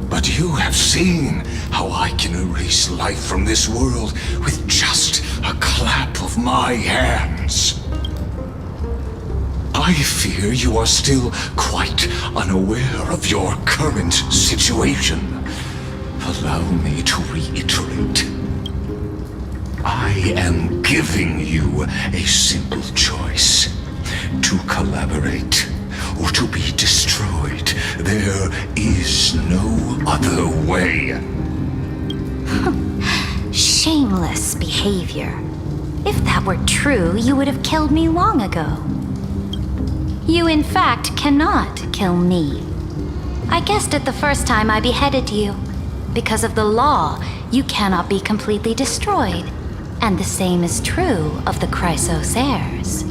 But you have seen how I can erase life from this world with just a clap of my hands. I fear you are still quite unaware of your current situation. Allow me to reiterate. I am giving you a simple choice. To collaborate or to be destroyed. There is no other way. Shameless behavior. If that were true, you would have killed me long ago. You, in fact, cannot kill me. I guessed it the first time I beheaded you. Because of the law, you cannot be completely destroyed. And the same is true of the Chrysos heirs.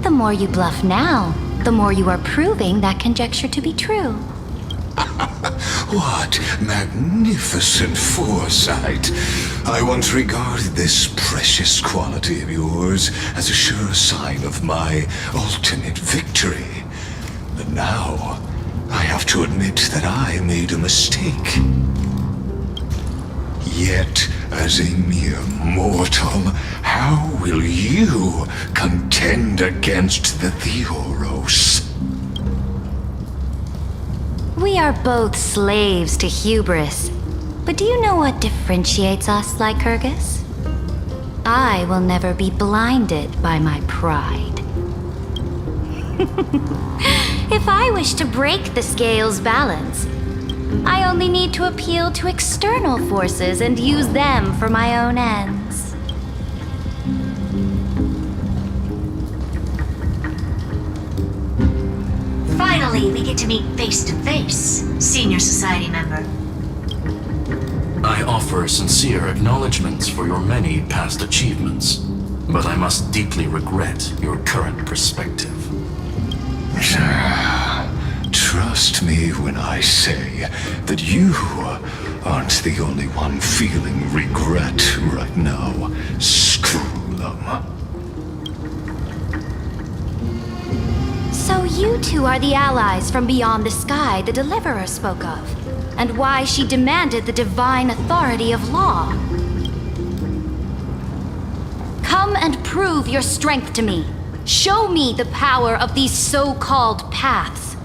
The more you bluff now, the more you are proving that conjecture to be true. What magnificent foresight! I once regarded this precious quality of yours as a sure sign of my ultimate victory. But now, I have to admit that I made a mistake. Yet, as a mere mortal, how will you contend against the Theoros? We are both slaves to hubris. But do you know what differentiates us, Lycurgus? I will never be blinded by my pride. If I wish to break the scale's balance, I only need to appeal to external forces and use them for my own ends. Finally, we get to meet face to face, Senior Society member. I offer sincere acknowledgments for your many past achievements, but I must deeply regret your current perspective. Trust me when I say that you aren't the only one feeling regret right now. Screw them. So you two are the allies from beyond the sky the Deliverer spoke of, and why she demanded the divine authority of law. Come and prove your strength to me. Show me the power of these so-called paths.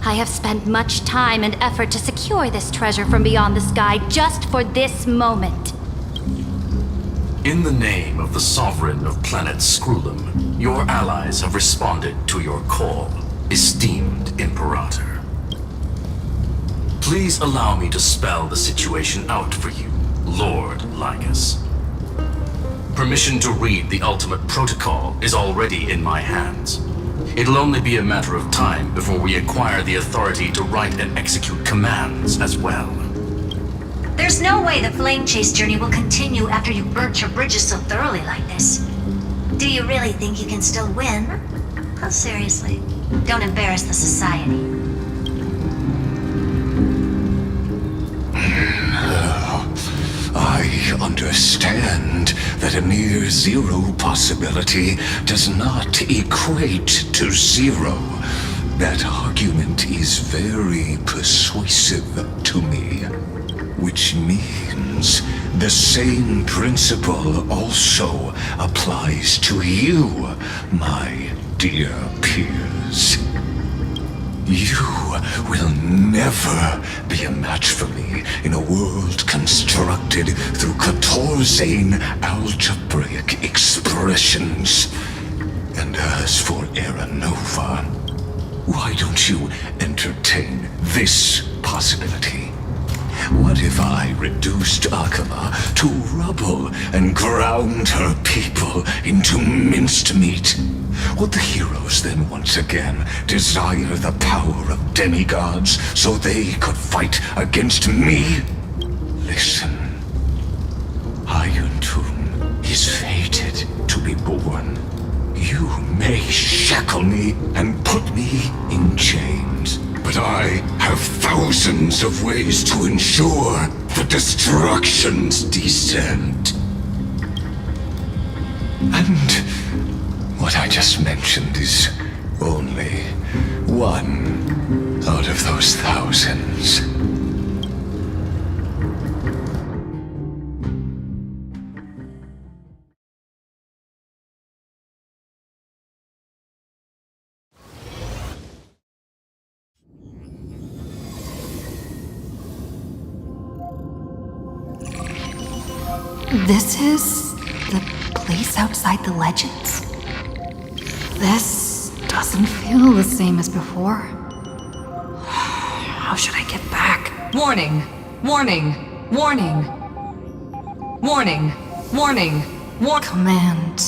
I have spent much time and effort to secure this treasure from beyond the sky just for this moment. In the name of the Sovereign of planet Scrulum, your allies have responded to your call, esteemed Imperator. Please allow me to spell the situation out for you, Lord Lycus. Permission to read the ultimate protocol is already in my hands. It'll only be a matter of time before we acquire the authority to write and execute commands as well. There's no way the flame chase journey will continue after you burnt your bridges so thoroughly like this. Do you really think you can still win? Oh, seriously, don't embarrass the society. I understand that a near zero possibility does not equate to zero. That argument is very persuasive to me. Which means the same principle also applies to you, my dear peers. You will never be a match for me in a world constructed through Catorzane algebraic expressions. And as for Era Nova, why don't you entertain this possibility? What if I reduced Akama to rubble and ground her people into minced meat? Would the heroes then once again desire the power of demigods so they could fight against me? Listen, Iron Tomb is fated to be born. You may shackle me and put me in chains, but I have thousands of ways to ensure the destruction's descent. And what I just mentioned is only one out of those thousands. This is the place outside the legends. This doesn't feel the same as before. How should I get back? Warning! Warning! Warning! Warning! Warning! Command...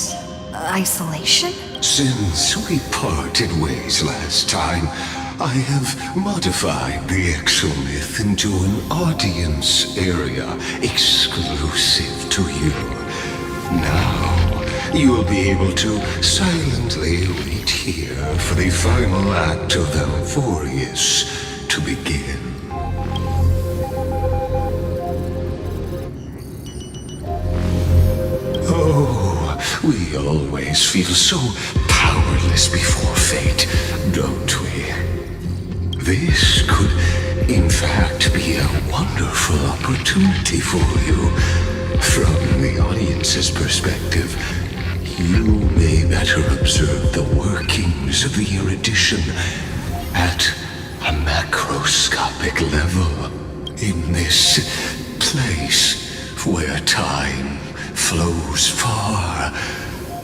isolation? Since we parted ways last time, I have modified the exomyth into an audience area exclusive to you. Now, you'll be able to silently wait here for the final act of Amphorius to begin. Oh, we always feel so powerless before fate, don't we? This could, in fact, be a wonderful opportunity for you. From the audience's perspective, you may better observe the workings of the erudition at a macroscopic level. In this place where time flows far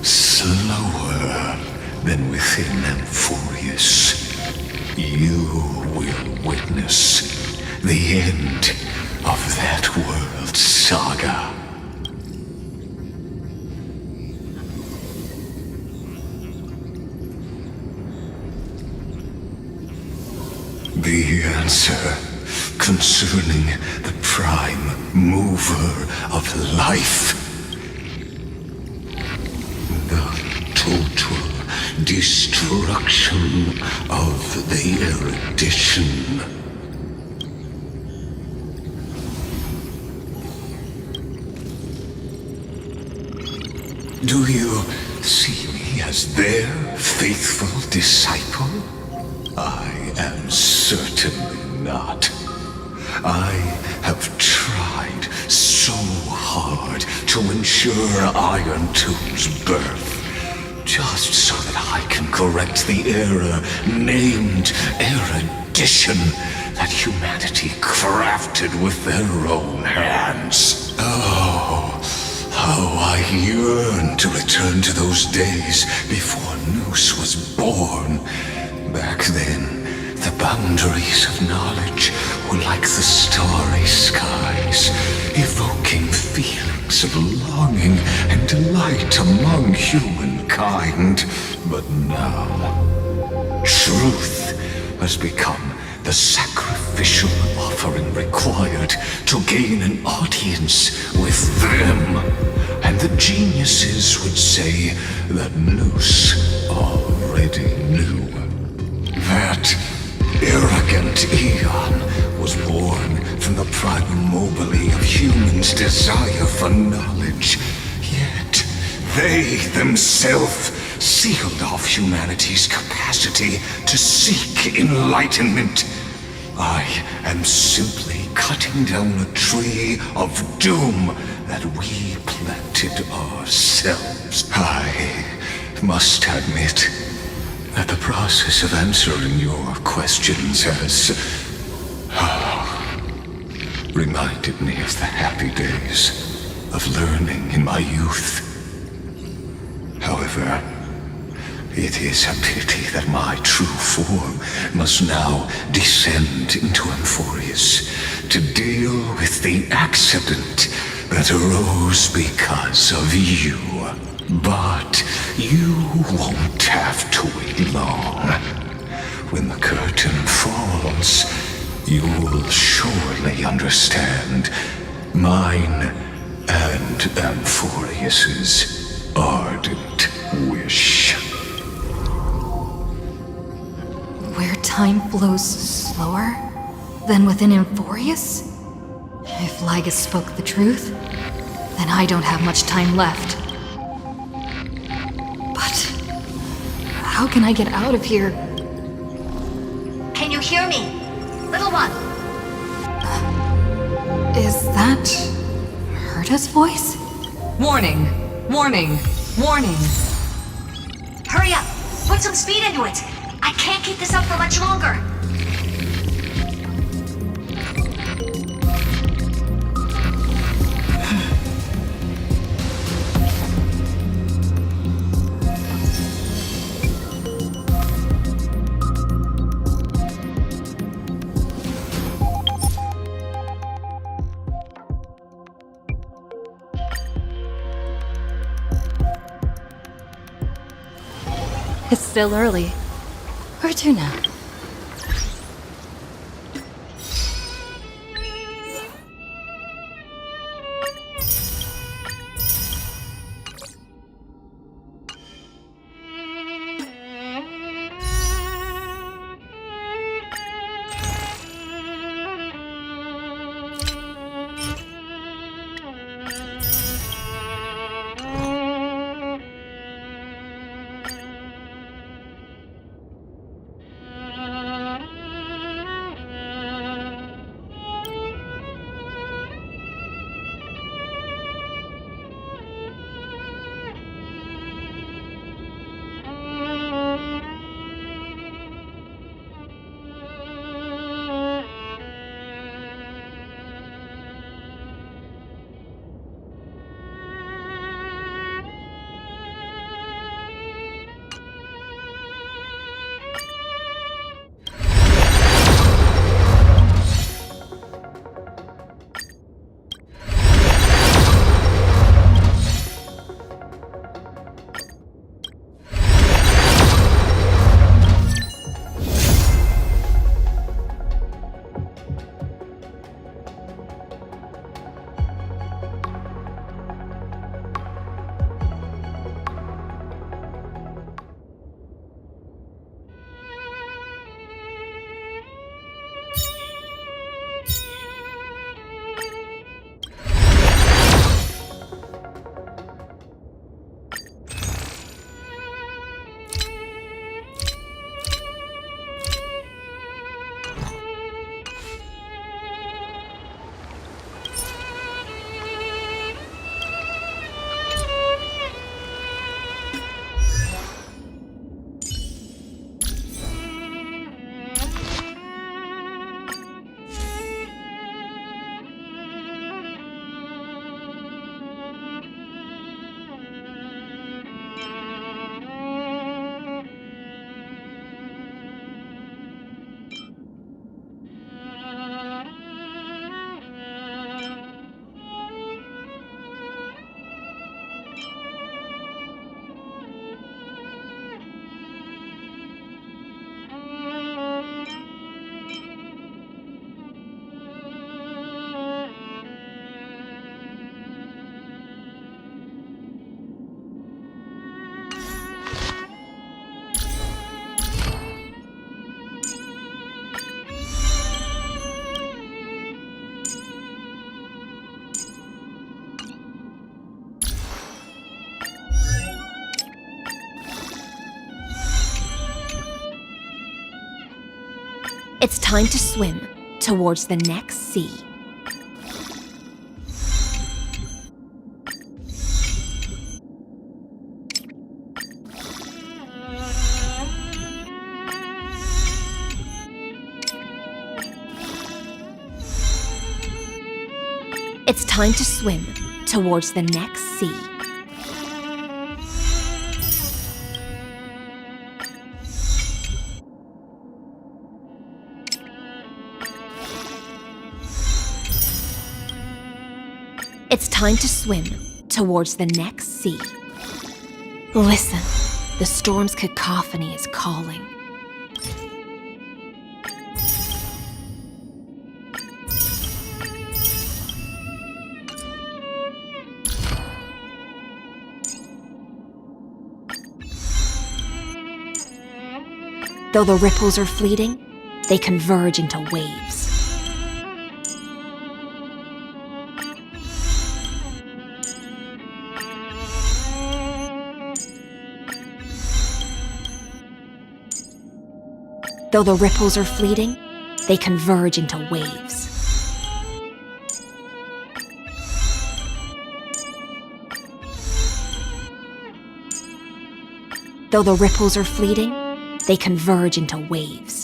slower than within Amphorius, you will witness the end of that world's saga. The answer concerning the prime mover of life. The total destruction of the erudition. Do you see me as their faithful disciple? I am certainly not. I have tried so hard to ensure Iron Tomb's birth, just so that I can correct the error named erudition that humanity crafted with their own hands. Oh, how I yearn to return to those days before Noose was born. Back then, the boundaries of knowledge were like the starry skies, evoking feelings of longing and delight among humankind. But now, truth has become the sacrificial offering required to gain an audience with them. And the geniuses would say that Noose already knew. That arrogant Eon was born from the primal mobile of humans' desire for knowledge. Yet, they themselves sealed off humanity's capacity to seek enlightenment. I am simply cutting down a tree of doom that we planted ourselves. I must admit that the process of answering your questions has reminded me of the happy days of learning in my youth. However, it is a pity that my true form must now descend into Amphorius to deal with the accident that arose because of you. But you won't have to wait long. When the curtain falls, you'll surely understand mine and Amphorius's ardent wish. Where time flows slower than within Amphorius? If Lygus spoke the truth, then I don't have much time left. But how can I get out of here? Can you hear me? Little one. Is that Herta's voice? Warning! Warning! Warning! Hurry up! Put some speed into it! I can't keep this up for much longer! It's still early. Where to now? It's time to swim towards the next sea. It's time to swim towards the next sea. It's time to swim towards the next sea. Listen, the storm's cacophony is calling. Though the ripples are fleeting, they converge into waves. Though the ripples are fleeting, they converge into waves. Though the ripples are fleeting, they converge into waves.